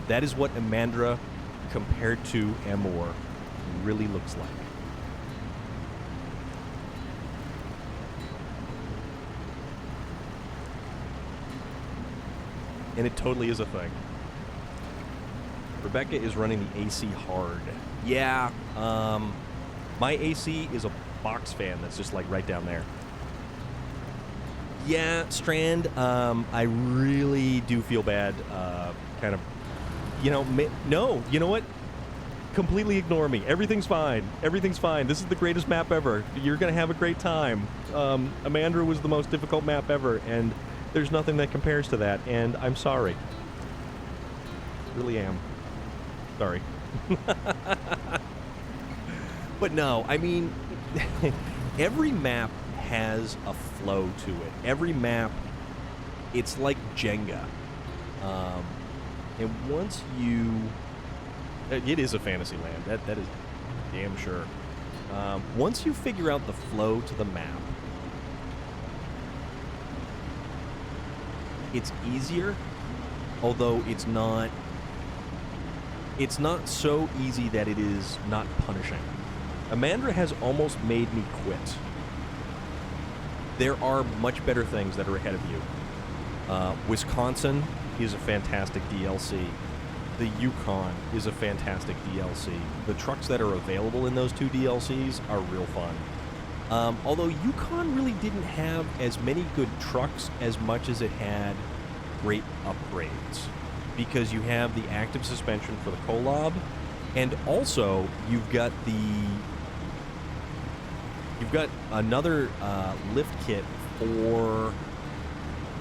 A: That is what Amandra compared to Amur really looks like. And it totally is a thing. Rebecca is running the AC hard. Yeah, my AC is a box fan that's just like right down there. Yeah, Strand, I really do feel bad, kind of, you know, no, you know what? Completely ignore me. Everything's fine. Everything's fine. This is the greatest map ever. You're going to have a great time. Amandra was the most difficult map ever, and there's nothing that compares to that, and I'm sorry. Really am. Sorry. But no, I mean, every map has a flow to it. Every map, it's like Jenga. And once you... It is a fantasy land. That is damn sure. Once you figure out the flow to the map, it's easier, although it's not so easy that it is not punishing. Amandra has almost made me quit. there are much better things that are ahead of you. Wisconsin is a fantastic DLC. The Yukon is a fantastic DLC. The trucks that are available in those 2 DLCs are real fun. Although Yukon really didn't have as many good trucks as much as it had great upgrades. Because you have the active suspension for the Kolob, and also you've got another lift kit for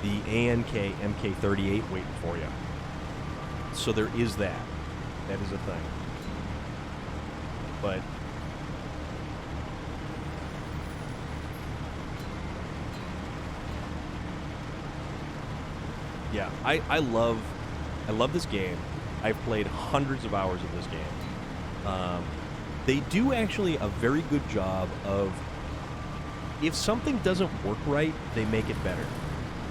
A: the ANK MK38 waiting for you. So there is that. That is a thing. But yeah, I love this game. I've played hundreds of hours of this game. They do actually a very good job of, if something doesn't work right, they make it better.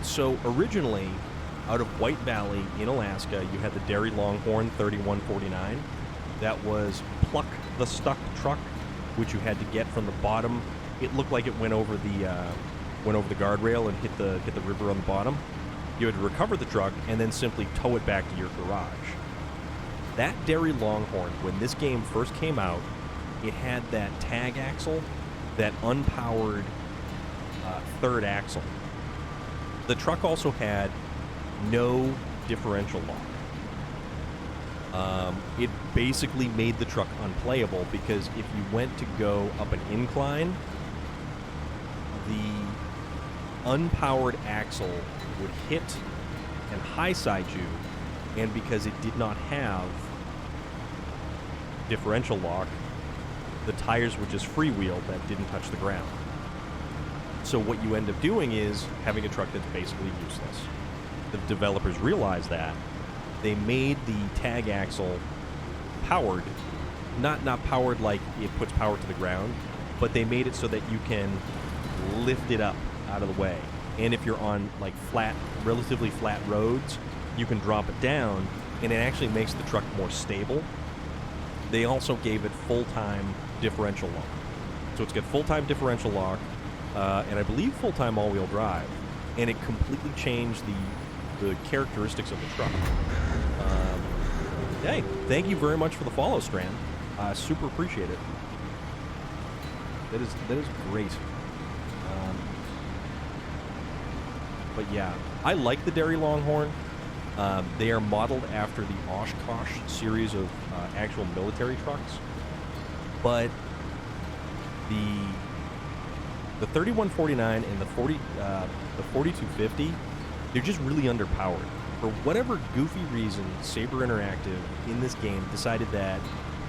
A: So originally, out of White Valley in Alaska, you had the Dairy Longhorn 3149. That was pluck the stuck truck, which you had to get from the bottom. It looked like it went over the guardrail and hit the river on the bottom. You had to recover the truck and then simply tow it back to your garage. That Dairy Longhorn, when this game first came out, it had that tag axle, that unpowered third axle. The truck also had no differential lock. It basically made the truck unplayable because if you went to go up an incline, the unpowered axle would hit and high-side you, and because it did not have differential lock, the tires would just freewheel that didn't touch the ground. So what you end up doing is having a truck that's basically useless. The developers realized that. They made the tag axle powered, not powered like it puts power to the ground, but they made it so that you can lift it up out of the way. And if you're on like relatively flat roads, you can drop it down, and it actually makes the truck more stable. They also gave it full-time differential lock. So it's got full-time differential lock, and I believe full-time all-wheel drive. And it completely changed the characteristics of the truck. Hey, thank you very much for the follow, Strand. Super appreciate it. That is great. But yeah, I like the Dairy Longhorn. They are modeled after the Oshkosh series of actual military trucks. But the 3149 and the 4250, they're just really underpowered. For whatever goofy reason, Saber Interactive in this game decided that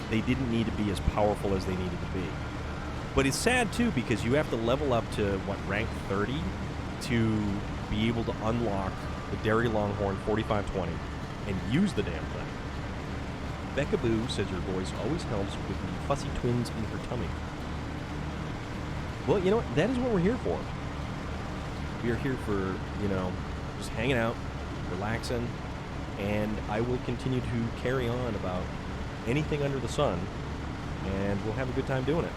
A: they didn't need to be as powerful as they needed to be. But it's sad too, because you have to level up to rank 30 to be able to unlock the Dairy Longhorn 4520 and use the damn thing. Becca Boo says your voice always helps with the fussy twins in her tummy. Well, you know what? That is what we're here for. We are here for, just hanging out, relaxing, and I will continue to carry on about anything under the sun, and we'll have a good time doing it.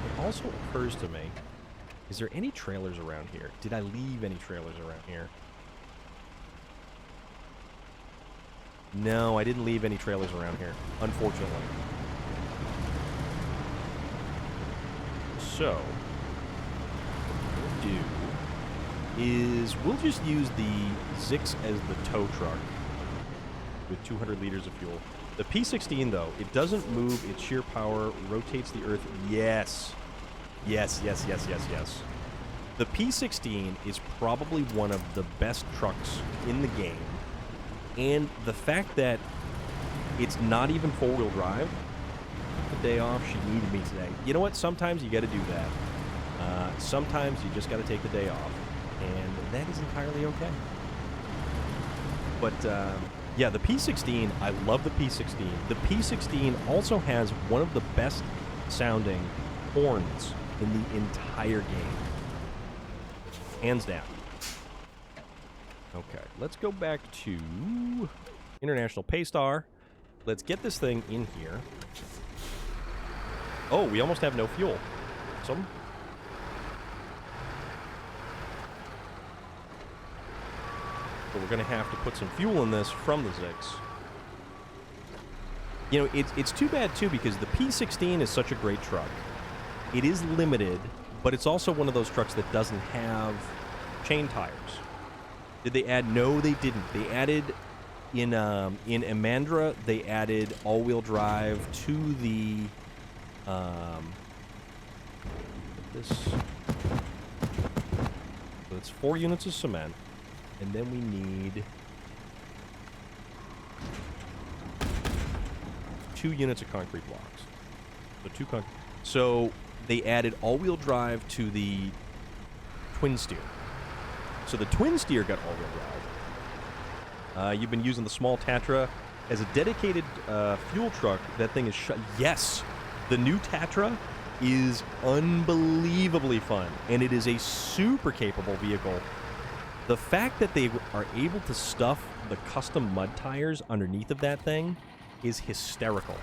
A: It also occurs to me, is there any trailers around here? Did I leave any trailers around here? No, I didn't leave any trailers around here, unfortunately. So, what we'll do is we'll just use the Zix as the tow truck with 200 liters of fuel. The P16, though, it doesn't move its sheer power, rotates the Earth. Yes. Yes. The P16 is probably one of the best trucks in the game. And the fact that it's not even four-wheel drive, the day off, she needed me today. You know what? Sometimes you got to do that. Sometimes you just got to take the day off. And that is entirely okay. But, yeah, the P16, I love the P16. The P16 also has one of the best sounding horns in the entire game. Hands down. Okay, let's go back to International Paystar. Let's get this thing in here. Oh, we almost have no fuel. Awesome. So we're going to have to put some fuel in this from the Zix. You know, it's too bad, too, because the P16 is such a great truck. It is limited, but it's also one of those trucks that doesn't have chain tires. Did they add? No, they didn't. They added, in Amandra, they added all-wheel drive to the, so it's 4 units of cement, and then we need 2 units of concrete blocks. So they added all-wheel drive to the twin steer. So the twin steer got all-wheel drive. You've been using the small Tatra as a dedicated fuel truck. That thing is yes, the new Tatra is unbelievably fun, and it is a super capable vehicle. The fact that they are able to stuff the custom mud tires underneath of that thing is hysterical.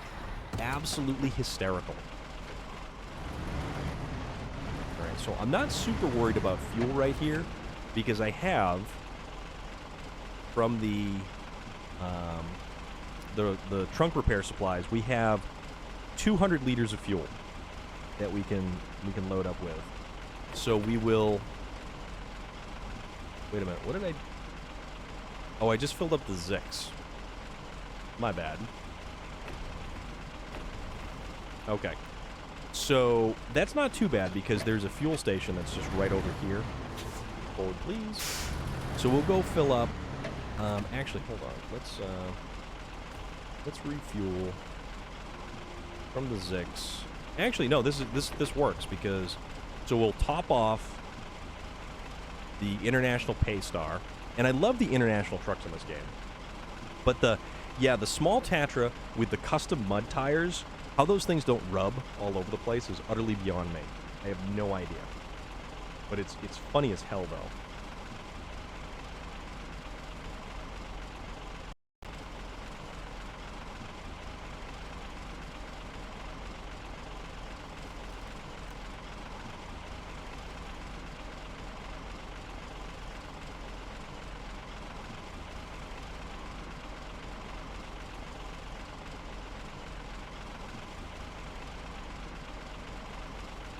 A: Absolutely hysterical. All right, so I'm not super worried about fuel right here because I have from the trunk repair supplies, we have 200 liters of fuel that we can load up with. So we will. Wait a minute. What did I? Oh, I just filled up the Zix. My bad. Okay. So that's not too bad because there's a fuel station that's just right over here. Forward, please. So we'll go fill up. Actually, hold on. Let's refuel from the Zix. Actually, no. This works because so we'll top off the International Paystar, and I love the international trucks in this game. But the small Tatra with the custom mud tires, how those things don't rub all over the place is utterly beyond me. I have no idea. But it's funny as hell, though.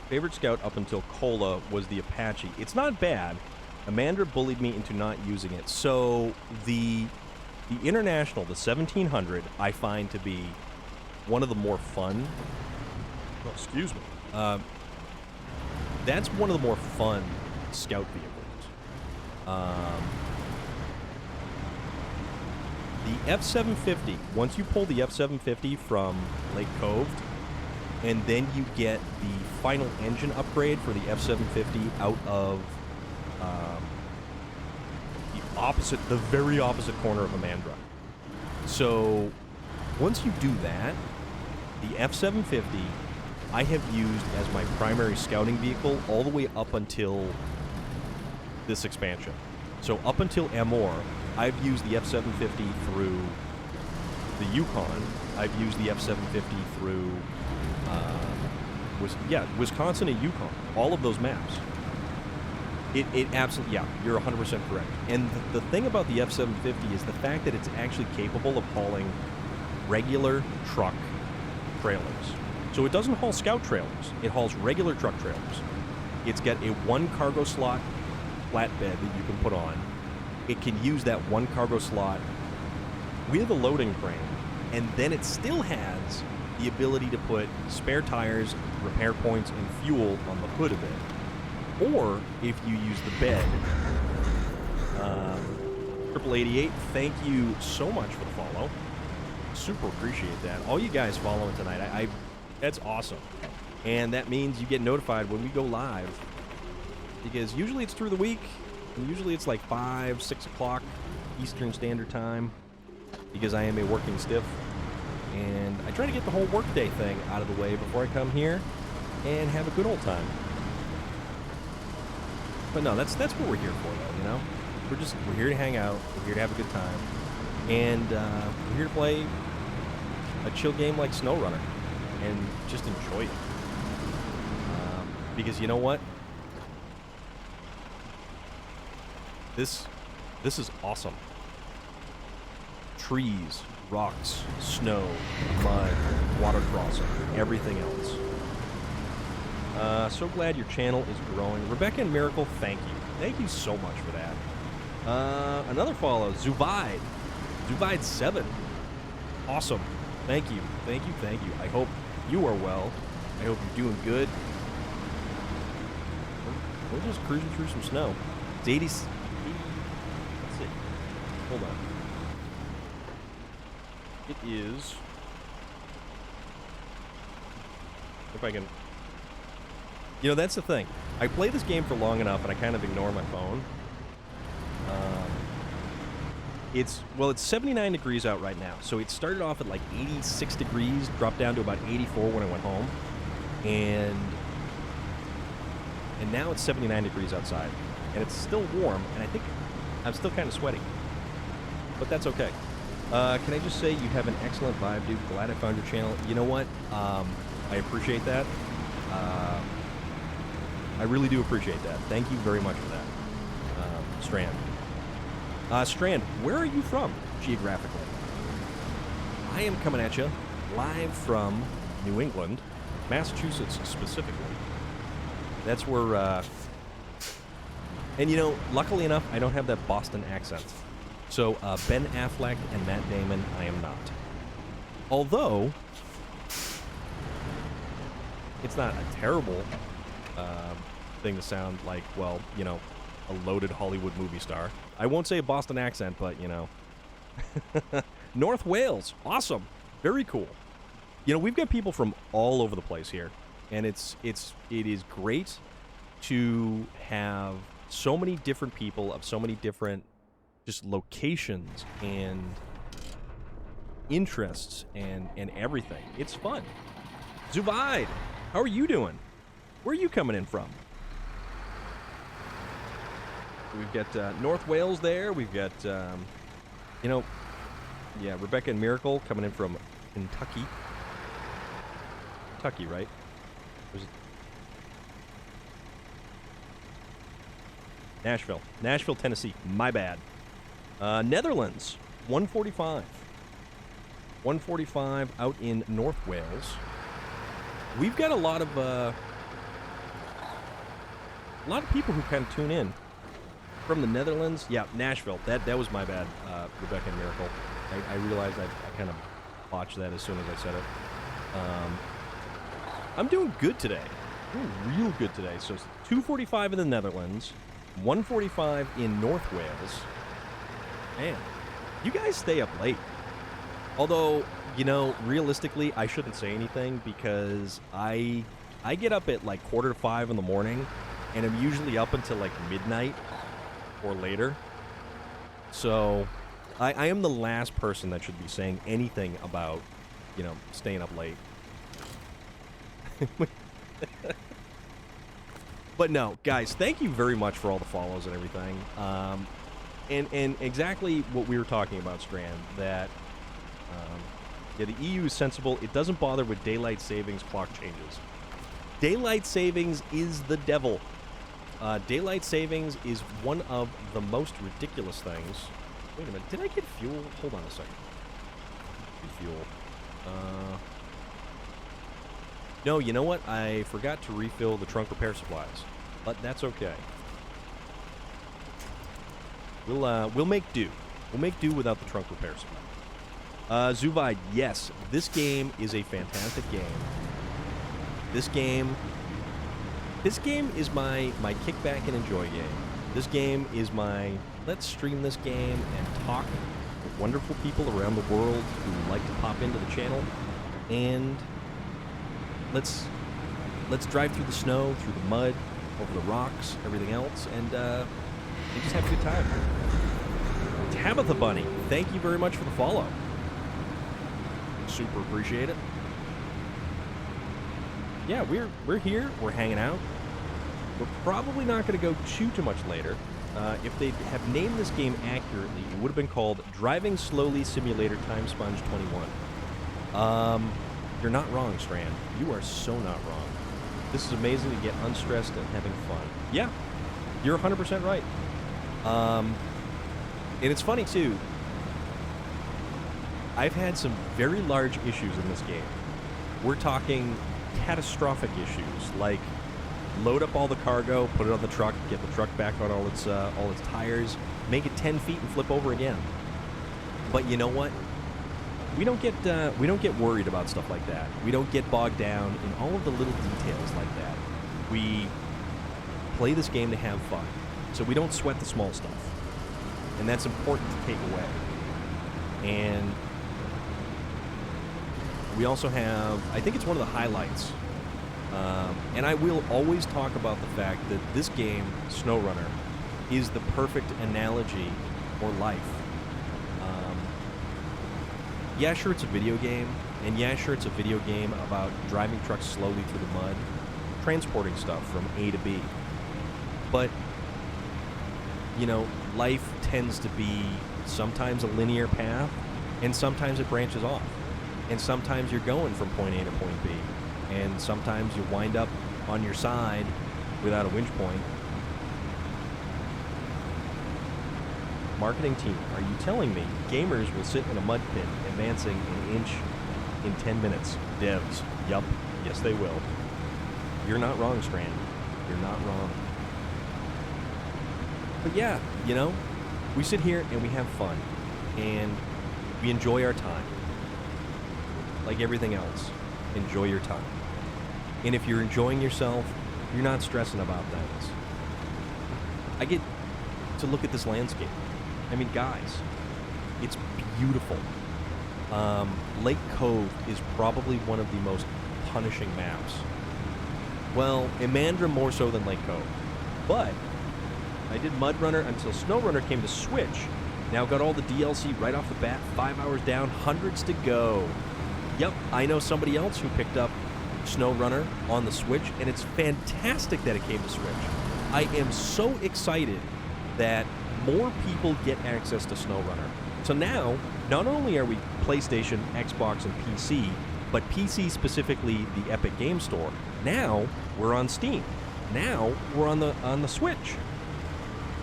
A: Favorite Scout up until Cola was the Apache. It's not bad. Amanda bullied me into not using it. So the International, the 1700, I find to be one of the more fun. Oh, excuse me. That's one of the more fun Scout vehicles. The F750. Once you pull the F750 from Lake Cove, and then you get the final engine upgrade for the F750 out of the very opposite corner of Amandra. So once you do that, the F750 I have used as my primary scouting vehicle all the way up until this expansion. So up until Amor, I've used the F750 through the Yukon. I've used the F750 through Wisconsin and Yukon, all of those maps. It absolutely, yeah, you're 100% correct. And the thing about the F750 is the fact that it's actually capable of hauling regular truck trailers. So it doesn't haul scout trailers, it hauls regular truck trailers. It's got a 1 cargo slot flatbed that you can put on. It can use that 1 cargo slot with a loading crane, and then it still has the ability to put spare tires, repair points, and fuel on the hood of it. Or, if you use the bed, 88, thank you so much for the follow. Super appreciate that. All you guys following tonight, that's awesome. And that means you get notified when we go live. Because usually it's through the week, and usually it's like 5, 6 o'clock Eastern Standard Time, because I am a working stiff. And I try to get the whole workday thing out of the way before I come here and have a good old time. But no, that's what we're here for, though, you know? We're here to hang out, we're here to have a good time, and we're here to play a chill game like SnowRunner and just enjoy it. Because you know what? This is awesome. Trees, rocks, snow, mud, water crossing, everything else. So glad your channel is growing. Rebecca and Miracle, thank you. Thank you so much for that. Another follow, Zubaid. Zubaid7. Awesome. Thank you. Thank you. Thank you. I hope you are well. I hope you're doing good. We're just cruising through some snow. It's 80. Let's see. Hold on. It is. If I can. You know, that's the thing. I play this game for long enough and I kind of ignore my phone. It's 79 degrees out right now. So it started off at like 86 degrees, dropped down to about 84 when I went home. And now it's 79 degrees outside. And it's still warm, and I think I'm still kind of sweaty. But that's okay. Can I just say you have an excellent vibe, dude. Glad I found your channel. You know what? I appreciate that. I really do appreciate that. Thank you very much for that. Strand. Strand, where are you from, geographically? I am coming at you live from New England, Massachusetts specifically. That's where, and you know, luckily enough, I don't have that Boston accent. So, Ben Affleck and Matt Damon, I am not. Although, it's not a terrible thing to sound like, well, you know, a loaded Hollywood movie star. I won't say a Boston accent, but, you know. North Wales, awesome. Very cool. You know, we've got people from all over the place here. And it is great to have so many different people of so many different just locations and interests and everything. It's fun. Zubaid, how are you doing? Where are you coming in from? We've got North Wales there. We've got, you know, yeah, Rebecca and Miracle coming in from Kentucky. Kentucky, right? Nashville. Nashville, Tennessee. My bad. Netherlands, 145. 145 out in North Wales. We've got a lot of people who kind of tune in from the Netherlands. Yeah, Nashville. That was my bad, Rebecca and Miracle. I realized I kind of botched that as soon as I said it. I'm doing good today. Doing real good today. So 245 in the Netherlands, 145 in North Wales. Man, you guys stay up late. Although, you know, realistically, I shouldn't say anything because I get up at like 4:45 in the morning, and I'm usually up until like midnight or later. So I am the last person that should be saying anything about, you know, staying up late. But no, guys, thank you very much for all the follows and everything. And exactly what we were talking about, Strand, that yeah, the EU is sensible. It doesn't bother with daylight savings clock changes. Daylight savings is the devil. Daylight savings is one of the most ridiculous things. Wait a minute, did I get fuel? Hold on a second. Fuel. No, you know what? I forgot to refill the trunk repair supplies, but that's okay. We'll make do. We'll make do without the trunk repair supply. Zubaid, yes, this game is a fantastic game. This game is my kickback and enjoy game. This game is my let's stream this game and talk with wonderful people around the world who like to pop into the channel, and let's drive through the snow, through the mud, over the rocks, everything else, and just have a good time. Tabitha Bunny, thank you very much for the follow. Super appreciate it. Yeah, we're here. We're hanging out. We're probably not going to go too much later. If they have named this game accurately, it would have been called Driving Slowly Simulator Time Sponge 21. You're not wrong, Strand. You are so not wrong. This is amazing to get unstressed and having fun. Yeah, you're 100% right. And it's funny, too. I've had some very large issues in this game. We're talking catastrophic issues, like load up all the cargo, put it on the truck, get the truck back on all its tires, make it 10 feet and flip over again. But you know what? We don't get worried about stuff like that. We don't get bogged down in all of the little details like that. We play this game to have fun, so we don't sweat the small stuff, and that's important to take away. And we also have, I think it's one of the highlights, and I will always talk about the fact that this game, SnowRunner, is the perfect analogy for life. Yeah, sure, it's a video game, and yeah, sure, it's a video game about driving trucks slowly through the mud, transporting stuff from A to B. But, you know, life tends to be sometimes a linear path, and sometimes it branches off. And sometimes you're going from point A to point B, and sometimes you wind up on your side without a winch point. Marketing team, are you telling me gamers will sit in a mud pit advancing an inch in 10 minutes? Devs, yup, yes they will. You're not wrong, Strand. You're not wrong. But yeah, you know, we sit here and we have fun, and we enjoy our time. Like everything else, enjoy your time. And if you're enjoying yourself, you're not stressing about things. I get to look at this landscape. I mean, guys, it's beautiful. Lake Cove is probably one of the most punishing maps. Well, Imandra more so than Lake Cove. But I did Mud Runner until SnowRunner came to Switch. Now got all the DLC right off the bat, 5 hours down, hundreds to go. Yep, I know somebody else who picked up SnowRunner on the Switch, and it's fantastic that it came to Switch. I am so excited that more people get access to SnowRunner. So now, not only are we PlayStation, Xbox, and PC, but PC specifically the Epic Game Store. Now we're on Steam. Now we're on the Switch.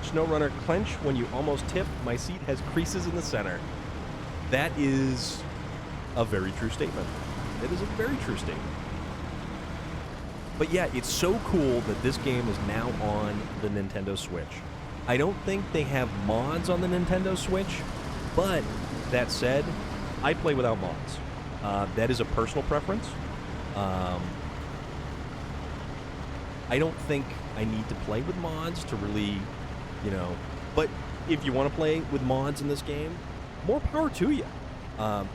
A: SnowRunner clench when you almost tip. My seat has creases in the center. That is a very true statement. It is a very true statement. But yeah, it's so cool that this game is now on the Nintendo Switch. I don't think they have mods on the Nintendo Switch, but that said, I play without mods. That is a personal preference. I don't think I need to play with mods to really, you know, but if you want to play with mods in this game, more power to you.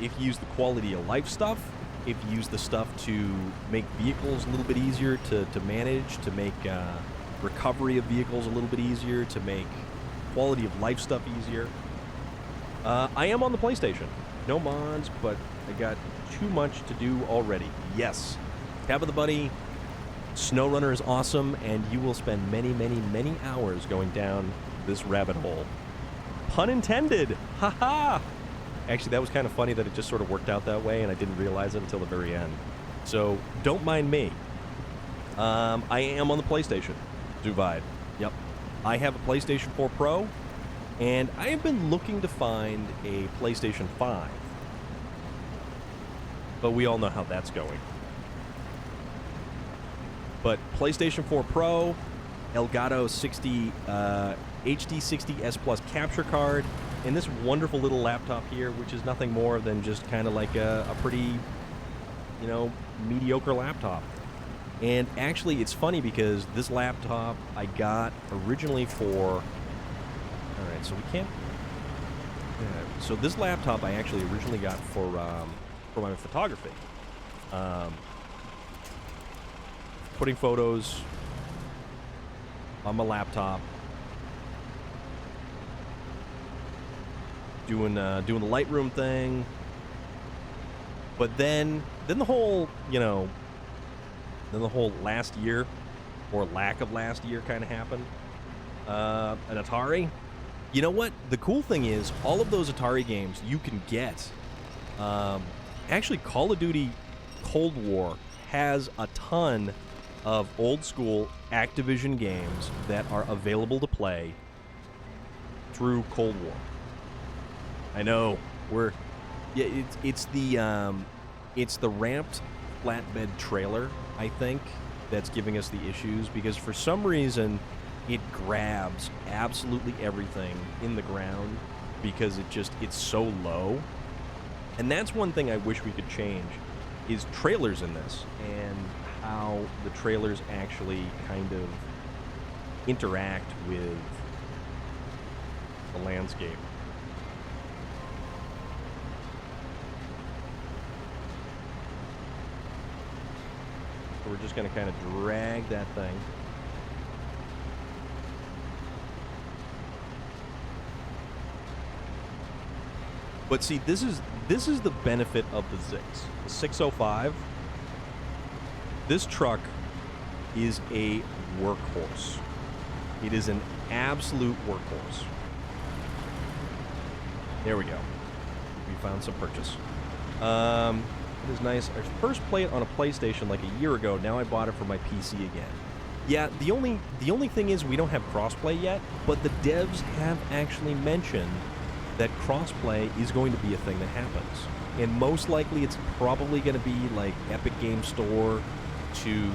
A: If you use the quality of life stuff, if you use the stuff to make vehicles a little bit easier to manage, to make recovery of vehicles a little bit easier, to make quality of life stuff easier. I am on the PlayStation. No mods, but I got too much to do already. Yes. Tabitha Buddy, SnowRunner is awesome, and you will spend many, many, many hours going down this rabbit hole. Pun intended! Haha! Actually, that was kind of funny that it just sort of worked out that way, and I didn't realize it until the very end. So, don't mind me. I am on the PlayStation. Divide. Yep. I have a PlayStation 4 Pro, and I have been looking to find a PlayStation 5. But we all know how that's going. But PlayStation 4 Pro, Elgato 60 HD60 S Plus capture card, and this wonderful little laptop here, which is nothing more than just kind of like a pretty, you know, mediocre laptop. And actually, it's funny because this laptop I got originally for... Alright, so we can't... Yeah, so this laptop I actually originally got for my photography. Putting photos on my laptop. Doing the Lightroom thing. But then the whole, you know... Then the whole last year, or lack of last year, kind of happened. An Atari. You know what? The cool thing is, all of those Atari games you can get. Actually, Call of Duty Cold War has a ton of old school Activision games that are available to play through Cold War. I know it's the ramped flatbed trailer, I think, that's giving us the issues, because for some reason it grabs absolutely everything in the ground because it's so low. And that's one thing I wish we could change, is trailers in this, and how the trailers actually kind of interact with the landscape. So we're just going to kind of drag that thing. But see, this is the benefit of the Zix. The 605, this truck is a workhorse. It is an absolute workhorse. There we go. We found some purchase. It is nice. I first played it on a PlayStation like a year ago. Now I bought it for my PC again. Yeah, the only thing is we don't have crossplay yet, but the devs have actually mentioned that crossplay is going to be a thing that happens. And most likely it's probably going to be like Epic Game Store to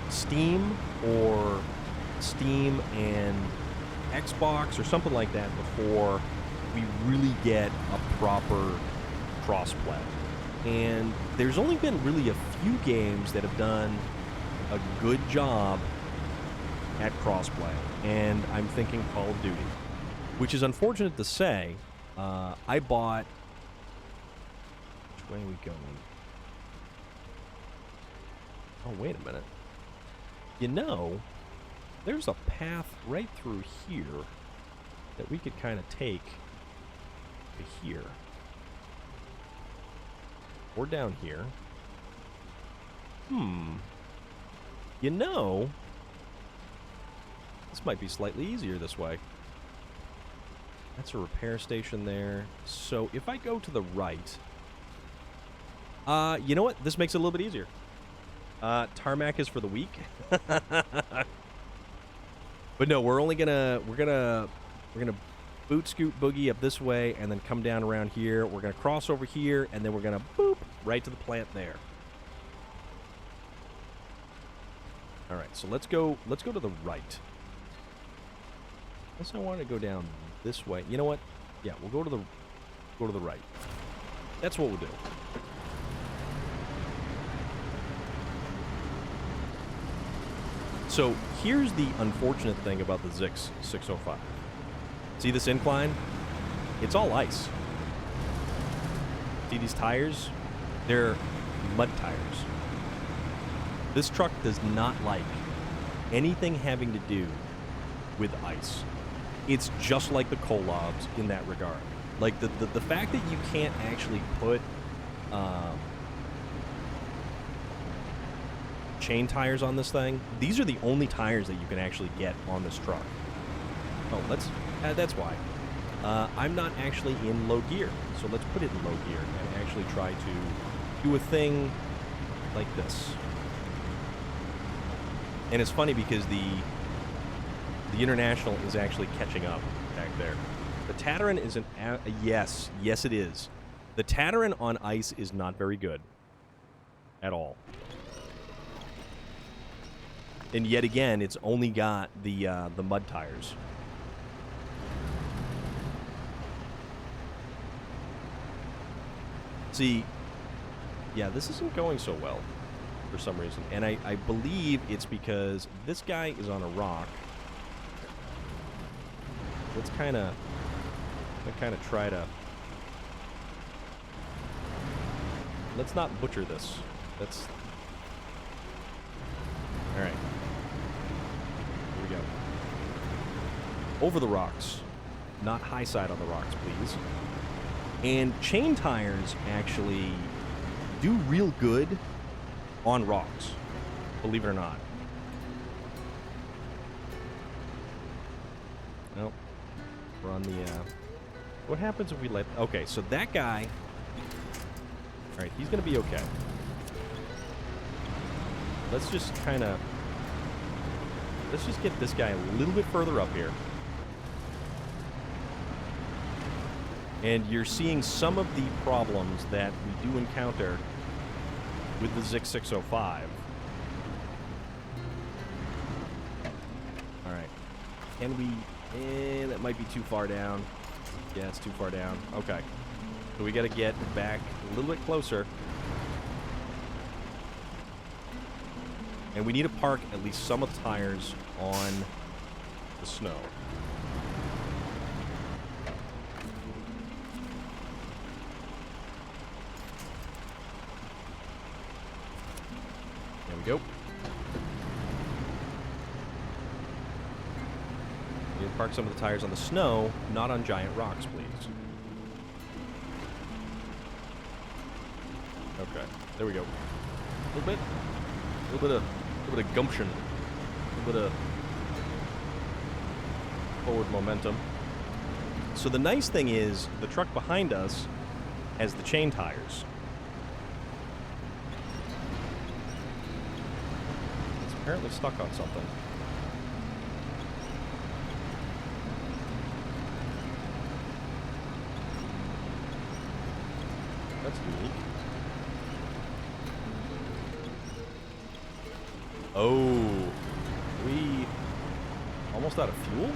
A: Steam, or Steam and Xbox, or something like that, before we really get a proper crossplay. And there's only been really a few games that have done a good job at crossplay, and I'm thinking Call of Duty, which is unfortunate to say. I bought... Which way are we going? Oh, wait a minute. You know, there's a path right through here that we could kind of take to here. Or down here. You know, this might be slightly easier this way. That's a repair station there. So if I go to the right... you know what? This makes it a little bit easier. Tarmac is for the weak. But no, we're gonna boot scoot boogie up this way and then come down around here. We're gonna cross over here and then we're gonna boop right to the plant there. All right, so let's go to the right. Unless I want to go down this way. You know what? Yeah, we'll go to the right. That's what we'll do. So here's the unfortunate thing about the Zix 605. See this incline? It's all ice. See these tires? They're mud tires. This truck does not like anything having to do with ice. It's just like the Kolobs in that regard. Like the fact that you can't actually put chain tires on this thing. These are the only tires that you can actually get on this truck. Oh, that's why. I'm not actually in low gear, so let's put it in low gear and actually try to do a thing like this. And it's funny because the International is actually catching up back there. The Tataran is yes it is. The Tataran on ice is not very good at all. And yet again, it's only got the mud tires. See, yeah, this isn't going so well for some reason. And I believe it's because this guy is on a rock. Let's kind of try to... Let's not butcher this. That's... Alright. Here we go. Over the rocks. Not high side on the rocks, please. And chain tires actually do real good on rocks, believe it or not. Nope. We're on the, what happens if we let... Okay, so that guy... Alright, he's gonna be okay. Let's just kind of Let's just get this guy a little bit further up here. And you're seeing some of the problems that we do encounter with the Zik 605. Alright. Can we... that might be too far down. Yeah, it's too far down. Okay. So we gotta get back a little bit closer. And we need to park at least some of the tires on the snow. There we go. We need to park some of the tires on the snow, not on giant rocks, please. Okay, there we go. A little bit of gumption, a little bit of forward momentum. So the nice thing is, the truck behind us has the chain tires. It's apparently stuck on something. That's unique. Oh, we almost out of fuel?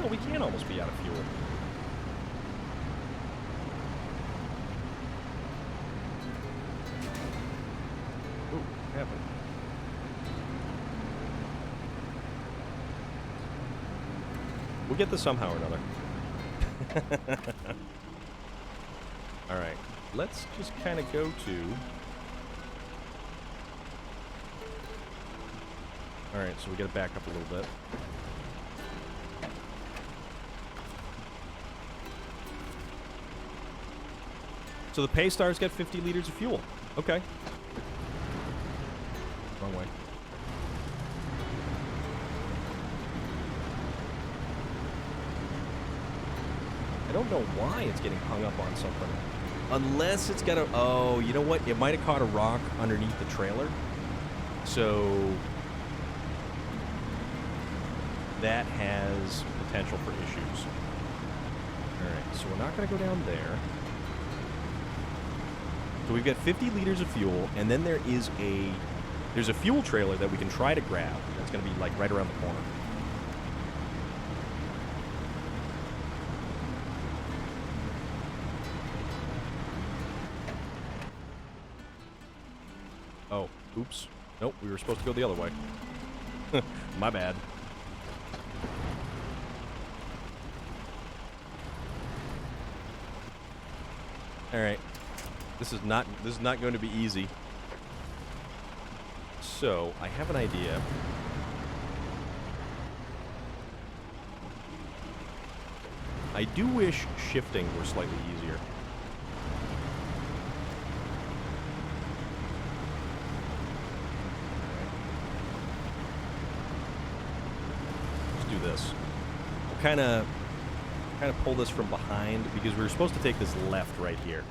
A: No, we can't almost be out of fuel. Ooh, what happened? We'll get this somehow or another. Alright, let's just kind of go to... Alright, so we gotta back up a little bit. So the Paystar's got 50 liters of fuel. Okay. Wrong way. I don't know why it's getting hung up on something. Unless it's got a... Oh, you know what? It might have caught a rock underneath the trailer. So... that has potential for issues. Alright, so we're not going to go down there. So we've got 50 liters of fuel, and then there's a fuel trailer that we can try to grab. That's going to be, like, right around the corner. Oh, oops. Nope, we were supposed to go the other way. My bad. All right, this is not going to be easy. So I have an idea. I do wish shifting were slightly easier. Let's do this. We'll kind of pull this from behind because we were supposed to take this left right here.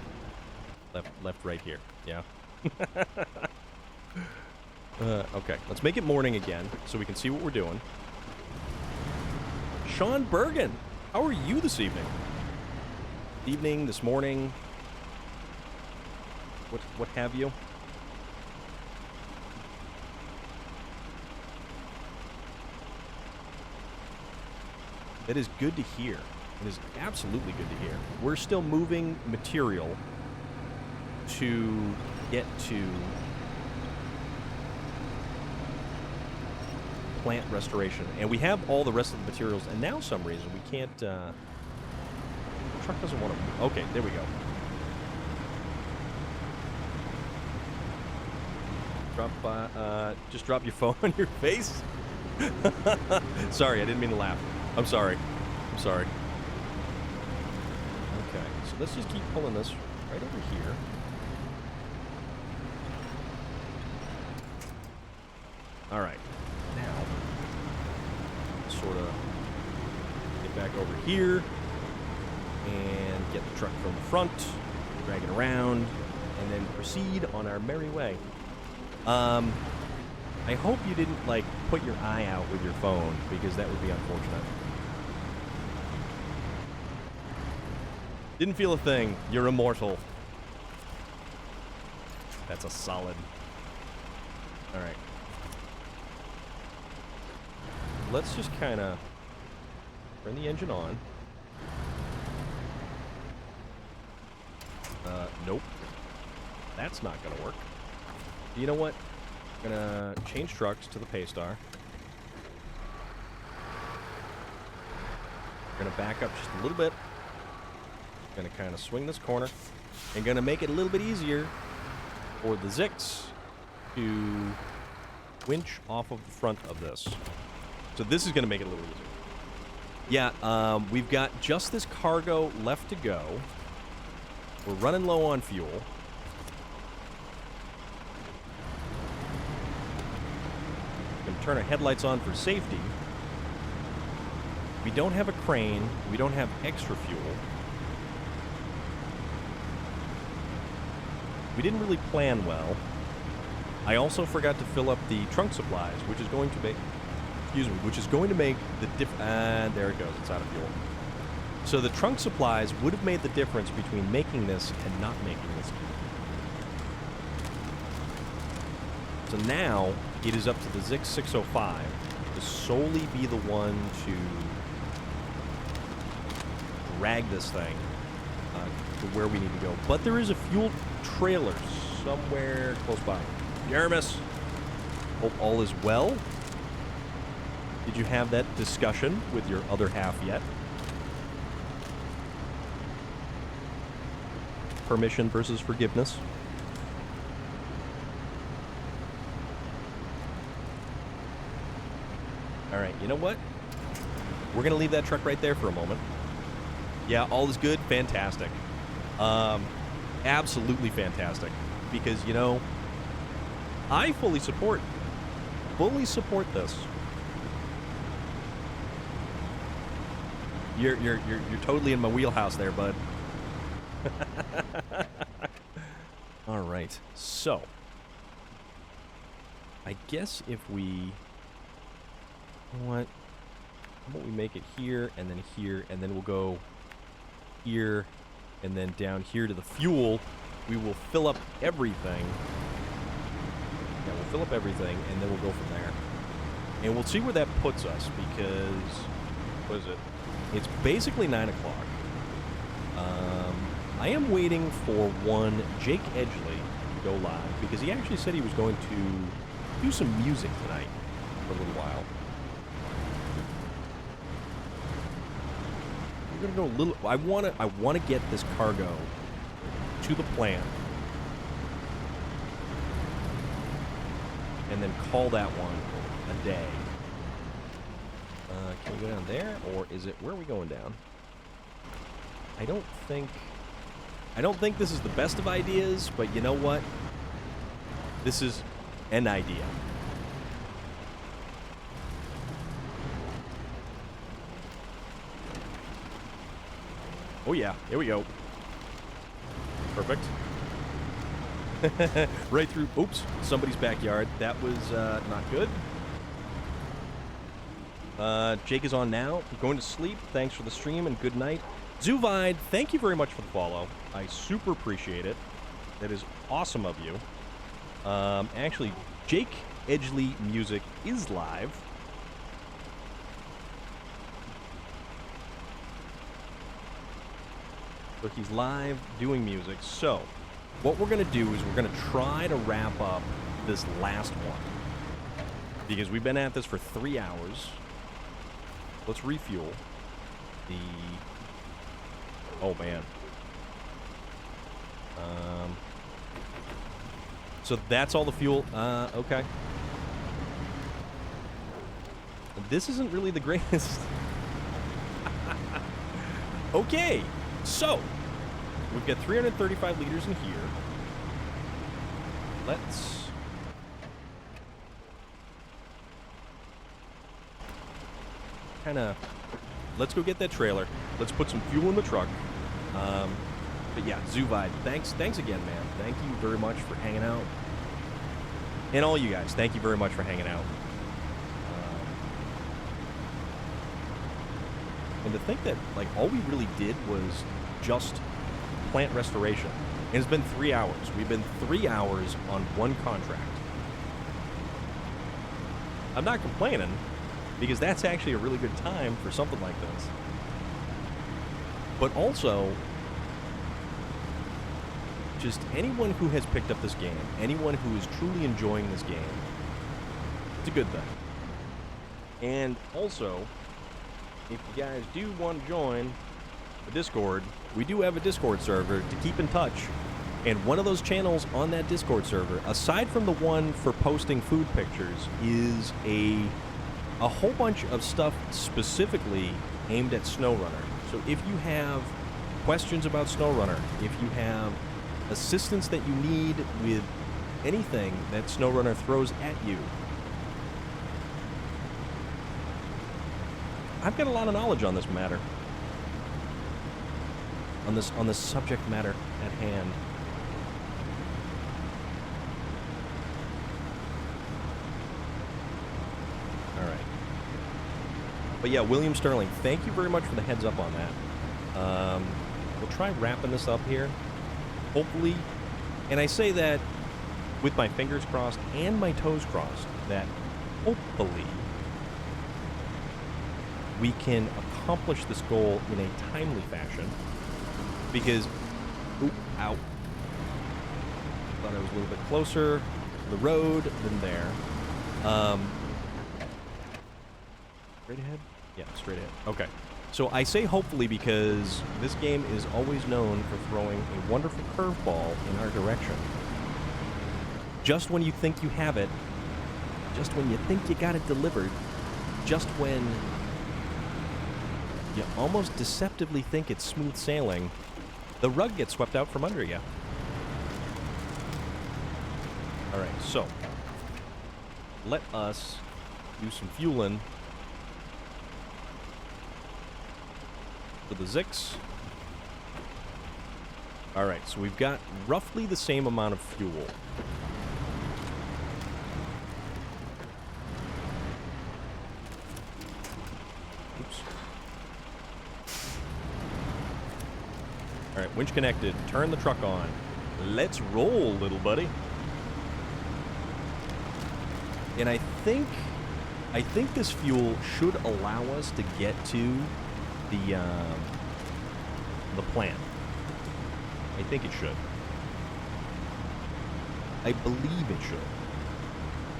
A: Left right here. Yeah. Okay, let's make it morning again so we can see what we're doing. Sean Bergen, how are you this evening? Evening, this morning, what have you? That is good to hear. It is absolutely good to hear. We're still moving material to get to plant restoration. And we have all the rest of the materials, and now for some reason we can't... the truck doesn't want to... Okay, there we go. Just drop your phone on your face? Sorry, I didn't mean to laugh. I'm sorry. Okay, so let's just keep pulling this right over here. Alright, now, sort of get back over here and get the truck from the front, drag it around, and then proceed on our merry way. I hope you didn't, like, put your eye out with your phone, because that would be unfortunate. Didn't feel a thing. You're immortal. That's a solid. Alright. Let's just kind of turn the engine on. Nope. That's not going to work. You know what? I'm going to change trucks to the Paystar. We're going to back up just a little bit. Going to kind of swing this corner. And going to make it a little bit easier for the Zix to winch off of the front of this. So this is going to make it a little easier. Yeah, we've got just this cargo left to go. We're running low on fuel. Going to turn our headlights on for safety. We don't have a crane. We don't have extra fuel. We didn't really plan well. I also forgot to fill up the trunk supplies, which is going to make, which is going to make the and there it goes, it's out of fuel. So the trunk supplies would have made the difference between making this and not making this. So now it is up to the Zix 605 to solely be the one to drag this thing to where we need to go. But there is a fuel trailer somewhere close by. Jermis, hope all is well. Did you have that discussion with your other half yet? Permission versus forgiveness. All right, you know what? We're going to leave that truck right there for a moment. Yeah, all is good. Fantastic. Absolutely fantastic. Because, you know, I fully support this. You're totally in my wheelhouse there, bud. All right. So, I guess if we, you know what? How about we make it here, and then we'll go here, and then down here to the fuel. We will fill up everything. Yeah, we'll fill up everything, and then we'll go from there. And we'll see where that puts us, because, what is it? It's basically 9 o'clock. I am waiting for one Jake Edgley to go live, because he actually said he was going to do some music tonight for a little while. We're gonna go a little. I wanna get this cargo to the plant, and then call that one a day. Can we go down there, or is it, where are we going down? I don't think this is the best of ideas, but you know what? This is an idea. Oh yeah, here we go. Perfect. Right through, oops, somebody's backyard. That was not good. Jake is on now. Going to sleep. Thanks for the stream and good night. Zuvide, thank you very much for the follow. I super appreciate it. That is awesome of you. Actually, Jake Edgley Music is live. So he's live doing music. So what we're going to do is we're going to try to wrap up this last one, because we've been at this for 3 hours. Let's refuel the... Oh, man. So that's all the fuel. Okay. This isn't really the greatest. Okay. So, we've got 335 liters in here. Let's... let's go get that trailer. Let's put some fuel in the truck. But yeah, Zuvide, thanks again, man. Thank you very much for hanging out. And all you guys, thank you very much for hanging out. And to think that, like, all we really did was just plant restoration. And it's been 3 hours. We've been 3 hours on one contract. I'm not complaining, because that's actually a really good time for something like this. But also, just anyone who has picked up this game, anyone who is truly enjoying this game, it's a good thing. And also, if you guys do want to join the Discord, we do have a Discord server to keep in touch. And one of those channels on that Discord server, aside from the one for posting food pictures, is a whole bunch of stuff specifically aimed at SnowRunner. So if you have questions about SnowRunner, if you have assistance that you need with anything that SnowRunner throws at you, I've got a lot of knowledge on this matter. On this subject matter at hand. All right. But yeah, William Sterling, thank you very much for the heads up on that. We'll try wrapping this up here. Hopefully, and I say that with my fingers crossed and my toes crossed, that hopefully we can accomplish this goal in a timely fashion. Because, oop, ow. Thought I was a little bit closer to the road than there. Straight ahead? Yeah, straight ahead. Okay. So I say hopefully because this game is always known for throwing a wonderful curveball in our direction. Just when you think you have it, just when you think you got it delivered, just when you almost deceptively think it's smooth sailing, the rug gets swept out from under you. All right, so let us do some fueling for the Zix. All right, so we've got roughly the same amount of fuel. Oops. All right, winch connected. Turn the truck on. Let's roll, little buddy. And I think this fuel should allow us to get to the plant. I think it should. I believe it should.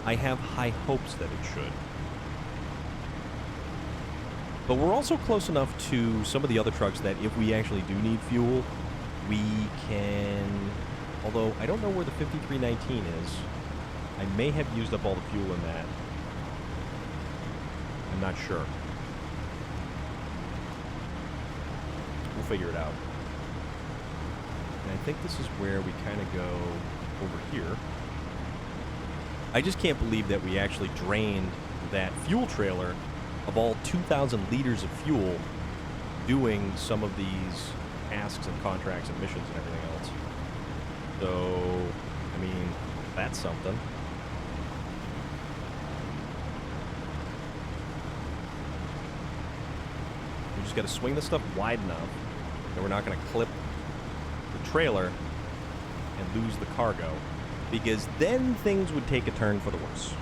A: I have high hopes that it should. But we're also close enough to some of the other trucks that if we actually do need fuel, we can... Although, I don't know where the 5319 is. I may have used up all the fuel in that. I'm not sure. We'll figure it out. And I think this is where we kind of go over here. I just can't believe that we actually drained that fuel trailer of all 2,000 liters of fuel doing some of these tasks and contracts and missions and everything else. So, I mean, that's something. We just got to swing this stuff wide enough that we're not going to clip the trailer and lose the cargo, because then things would take a turn for the worse.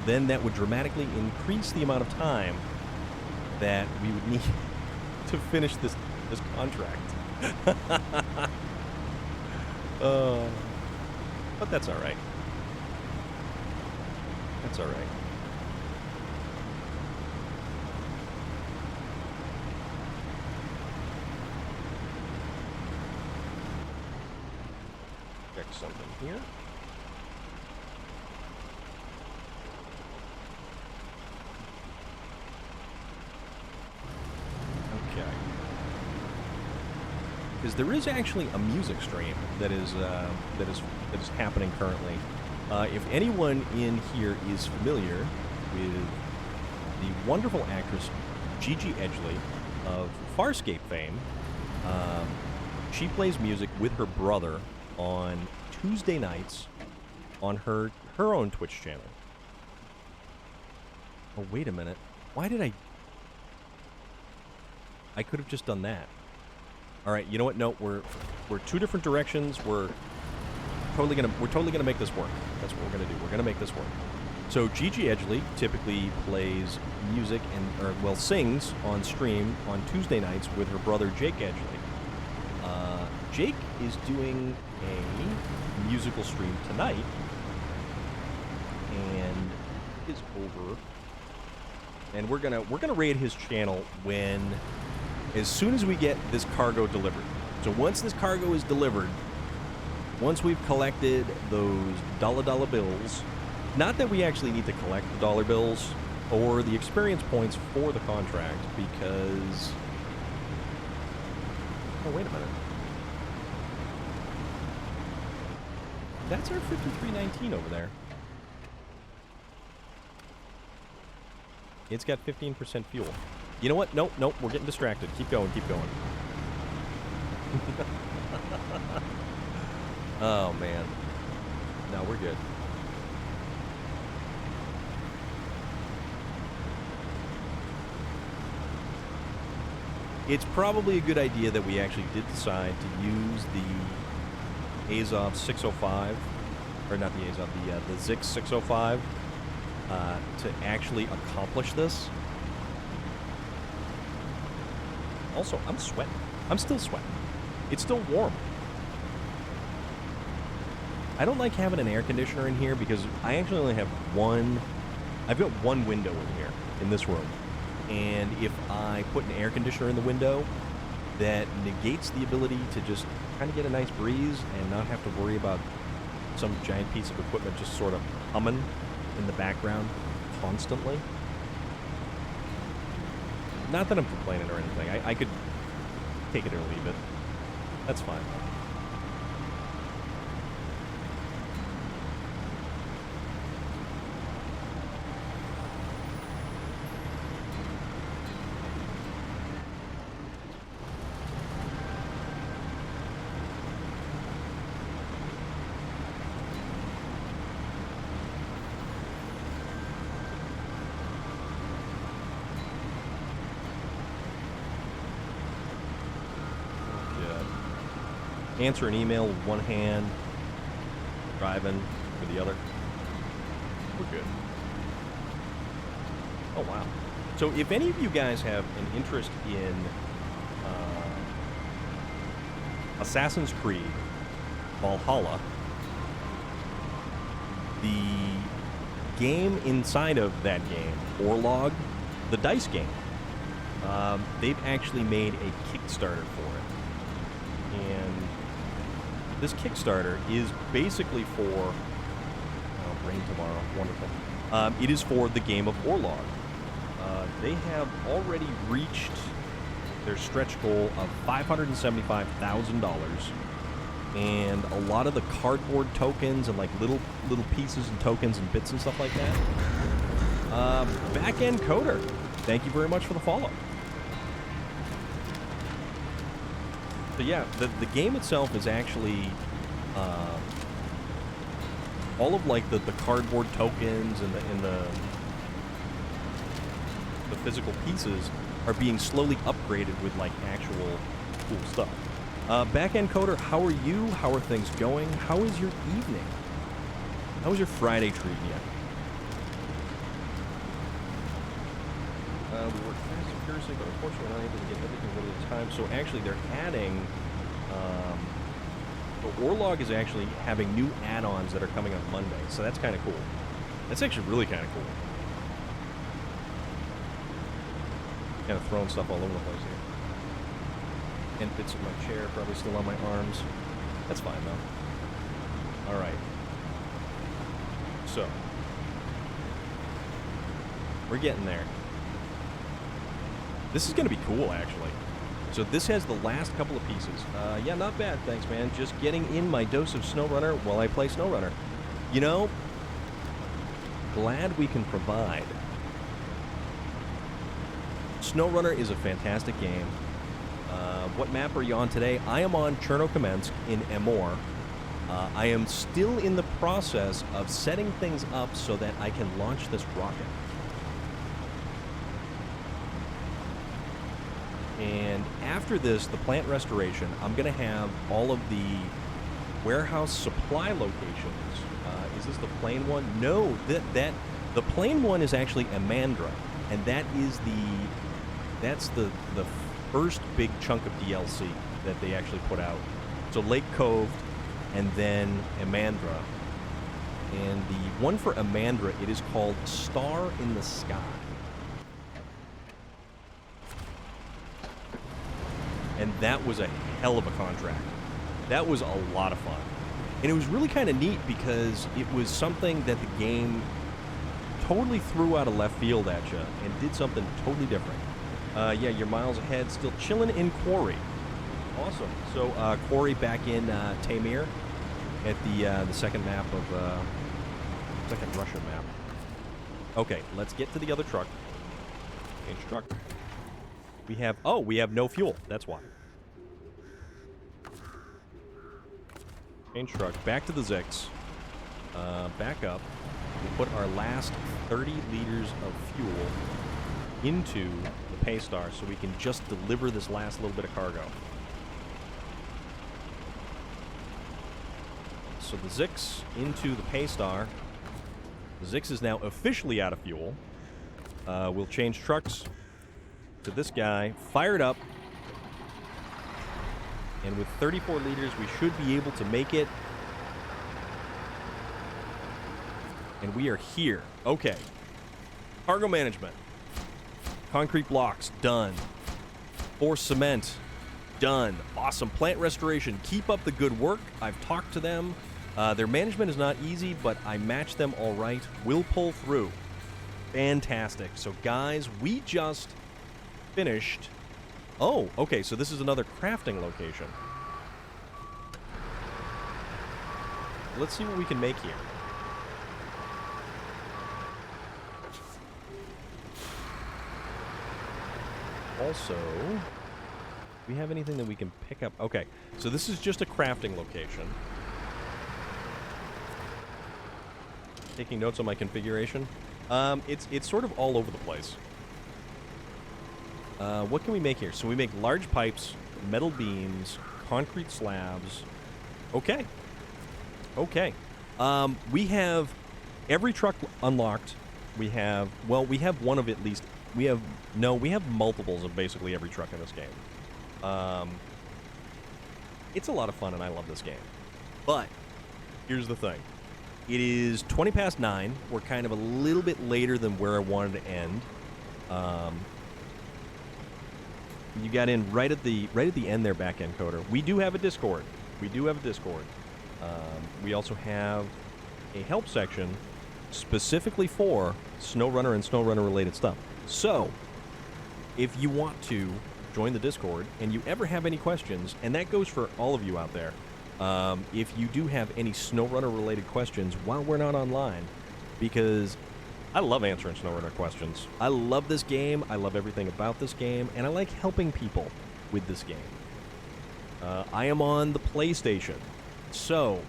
A: Then that would dramatically increase the amount of time that we would need to finish this contract. But that's all right. That's all right. Check something here. Because there is actually a music stream that is happening currently. If anyone in here is familiar with the wonderful actress Gigi Edgley of Farscape fame, she plays music with her brother on Tuesday nights on her her own Twitch channel. Oh, wait a minute. Why did I could have just done that. All right, you know what? No, we're two different directions. We're totally gonna make this work. That's what we're gonna do. We're gonna make this work. So Gigi Edgley typically plays music and sings on stream on Tuesday nights with her brother Jake Edgley. Jake is doing a musical stream tonight, and is over. And we're gonna raid his channel as soon as we get this cargo delivered. So once this cargo is delivered, once we've collected those dollar bills, not that we actually need to collect the dollar bills or the experience points for the contract, because... Oh, wait a minute. That's our 5319 over there. It's got 15% fuel. You know what? Nope, we're getting distracted. Keep going. Oh, man. No, we're good. It's probably a good idea that we actually did decide to use the Azov 605, or not the Azov, the Zix 605, to actually accomplish this. Also, I'm sweating. I'm still sweating. It's still warm. I don't like having an air conditioner in here because I actually only have I've got one window in here, in this room. And if I put an air conditioner in the window, that negates the ability to just kind of get a nice breeze and not have to worry about some giant piece of equipment just sort of humming in the background constantly. Not that I'm complaining or anything. I could take it or leave it. That's fine. Answer an email with one hand, driving with the other. We're good. Oh, wow. So if any of you guys have an interest in Assassin's Creed Valhalla, the game inside of that game, Orlog, the dice game, they've actually made a Kickstarter for it. And this Kickstarter is basically for... Oh, rain tomorrow. Wonderful. It is for the game of Orlog. They have already reached their stretch goal of $575,000. And a lot of the cardboard tokens and like little pieces and tokens and bits and stuff like that. Back-end Coder, thank you very much for the follow. So yeah, the game itself is actually all of like the cardboard tokens and the physical pieces are being slowly upgraded with like actual cool stuff. Back-end Coder, how are you? How are things going? How is your evening? How was your Friday treating you? We worked fast and furiously, but unfortunately not able to get everything ready in time. So actually they're adding... Orlog is actually having new add-ons that are coming on Monday, so that's kind of cool. That's actually really kind of cool. Kind of throwing stuff all over the place here. And bits of my chair probably still on my arms. That's fine, though. All right. So. We're getting there. This is going to be cool, actually. So this has the last couple of pieces. Yeah, not bad, thanks, man. Just getting in my dose of SnowRunner while I play SnowRunner. You know, glad we can provide. SnowRunner is a fantastic game. What map are you on today? I am on Cherno-Kamensk in Emor. I am still in the process of setting things up so that I can launch this rocket. And after this, the plant restoration, I'm going to have all of the warehouse supply locations. Is this the plain one? No, the plain one is actually Amandra, and that's the first big chunk of DLC that they actually put out. So Lake Cove, and then Amandra. And the one for Amandra, it is called Star in the Sky. And that was a hell of a contract. That was a lot of fun. And it was really kind of neat because it was something that the game totally threw out of left field at you and did something totally different. Yeah, you're miles ahead, still chilling in Quarry. Awesome. So Quarry back in Tamir at the second map of second Russian map. Okay, let's get to the other truck. Change truck. We have no fuel. That's why. Change truck. Back to the Zix. Back up. We put our last 30 liters of fuel into the Paystar so we can just deliver this last little bit of cargo. So the Zix into the Paystar. The Zix is now officially out of fuel. We'll change trucks to this guy, fired up, and with 34 liters we should be able to make it. And we are here. Okay. Cargo management. Concrete blocks, done. Force cement, done. Awesome. Plant restoration, keep up the good work. I've talked to them. Their management is not easy, but I match them all right. We'll pull through. Fantastic. So guys, we just finished. Oh, okay, so this is another crafting location. Let's see what we can make here. Also, do we have anything that we can pick up? Okay, so this is just a crafting location. Taking notes on my configuration. It's sort of all over the place. What can we make here? So we make large pipes, metal beams, concrete slabs. Okay. Okay. We have every truck unlocked. We have one of at least. We have multiples of basically every truck in this game. It's a lot of fun, and I love this game. But here's the thing. It is 20 past 9. We're kind of a little bit later than where I wanted to end. You got in right at the end there, back-end coder. We do have a Discord. We also have a help section specifically for SnowRunner and SnowRunner-related stuff. So, if you want to join the Discord and you ever have any questions, and that goes for all of you out there, if you do have any SnowRunner-related questions while we're not online, because I love answering SnowRunner questions. I love this game, I love everything about this game, and I like helping people with this game. I am on the PlayStation, so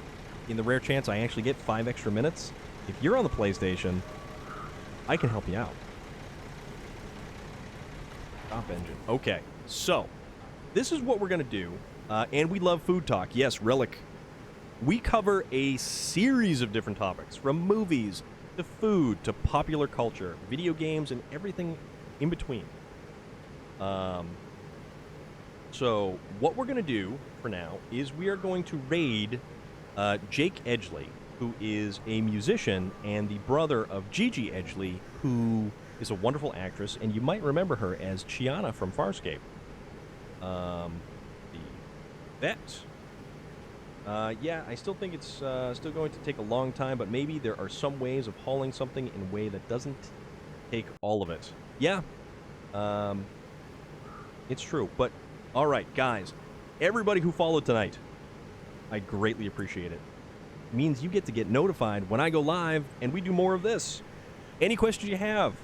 A: in the rare chance I actually get 5 extra minutes, if you're on the PlayStation, I can help you out. Stop engine. Okay, so this is what we're going to do. And we love food talk. Yes, Relic. We cover a series of different topics, from movies to food to popular culture, video games, and everything in between. So what we're going to do for now is we are going to raid Jake Edgley, who is a musician and the brother of Gigi Edgley, who is a wonderful actress, and you might remember her as Chiana from Farscape. The vet. Yeah, I still think it's still going to take a long time, but maybe there are some ways of hauling something in a way that doesn't take all of it. Yeah, it's true. But, all right, guys, everybody who followed tonight, I greatly appreciate it. It means you get notified when I go live and we do more of this. Any questions you have,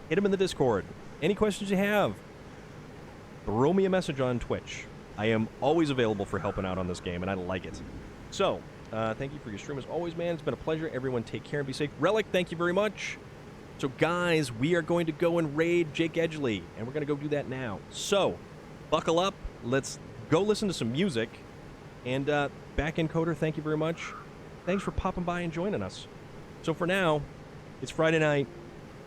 A: hit them in the Discord. Any questions you have, throw me a message on Twitch. I am always available for helping out on this game, and I like it. So, Thank you for your stream as always, man. It's been a pleasure. Everyone take care and be safe. Relic, thank you very much. So, guys, we are going to go and raid Jake Edgley, and we're going to go do that now. So, buckle up. Let's go listen to some music. And back in Coder, thank you very much. Thanks for popping by and joining us. So, for now, it's Friday night.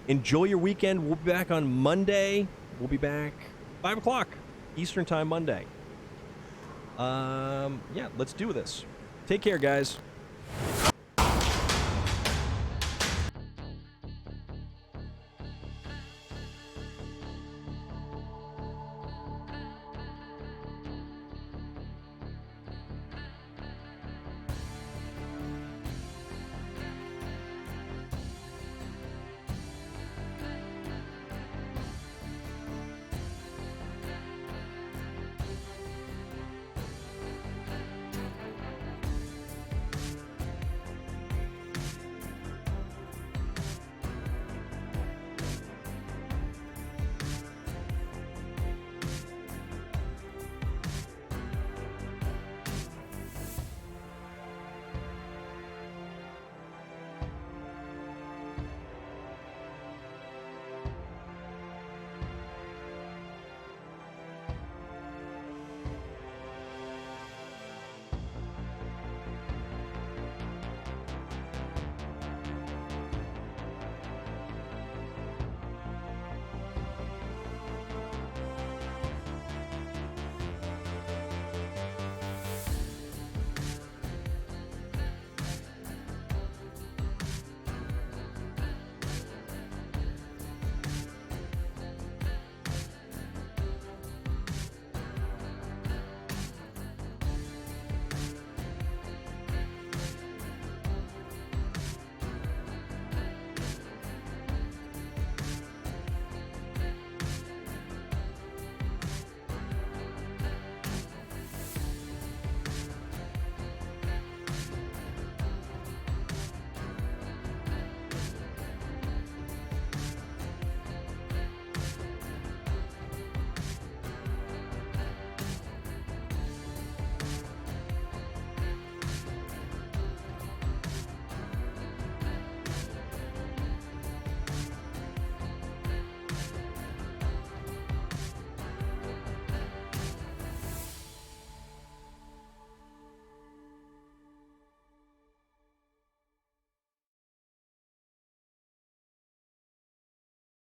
A: Enjoy your weekend. We'll be back on Monday. We'll be back 5 o'clock Eastern Time Monday. Yeah, let's do this. Take care, guys.